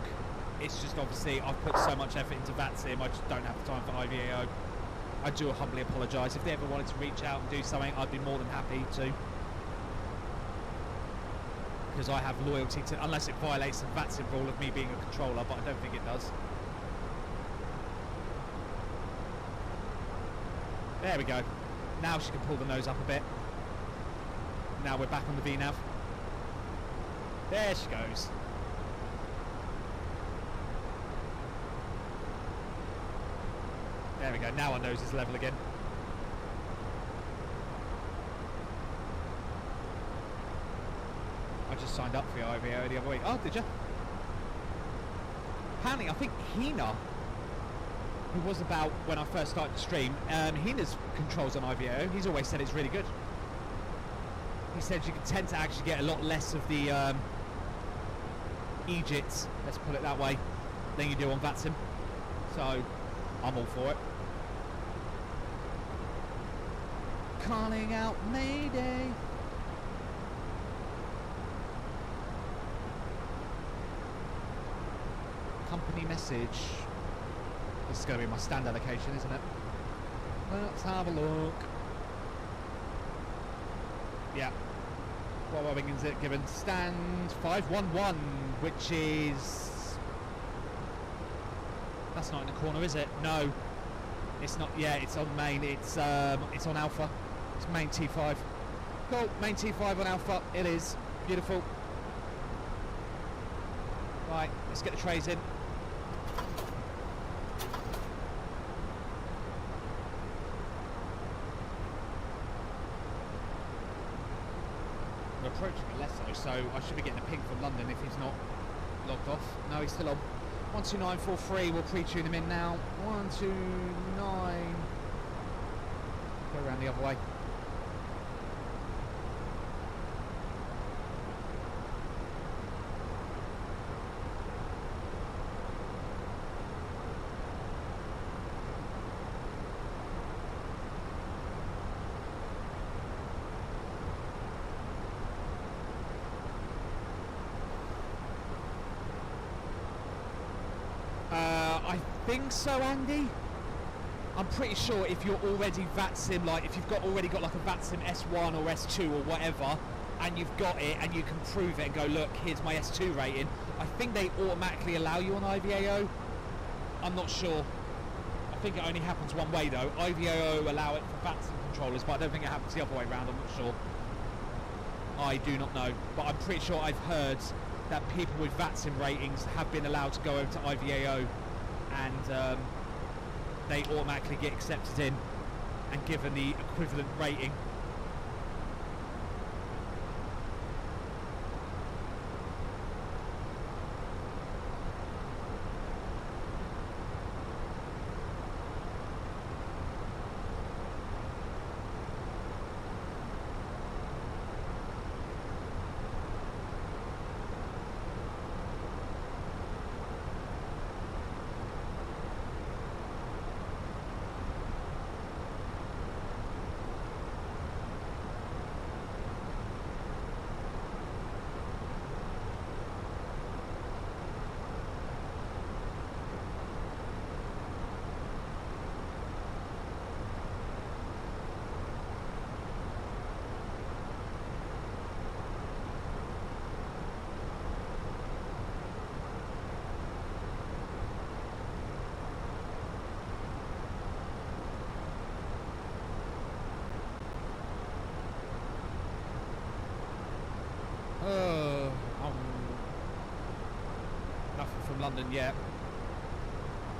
It's just obviously I've put so much effort into VATSIM, I just don't have the time for IVAO. I do humbly apologise. If they ever wanted to reach out and do something, I'd be more than happy to. Because I have loyalty to, unless it violates the VATSIM rule of me being a controller, but I don't think it does. There we go. Now she can pull the nose up a bit. Now we're back on the VNAV. There she goes. There we go, now our nose is level again. I just signed up for the IVO the other week. Oh, did you? Apparently, I think Hina, who was about when I first started to stream, Hina's controls on IVO, he's always said it's really good. He said you can tend to actually get a lot less of the Egypts, let's put it that way, than you do on Vatsim. So, I'm all for it. Calling out Mayday. Company message. This is going to be my standard location, isn't it? Let's have a look. Yeah. What webbing is it given? Stand 511, which is... That's not in the corner, is it? No. It's not. Yeah, it's on main. It's on Alpha. It's main T5. Cool. Main T5 on Alpha. It is. Beautiful. Right. Let's get the trays in. We're approaching Alesso, so I should be getting a ping from London if he's not logged off. No, he's still on. 12943, we'll pre-tune him in now. 129. Go around the other way. I think so, Andy. I'm pretty sure if you're already VATSIM, like if you've already got like a VATSIM S1 or S2 or whatever, and you've got it and you can prove it and go, look, here's my S2 rating, I think they automatically allow you on IVAO. I'm not sure. I think it only happens one way though. IVAO allow it for VATSIM controllers, but I don't think it happens the other way around. I'm not sure. I do not know, but I'm pretty sure I've heard that people with VATSIM ratings have been allowed to go over to IVAO, and they automatically get accepted in and given the equivalent rating. Nothing from London yet.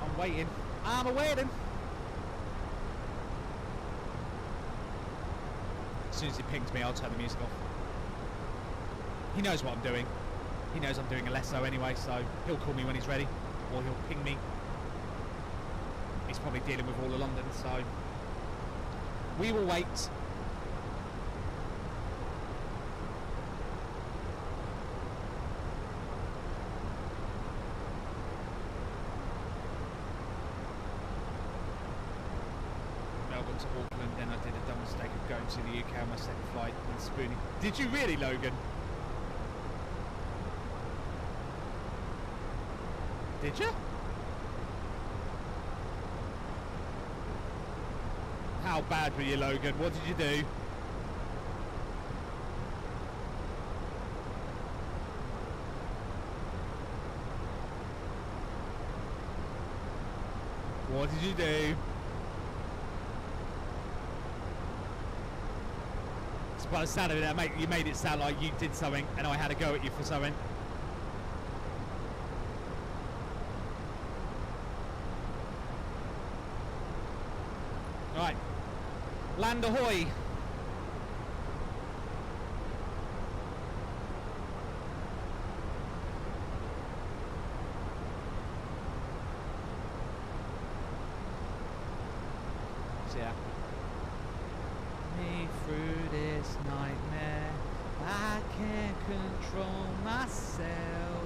I'm waiting. I'm waiting. As soon as he pings me, I'll turn the music off. He knows what I'm doing. He knows I'm doing a Lesso anyway, so he'll call me when he's ready, or he'll ping me. He's probably dealing with all of London, so we will wait. To Auckland, then I did a dumb mistake of going to the UK on my second flight in Spoony. Did you really, Logan? Did you? How bad were you, Logan? What did you do? What did you do? By the sound of it, mate, you made it sound like you did something and I had a go at you for something. Right. Land ahoy. me through this nightmare. I can't control myself.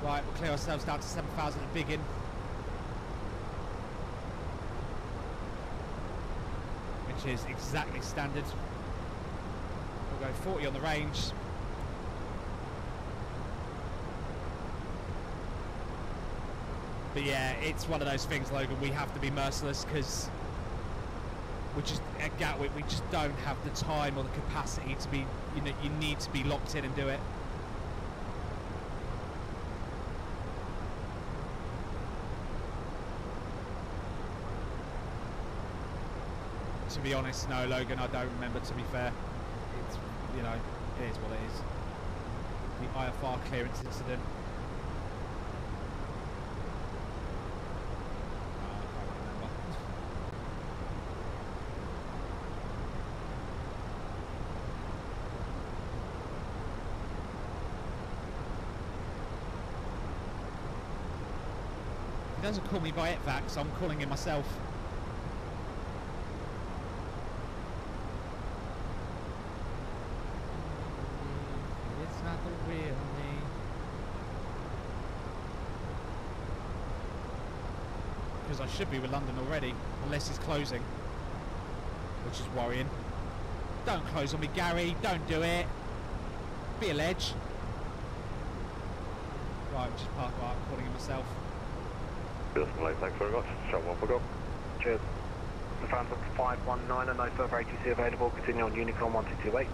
Right, we'll clear ourselves down to 7,000 at Biggin. Which is exactly standard. We'll go 40 on the range. But yeah, it's one of those things, Logan, we have to be merciless because we just, at Gatwick, we just don't have the time or the capacity to be, you know, you need to be locked in and do it. To be honest, no, Logan, I don't remember, to be fair. It's, you know, it is what it is. The IFR clearance incident. He doesn't call me by ETVAC, so I'm calling him myself. It's not the real me. Because I should be with London already, unless he's closing, which is worrying. Don't close on me, Gary. Don't do it. Be a ledge. Right, just park. Right, I'm calling him myself. Thanks very much. Shot 1 for go. Cheers. The fans up to 519 and no further ATC available. Continue on Unicorn 1228.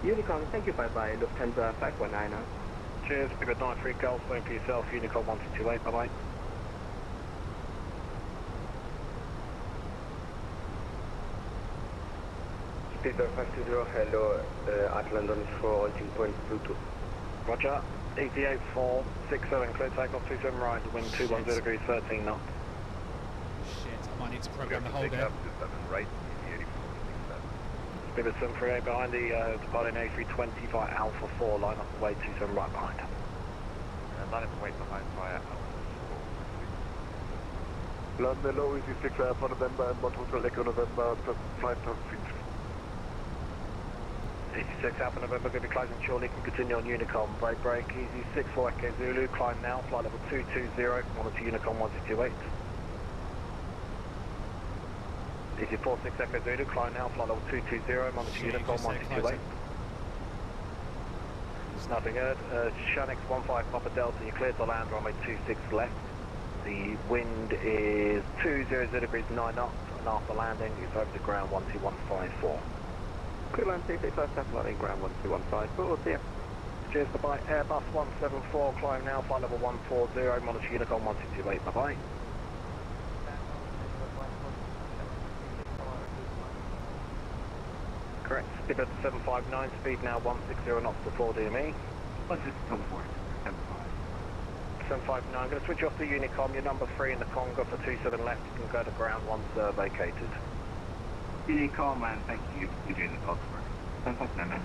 Unicorn, thank you, bye-bye. Lufthansa 519 now. Cheers. Big at 93 Golf. Same for yourself. Unicorn 1228. Bye-bye. Peter 520, hello, at London for holding point Bluetooth. Roger. ET8467, clear takeoff 27 right, wind 210 degrees 13 knots. Shit, I might need to program the hold there. Right, Speed of 738 behind the departing A320 via Alpha 4, line up the way 27 right behind. line up wait behind via Alpha 4. London low, ET6 for November and 1 Hotel Echo November, flight of 86 Alpha November, going to be closing shortly, can continue on Unicom. Break, easy 64 Echo Zulu, climb now, flight level 220, monitor Unicom 1228. Easy 46 Echo Zulu, climb now, flight level 220, monitor Unicom 1228. There's nothing heard. Shanix 15 Papa Delta, you're cleared to land, runway 26 left. The wind is 200 degrees 9 knots, and after landing, it's over the ground 12154. Clearline 685, landing ground 1215, see ya. Cheers, bye-bye. Airbus 174, climb now, flight level 140, monitor Unicom 1228, bye-bye. Correct, speed at 759, speed now 160 knots to 4 DME. 759, going to switch off the Unicom, you're number 3 in the Conga for 27 left, you can go to ground once vacated. Unicom, and thank you for doing the call for 759.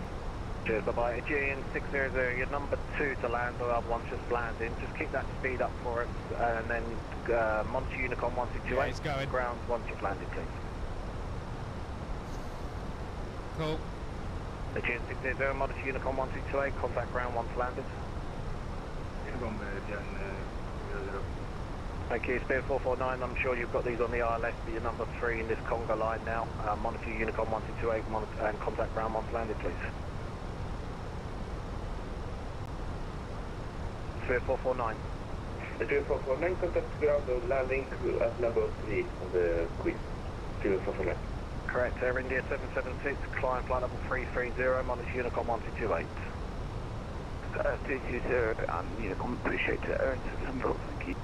Cheers, bye-bye. Aegean 600, you're number 2 to land, or other one's just landing. Just keep that speed up for us, and then monitor Unicom 1228. Yeah, it's going. Ground once you've landed, please. Cool. Aegean 600, monitor Unicom 1228, contact ground once landed. Thank you, Spear 449, I'm sure you've got these on the ILS, but you're number 3 in this Conga line now. Monitor Unicom 1228 and contact ground once landed, please. Spear 449. Spear 449, contact ground landing at number 3 on the quiz. Spear 449. Correct, Air India 776, climb flight level 330, monitor Unicom 1228. 220, Unicom, appreciate the earned number, thank you.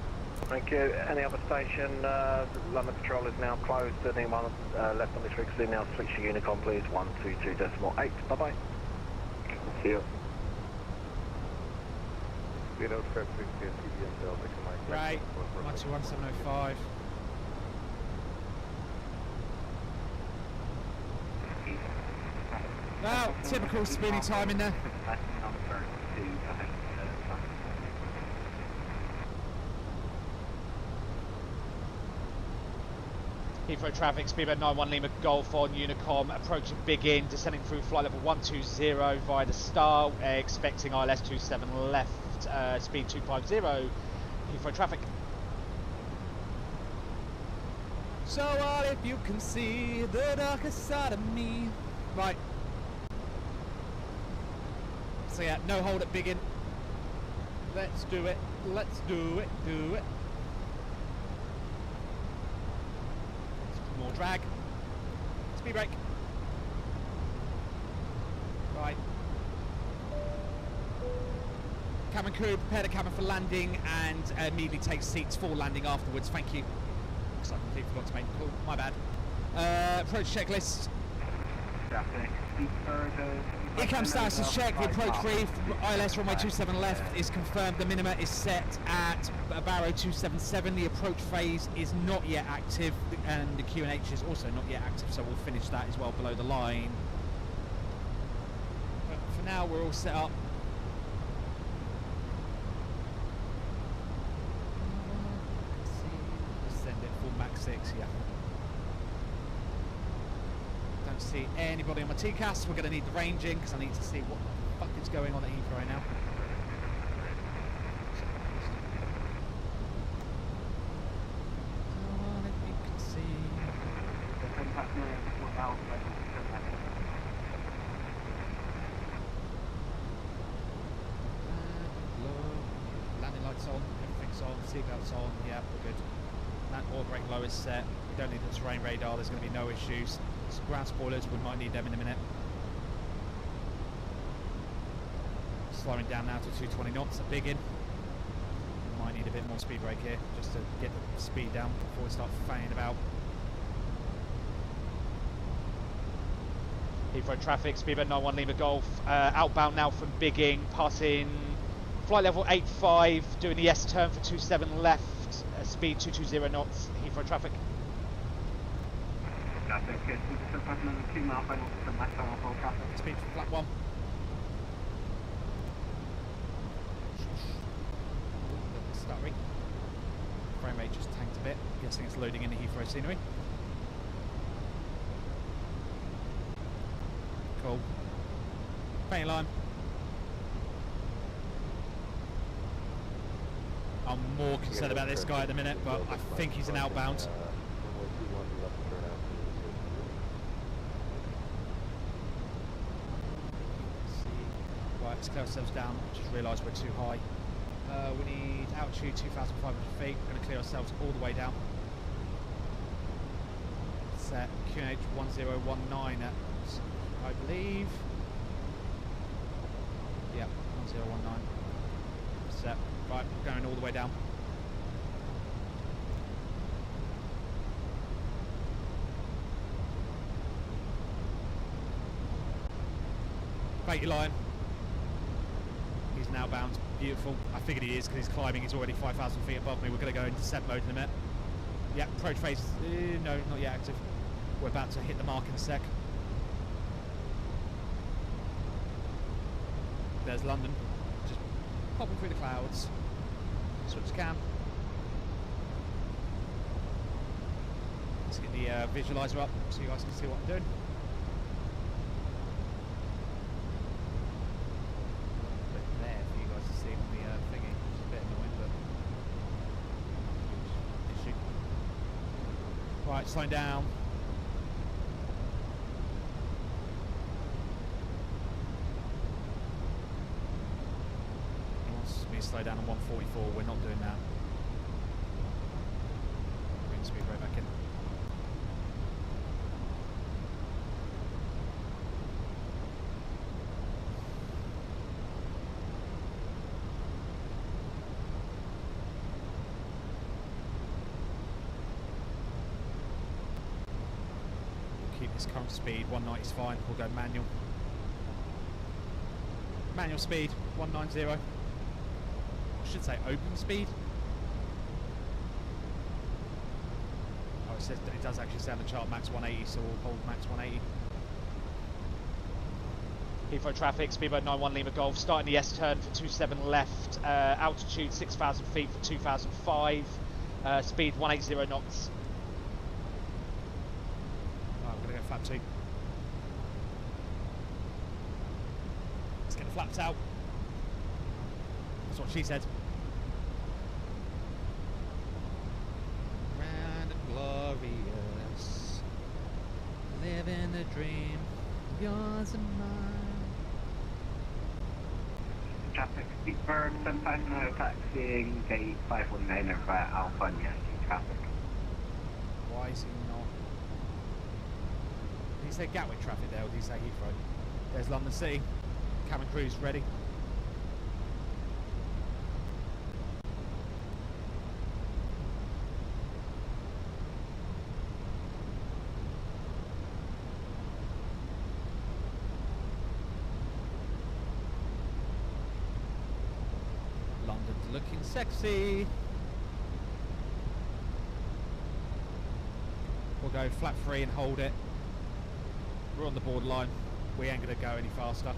Thank you. Any other station, London Control is now closed. Anyone left on this frequency now switch to Unicom, please. 122.8. Bye-bye. See you. Speed out 560 and TBM Delta, Right, 121.705. Well, typical Spoony time in there. Heathrow traffic, speedbird 91 Lima Golf on Unicom, approaching Big Inn, descending through flight level 120 via the Star, expecting ILS 27 left, speed 250, Heathrow traffic. So what if you can see the darkest side of me? Right. So yeah, no hold at Big Inn. Let's do it. Let's do it. Do it. More drag. Speed brake. Right. Cabin crew, prepare the cabin for landing and immediately take seats for landing afterwards. Thank you. Looks like I completely forgot to make the call. My bad. Approach checklist. ECAM status is checked. The approach brief, ILS runway 27 left is confirmed. The minima is set at Barrow 277. The approach phase is not yet active, and the QNH is also not yet active, so we'll finish that as well below the line. But for now, we're all set up. Send it full Max 6, yeah. Don't see anybody on my TCAS. We're going to need the ranging because I need to see what the fuck is going on at Heathrow right now. Oh, if you can see. Landing lights on, everything's on, seatbelts on, yeah, we're good. Land oil brake low is set. We don't need the terrain radar, there's going to be no issues. Some ground spoilers, we might need them in a minute. Slowing down now to 220 knots at Big Inn. Might need a bit more speed brake here, just to get the speed down before we start fanning about. Heathrow traffic, speedbird 91 Lima Golf, outbound now from Big Inn, passing flight level 85, doing the S turn for 27 left, speed 220 knots, Heathrow traffic. Speed for flat 1. Stuttery. Frame rate just tanked a bit. Guessing it's loading in the Heathrow scenery. Cool. Paint line. I'm more concerned about this guy at the minute, but I think he's an outbound. Right, let's clear ourselves down. Just realised we're too high. We need altitude 2,500 feet. We're going to clear ourselves all the way down. Set QNH 1019 at, I believe. Yep, 1019. Set. Right, we're going all the way down. Bait your line. He's now bound. Beautiful. I figured he is because he's climbing. He's already 5,000 feet above me. We're going to go into descent mode in a minute. Yeah, approach phase. No, not yet active. We're about to hit the mark in a sec. There's London. Just popping through the clouds. Switch cam. Let's get the visualizer up so you guys can see what I'm doing. There for you guys to see on the thingy, which is a bit annoying, but issue. Right, slowing down. Slow down on 144, we're not doing that. Bring speed right back in. We'll keep this current speed, 190 is fine, we'll go manual. Manual speed, 190. I should say open speed. Oh, it says that it does actually say on the chart max 180, so we'll hold max 180. Heathrow traffic, speedbird 91 Lima Golf, starting the S turn for 27 left, altitude 6,000 feet for 2005, speed 180 knots. flap 2. Let's get the flaps out. That's what she said. Grand and glorious, living the dream, yours and mine. Traffic, Speedbird 750, taxiing gate 519 over Alpha and yes, traffic. Why is he not? Did he say Gatwick traffic there, or did he say Heathrow? There's London City. Cabin crew's ready. London's looking sexy. We'll go flat 3 and hold it. We're on the borderline. We ain't going to go any faster.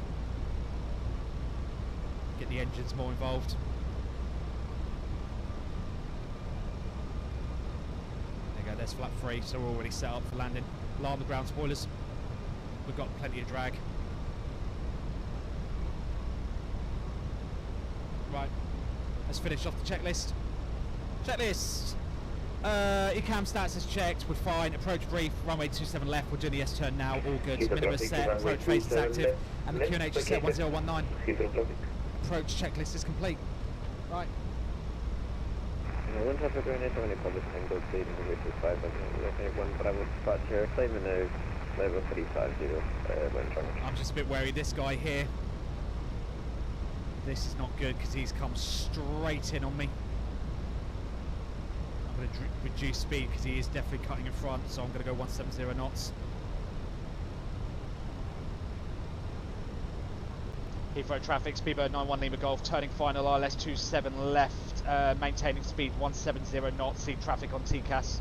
Get the engines more involved. There you go, there's flat 3, so we're already set up for landing. Alarm the ground spoilers. We've got plenty of drag. Right, let's finish off the checklist. Checklist! ECAM stats is checked, we're fine. Approach brief, runway 27 left, we're doing the S-turn now, all good. Minimum is set, approach face is active, and the QNH is set 1019. Approach checklist is complete. Right. One traffic going into any public angle speed in the 5, but I will spot here, claim a nose, level 350, when trying. I'm just a bit wary of this guy here. This is not good because he's come straight in on me. I'm going to reduce speed because he is definitely cutting in front, so I'm going to go 170 knots. Heathrow traffic, Speedbird 91 Lima Golf, turning final RLS 27 left, maintaining speed 170 knots, see traffic on TCAS.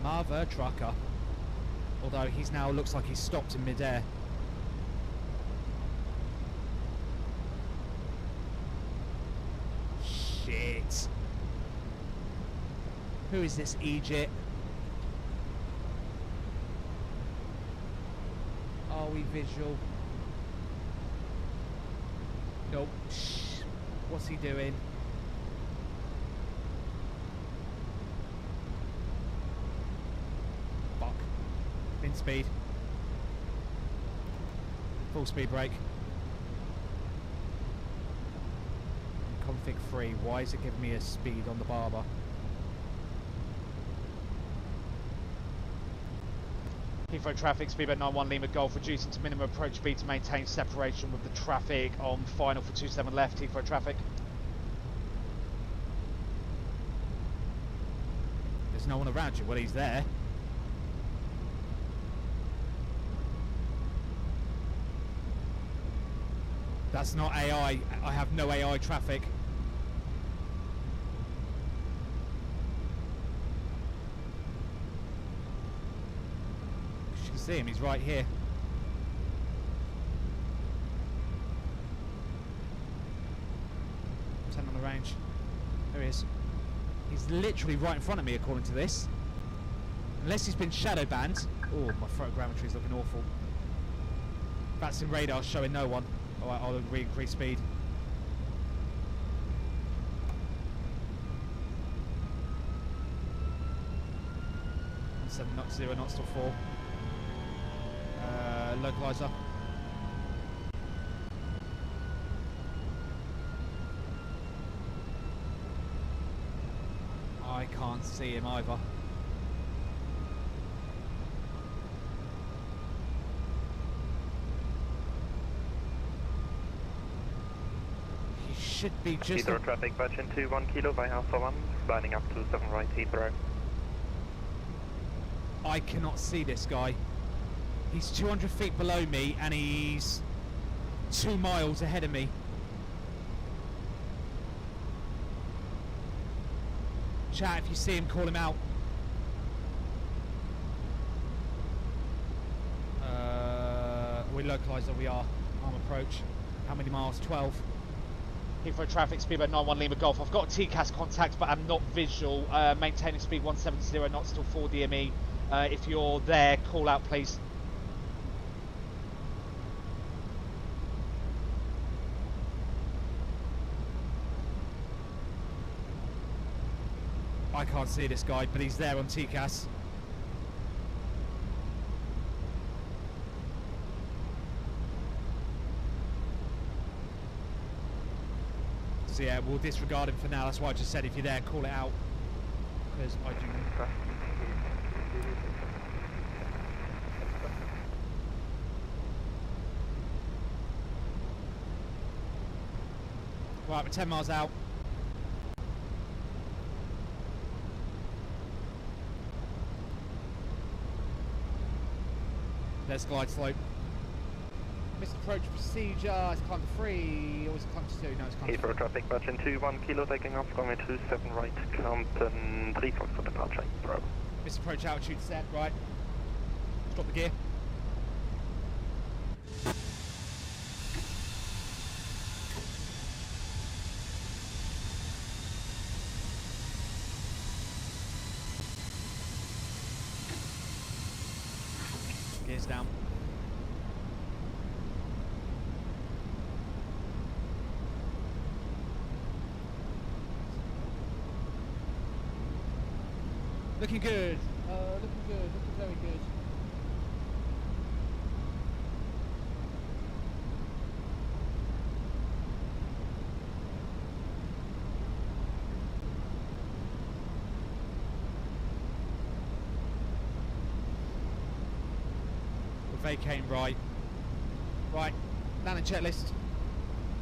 Mother trucker. Although he's now looks like he's stopped in midair. Shit. Who is this Egypt? Are we visual? Nope. Shh. What's he doing? Fuck. In speed. Full speed brake. Config 3. Why is it giving me a speed on the barber? Heathrow traffic, Speedbird 91 Lima Golf, reducing to minimum approach speed to maintain separation with the traffic on final for 27 left, Heathrow traffic. There's no one around you. Well, he's there. That's not AI. I have no AI traffic. You can see him, he's right here. Turn on the range. There he is. He's literally right in front of me according to this. Unless he's been shadow banned. Oh, my photogrammetry is looking awful. That's in radar showing no one. Alright, I'll re-increase speed. And 7 knots, 0 knots till 4. Localizer. I can't see him either. Should be just Heathrow traffic, version 21 kilo by Alpha 1, lining up to 7 right Heathrow. I cannot see this guy. He's 200 feet below me and he's 2 miles ahead of me. Chat, if you see him, call him out. We localizer, we are. Arm approach. How many miles? 12. Heathrow traffic, speedboat 91 Lima Golf. I've got a TCAS contact, but I'm not visual. Maintaining speed 170 knots till 4 DME. If you're there, call out, please. I can't see this guy, but he's there on TCAS. So yeah, we'll disregard him for now. That's why I just said if you're there, call it out. Because I do. Right, we're 10 miles out. There's glide slope. Missed approach procedure. It's climb to 3. Or is it climb to 2? No, it's climb to 3. Heathrow traffic, Virgin 21 kilo taking off, runway 27 right, Compton 3 Fox for departure, Heathrow. Missed approach altitude set, right. Drop the gear. Gears down. Looking good. Looking good. Looking very good. We're vacating right. Right. Landing checklist.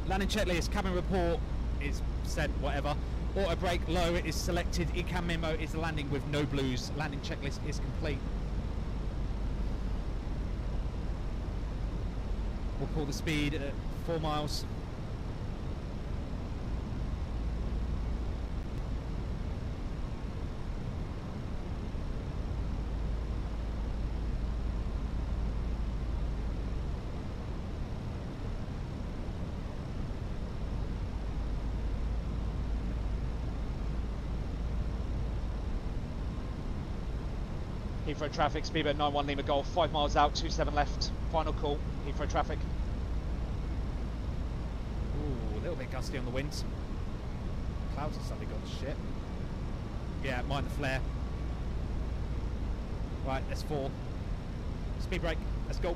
Landing checklist. Cabin report is sent. Whatever. Auto brake low is selected. ECAM memo is landing with no blues. Landing checklist is complete. We'll pull the speed at 4 miles. Heathrow traffic, speedboat 91 Lima Golf, 5 miles out, 27 left. Final call, Heathrow traffic. Ooh, a little bit gusty on the wind. Clouds have suddenly gone to shit. Yeah, mind the flare. Right, that's 4. Speed brake, let's go.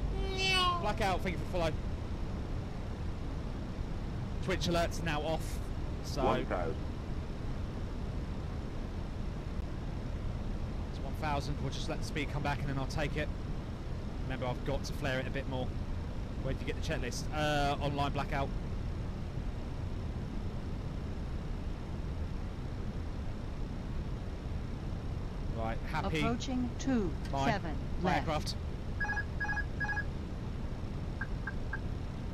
Blackout, thank you for follow. Twitch alerts are now off. So 1000. 1,000, we'll just let the speed come back and then I'll take it. Remember, I've got to flare it a bit more. Where did you get the checklist? Online blackout. Right, happy. Approaching 2-7 My left. aircraft.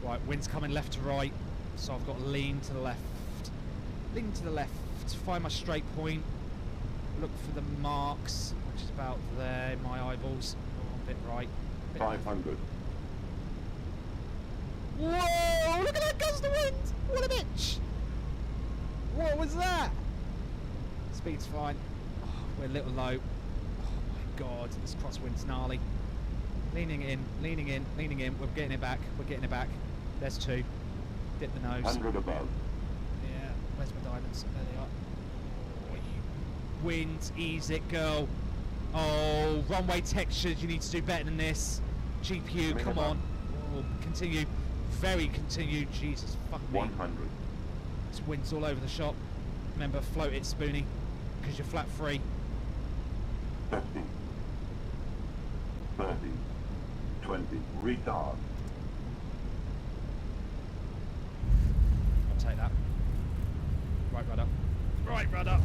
Right, wind's coming left to right, so I've got to lean to the left. Lean to the left, find my straight point, look for the marks, which is about there, my eyeballs. Oh, a bit right. A bit 500. Whoa! Look at that gust of wind! What a bitch! What was that? Speed's fine. Oh, we're a little low. Oh my god, this crosswind's gnarly. Leaning in, leaning in, leaning in. We're getting it back. We're getting it back. There's 2. Dip the nose. 100 above. Yeah. Where's my diamonds? There they are. Oh, you wind, ease it, girl. Oh, runway textures. You need to do better than this. GPU, come on. Oh, continue. Very continue. Jesus fuck me. 100. This wind's all over the shop. Remember, float it, Spoony, because you're flat free. 50. 30. 20. Retard. I'll take that. Right rudder. Right rudder.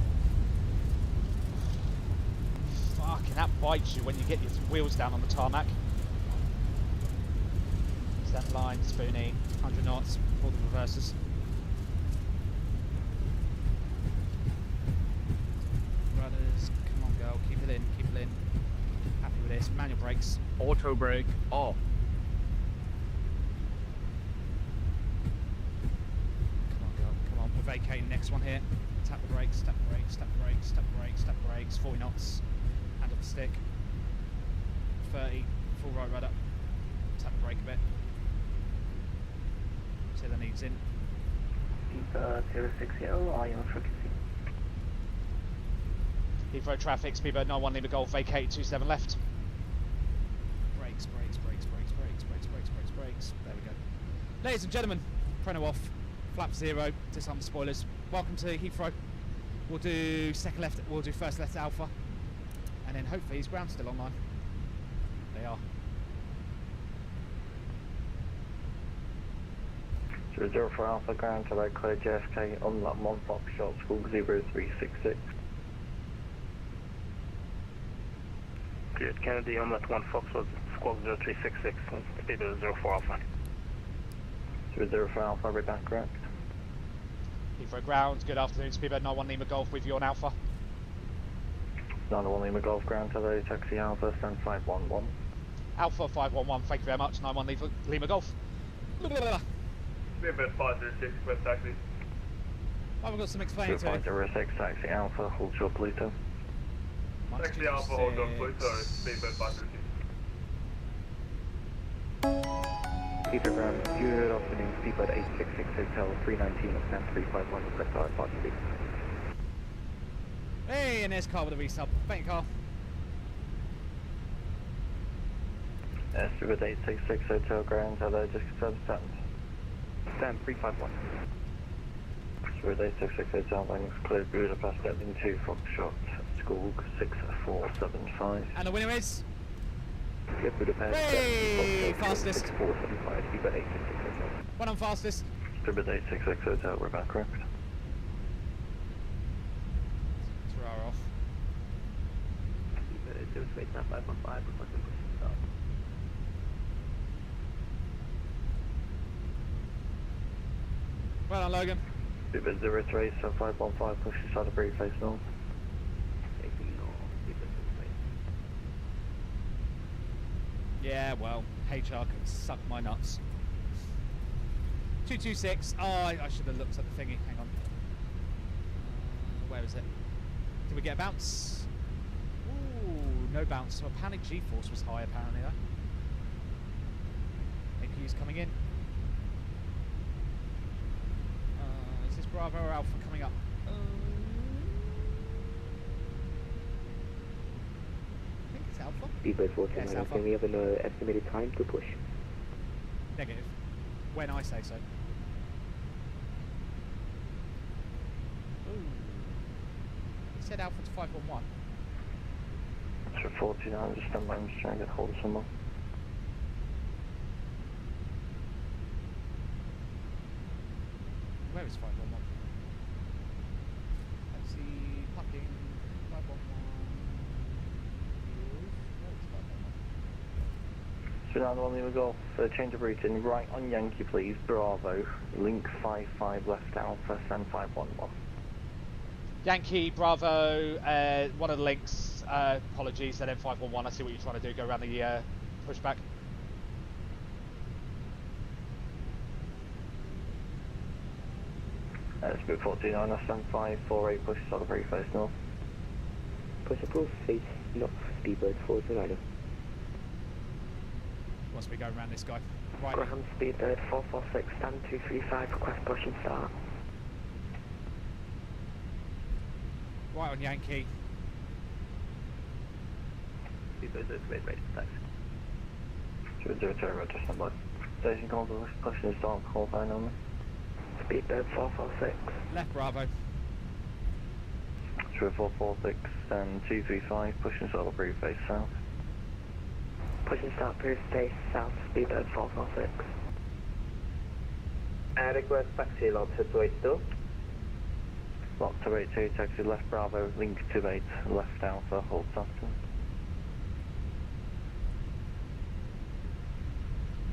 Fucking, that bites you when you get your wheels down on the tarmac. That line, Spoony. 100 knots. Pull the reverses. Rudders. Come on, girl. Keep it in. Keep it in. Happy with this. Manual brakes. Auto brake off. Come on, girl. Come Okay, next one here. Tap the brakes, tap the brakes, tap the brakes, tap the brakes, tap the brakes. 40 knots. Hand off the stick. 30. Full right rudder. Tap the brake a bit. Till the needs in. Speedbird 060, are you on frequency? Heathrow traffic, Speedbird 91 Lima Golf, vacate 27 left. Brakes, brakes, brakes, brakes, brakes, brakes, brakes, brakes, brakes. There we go. Ladies and gentlemen, Preno off. Flap 0, disarm the spoilers. Welcome to Heathrow. We'll do second left, we'll do first left Alpha. And then hopefully his ground's still online. They are. 0 for Alpha, ground to right, clear JFK, unlock 1 Foxtrot, school 0366. Cleared Kennedy, Omelette 1 Foxtrot, squawk 0366, Speedbird 04 Alpha. 0 for Alpha, we're back correct. Heathrow ground, good afternoon, Speedbird 91 Lima Golf with you on Alpha. 91 Lima Golf, ground to right, taxi Alpha, stand 511. Alpha 511, thank you very much, 91 Lima Golf. Speedbird 506, request taxi. Oh, we've got some explaining to 0506, taxi Alpha, hold short Pluto. Taxi Alpha, hold on Pluto, Speedbird 506. Heathrow ground, good afternoon, Speedbird 866 Hotel, 319, stand 351, request R5B. Hey, and there's Carl with a resub. Thank you, Carl. Speedbird 866 Hotel ground, hello, just confirm stand. Stand 351. Speedbird 866 Hotel, thanks, clear Budapest, Edmonton 2, Foxtrot, School 6475. And the winner is... Clear Budapest, Hey, Foxtrot, fastest. 6475, Speedbird 866 Hotel. When I'm fastest. Speedbird 866 Hotel, we're back correct. Ferrara off. Speedbird 0289515, requesting pushing start. Well done, Logan. Speedbird 03715, push inside the brief face north. Yeah, well, HR can suck my nuts. 226. Oh, I should have looked at the thingy. Hang on. Where is it? Did we get a bounce? Ooh, no bounce. So apparently G-force was high, apparently, though. APU's coming in. Is this Bravo or Alpha coming up? I think it's Alpha. Speedbird Yes, 49, Alpha. can we have an estimated time to push? Negative. When I say so. Ooh. He said Alpha to 511. That's for 49, just stand by, I'm just trying to get hold of someone. Where is 511? Let's see. Parking. 511. Where is 511? So now the one we go off, change of routing, right on Yankee please, Bravo, link 55 left Alpha, send 511. Yankee, Bravo, one of the links, apologies, and then 511, I see what you're trying to do, go around the pushback. Speed 49, I stand 548, push sort of brief face north. Push approved, face north, Speedbird 49. Once we go around this guy. Right. Graham, Speedbird 446, stand 235, request push and start. Right on Yankee. Speedbird 08, ready for taxi. Speedbird 02, roger, stand by. Station call, pushing the start, call sign only. Speedbird 446. Left Bravo. Speedbird 446, stand 235, pushing sort of brief face south. Push and start, brief face south, Speedbird 446. Request taxi lot 282. Lot 282, taxi left Bravo, link 28, left Alpha, hold Saturn.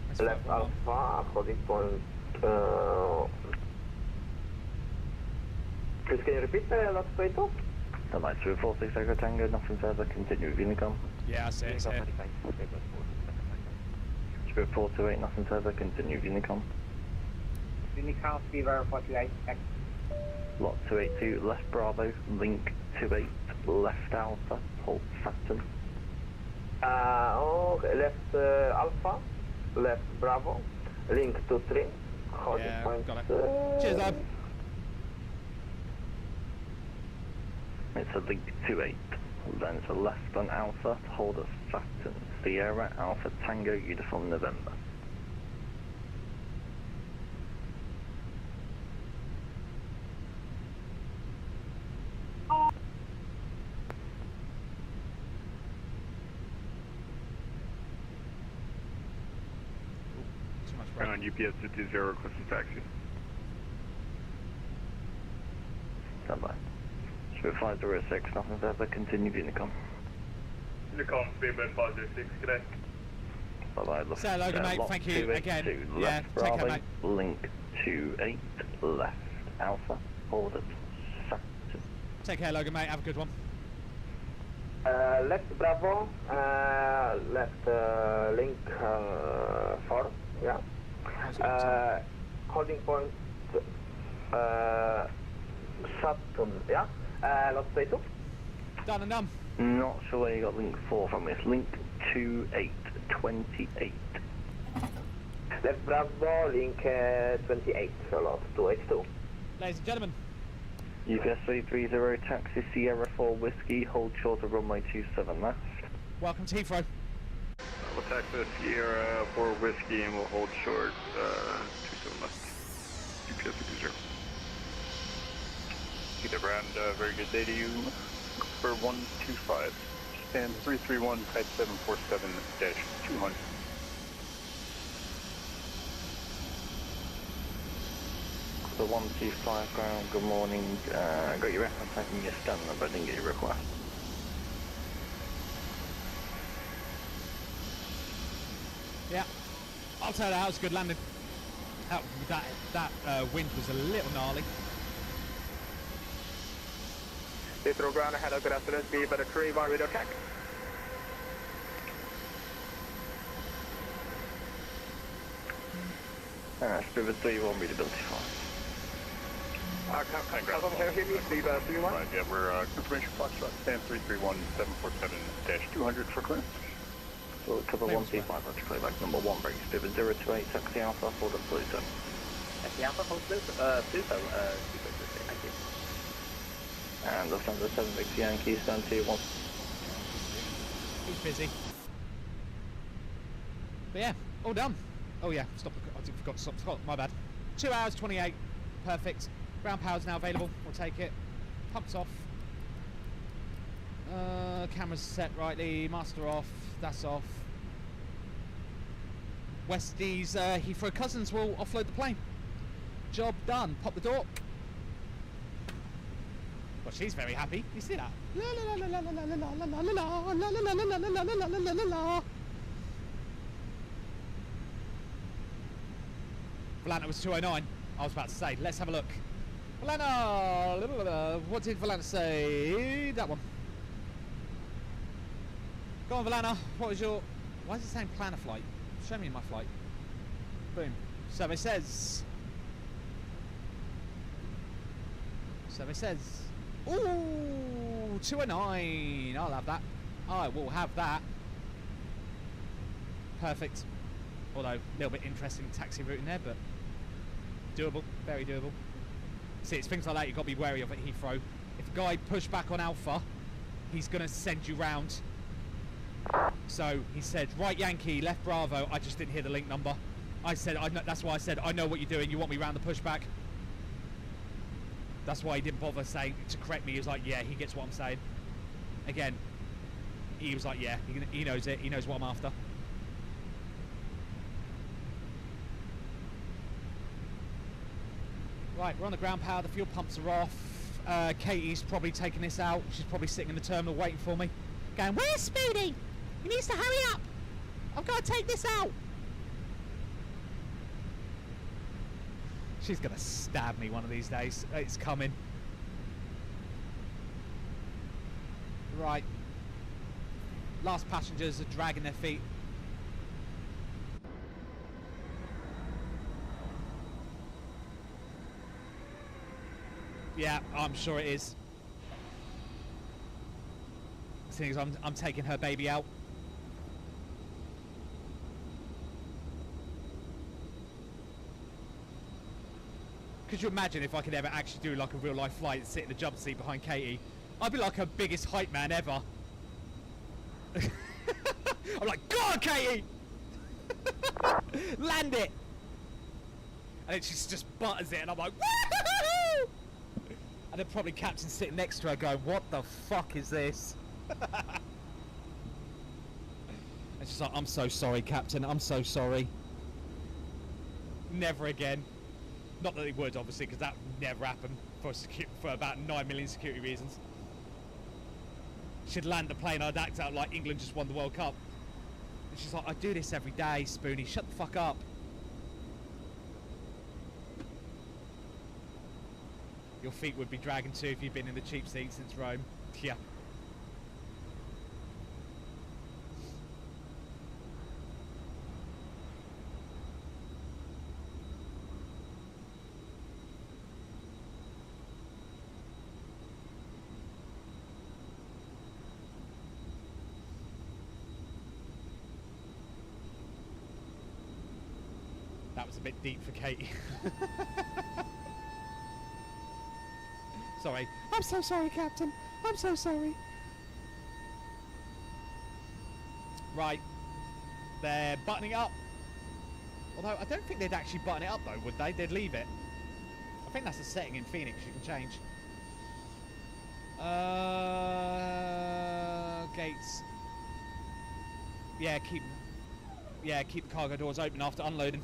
That's Left 511. Alpha, according point. Please can you repeat lot 282? That might be 46 Echo Tango, nothing further, continue with Unicom. Yeah, I see it. Unicom Here. 95. Speed 428, nothing further, continue with Unicom. Unicom, Speedbird 48, Lot 282, left Bravo, link 28, left Alpha, hold Saturn. Okay, left Alpha, left Bravo, link 23, holding Yeah, point. got it. Cheers, lad. It's a link 28, then it's a left on Alpha, hold at Saturn, Sierra, Alpha, Tango, Uniform, November. Too much break. On UPS 50 requesting taxi. Stand by. Spirit 506, nothing further, continue Unicom. Unicom, Speedbird 506, good day. Bye-bye, look. Say hello, mate, lot thank you 282, again. Yeah, left take care, Bravo, mate. link 28, left Alpha, hold at Saturn. Take care, Logan, mate. Have a good one. Left Bravo, left link 4, yeah. How's it going, Holding point Saturn, yeah. Lot 22. Tom? Done and done. Not sure where you got link 4 from. It's link 2828. Left Bravo, link 28, so lot 282. Ladies and gentlemen, UPS 330, taxi Sierra 4 Whiskey, hold short of runway 27 left. welcome to Heathrow. We'll taxi Sierra 4 Whiskey and we'll hold short 27 left. UPS 50. Peter Brand, very good day to you. For 125, stand 331 type 747-200. The 125 ground, good morning. I got your reference, I can get stand number, I didn't get your request. Yeah, I'll tell you that was a good landing. That wind was a little gnarly. Heathrow ground, hello, good afternoon, Speedbird 3, one radio check. Spirit 3, 1 readability 5. Can you hear me, Speedbird 3, 1? Right, yeah, we're confirmation Foxtrot, stand 331-747-200 for clearance. So cover 125, that's playback number 1, bring Spirit 028, taxi Alpha, hold up Pluto. Taxi Alpha, hold Pluto, Speedbird 3, thank you. And Lufthansa 7 Victor Yankee, stand 2-1. He's busy. But yeah, all done. Oh yeah, stop. I forgot to stop. My bad. 2 hours 28. Perfect. Ground power's now available. We'll take it. Pumps off. Cameras set rightly. Master off. That's off. Westie's Heathrow cousins will offload the plane. Job done. Pop the door. Well, she's very happy. You see that? La la la la la la la la la la la la la la la la la. Volanta was 209. I was about to say, let's have a look. Volanta! What did Volanta say? That one. Go on, Volanta. What was your... Why is it saying plan a flight? Show me my flight. Boom. Survey says... Survey says... Ooh! 209. I'll have that. I will have that. Perfect. Although, a little bit interesting taxi route in there, but doable, very doable. See, it's things like that you've got to be wary of at Heathrow. If a guy pushed back on Alpha, he's going to send you round. So, he said, right Yankee, left Bravo. I just didn't hear the link number. I said, that's why I said, I know what you're doing. You want me round the pushback. That's why he didn't bother saying, to correct me. He was like, yeah, he gets what I'm saying. Again, he was like, yeah, he knows it. He knows what I'm after. Right, we're on the ground power, the fuel pumps are off. Katie's probably taking this out. She's probably sitting in the terminal waiting for me. Going, where's Spoony? He needs to hurry up. I've got to take this out. She's going to stab me one of these days. It's coming. Right. Last passengers are dragging their feet. Yeah, I'm sure it is. The thing is, I'm taking her baby out. Could you imagine if I could ever actually do like a real life flight and sit in the jump seat behind Katie? I'd be like her biggest hype man ever. I'm like, go on, Katie! Land it! And then she just butters it and I'm like, woo! And then probably Captain sitting next to her going, what the fuck is this? And she's like, I'm so sorry, Captain, I'm so sorry. Never again. Not that it would, obviously, because that would never happen for about 9 million security reasons. She'd land the plane, I'd act out like England just won the World Cup. And she's like, I do this every day, Spoony, shut the fuck up. Your feet would be dragging too if you'd been in the cheap seat since Rome. Yeah. That was a bit deep for Katie. Sorry. I'm so sorry, Captain. I'm so sorry. Right. They're buttoning up. Although, I don't think they'd actually button it up, though, would they? They'd leave it. I think that's a setting in Phoenix you can change. Gates. Yeah, keep the cargo doors open after unloading.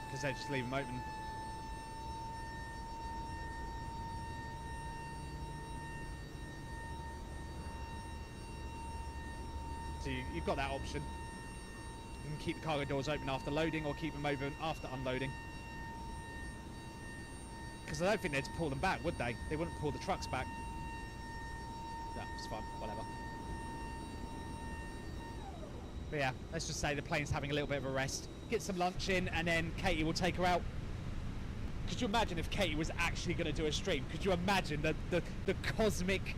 Because they just leave them open. So you've got that option. You can keep the cargo doors open after loading or keep them open after unloading. Because I don't think they'd pull them back, would they? They wouldn't pull the trucks back. No, it's fine, whatever. But yeah, let's just say the plane's having a little bit of a rest. Get some lunch in, and then Katie will take her out. Could you imagine if Katie was actually going to do a stream? Could you imagine the cosmic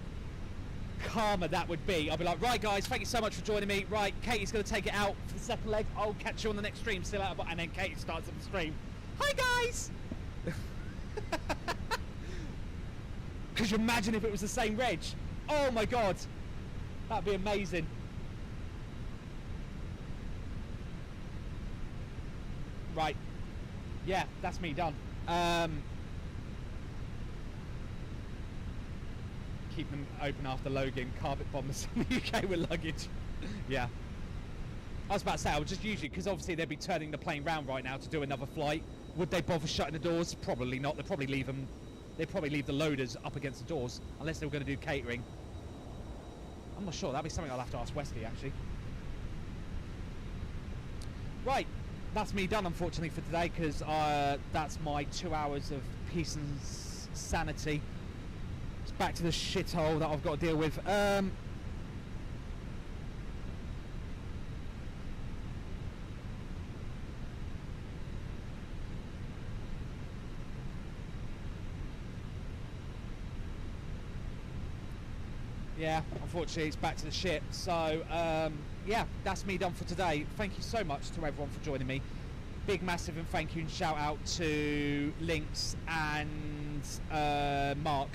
karma that would be? I'll be like, right guys, thank you so much for joining me. Right, Katie's going to take it out for the second leg. I'll catch you on the next stream. Still out, and then Katie starts up the stream. Hi guys! Could you imagine if it was the same reg? Oh my god, that'd be amazing. Right, yeah, that's me done. Keep them open after loading. Carpet bombers in the UK with luggage. Yeah. I was about to say, I would just usually, because obviously they'd be turning the plane round right now to do another flight. Would they bother shutting the doors? Probably not. They'd probably leave them. They'd probably leave the loaders up against the doors, unless they were going to do catering. I'm not sure. That'd be something I'll have to ask Wesley, actually. Right. That's me done, unfortunately, for today, because that's my 2 hours of peace and sanity. It's back to the shithole that I've got to deal with. Yeah, unfortunately, it's back to the shit. So, yeah, that's me done for today. Thank you so much to everyone for joining me. Big, massive, and thank you and shout out to Lynx and Mark,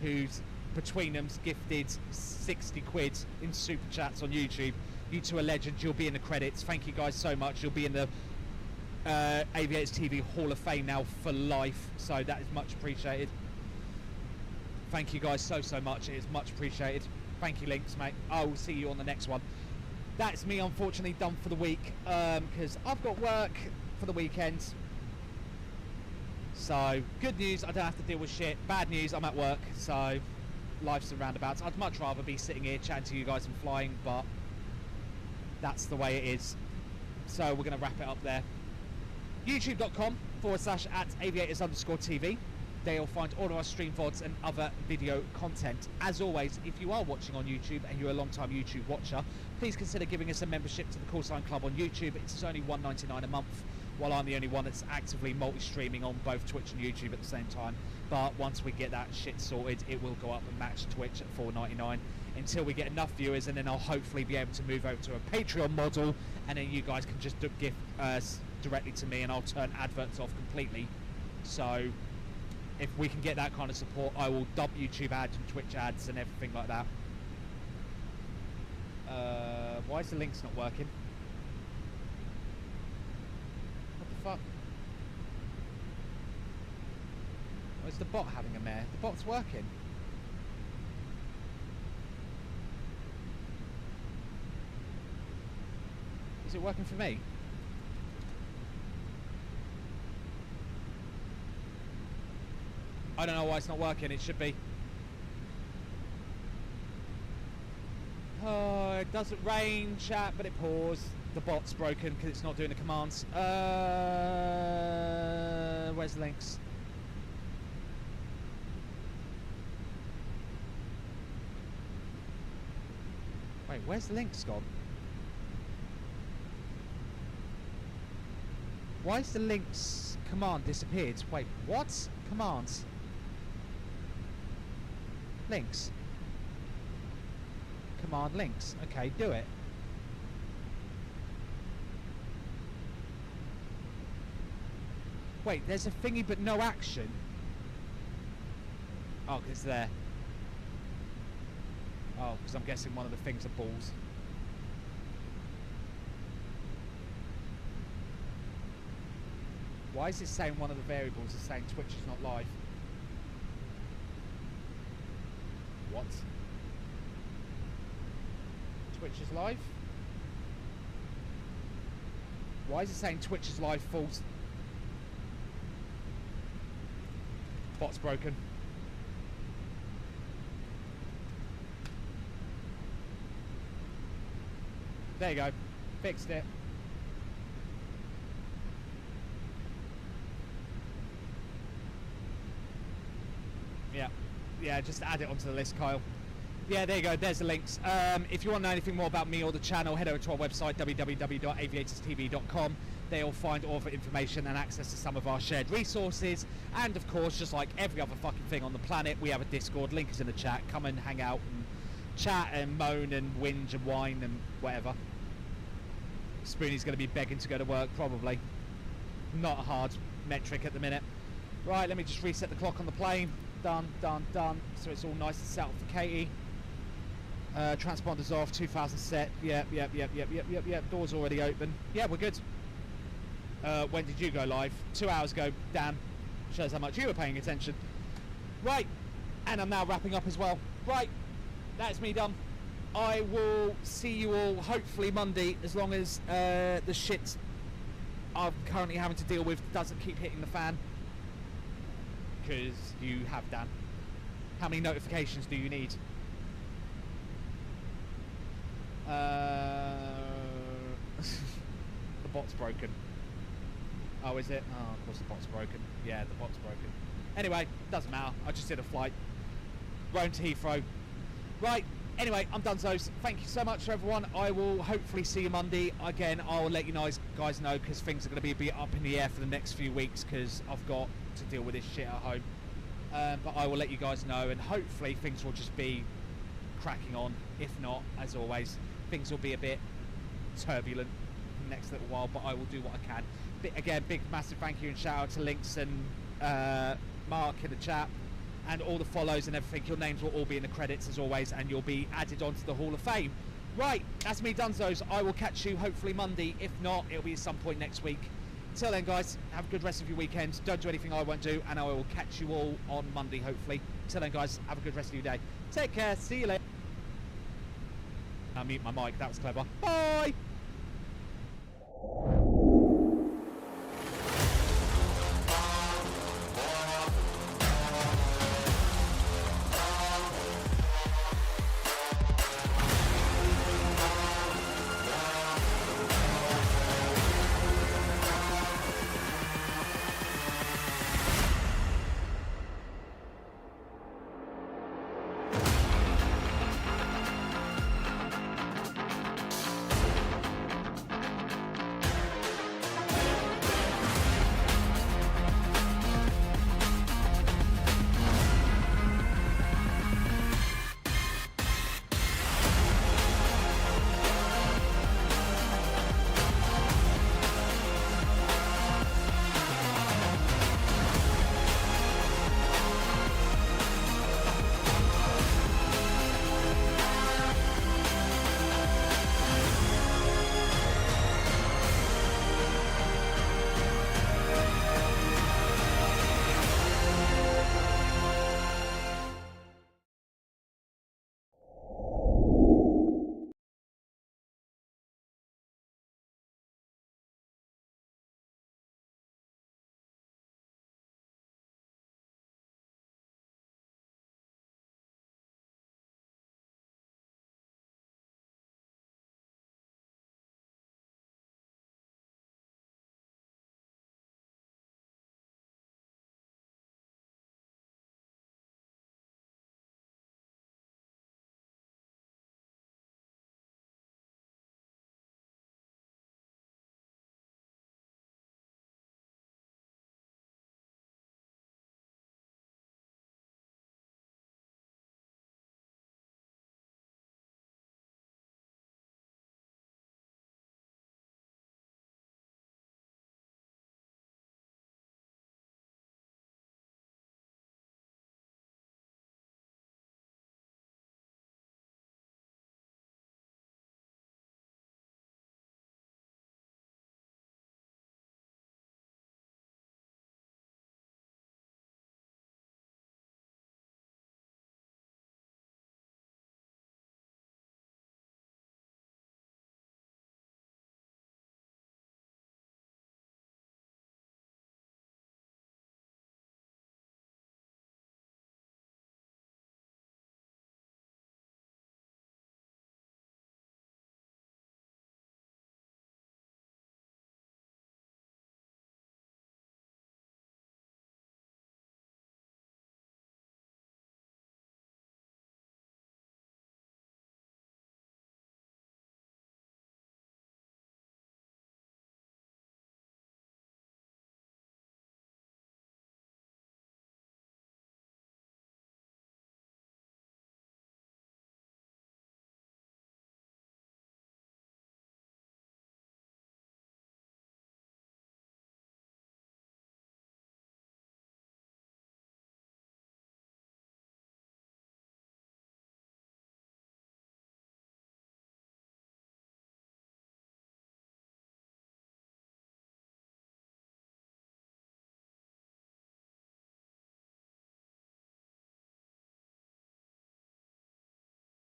who's between them's gifted 60 quid in super chats on YouTube. You two are legends. You'll be in the credits. Thank you guys so much. You'll be in the Aviators TV Hall of Fame now for life. So that is much appreciated. Thank you guys so much. It is much appreciated. Thank you, Lynx, mate. I will see you on the next one. That's me, unfortunately, done for the week, because I've got work for the weekend. So, good news, I don't have to deal with shit. Bad news, I'm at work, so life's a roundabouts. I'd much rather be sitting here chatting to you guys and flying, but that's the way it is. So, we're going to wrap it up there. YouTube.com/@aviators_TV. There you'll find all of our stream VODs and other video content. As always, if you are watching on YouTube and you're a long-time YouTube watcher, please consider giving us a membership to the Call Sign Club on YouTube. It's only $1.99 a month, while I'm the only one that's actively multi-streaming on both Twitch and YouTube at the same time. But once we get that shit sorted, it will go up and match Twitch at $4.99 until we get enough viewers, and then I'll hopefully be able to move over to a Patreon model, and then you guys can just give directly to me, and I'll turn adverts off completely. So if we can get that kind of support, I will dump YouTube ads and Twitch ads and everything like that. Why is the links not working? What the fuck? Why is the bot having a mare? The bot's working. Is it working for me? I don't know why it's not working. It should be. Oh, it doesn't rain, chat, but it pours. The bot's broken because it's not doing the commands. Where's the links? Wait, where's the links gone? Why is the links command disappeared? Wait, what? Commands. Links. Command links. Okay, do it. Wait, there's a thingy but no action. Oh, it's there. Oh, because I'm guessing one of the things are balls. Why is it saying one of the variables is saying Twitch is not live? What? Twitch is live? Why is it saying Twitch is live false? Bot's broken. There you go. Fixed it. Yeah, just add it onto the list, Kyle. Yeah, there you go, there's the links. If you want to know anything more about me or the channel, head over to our website, www.aviatorstv.com. There you'll find all the information and access to some of our shared resources. And of course, just like every other fucking thing on the planet, we have a Discord. Link is in the chat. Come and hang out and chat and moan and whinge and whine and whatever. Spoony's going to be begging to go to work, probably. Not a hard metric at the minute. Right, let me just reset the clock on the plane. Done. So it's all nice and set up for Katie. Transponder's off, 2000 set. Yep. Door's already open. Yeah, we're good. When did you go live? 2 hours ago. Damn. Shows how much you were paying attention. Right. And I'm now wrapping up as well. Right. That's me done. I will see you all hopefully Monday, as long as the shit I'm currently having to deal with doesn't keep hitting the fan. Because you have, Dan. How many notifications do you need? The bot's broken. Oh, is it? Oh, of course the bot's broken. Yeah, the bot's broken. Anyway, doesn't matter. I just did a flight. Rome to Heathrow. Right. Anyway, I'm done, Zos. Thank you so much for everyone. I will hopefully see you Monday. Again, I'll let you guys know, because things are going to be a bit up in the air for the next few weeks, because I've got to deal with this shit at home. But I will let you guys know, and hopefully things will just be cracking on. If not, as always, things will be a bit turbulent in the next little while, but I will do what I can. Again, big massive thank you and shout out to Links and Mark in the chat, and all the follows and everything. Your names will all be in the credits as always, and you'll be added onto the Hall of Fame. Right, that's me done, Zos. I will catch you hopefully Monday. If not, it'll be at some point next week. Till then, guys, have a good rest of your weekend. Don't do anything I won't do, and I will catch you all on Monday, hopefully. Till then, guys, have a good rest of your day. Take care. See you later. I mute my mic. That was clever. Bye.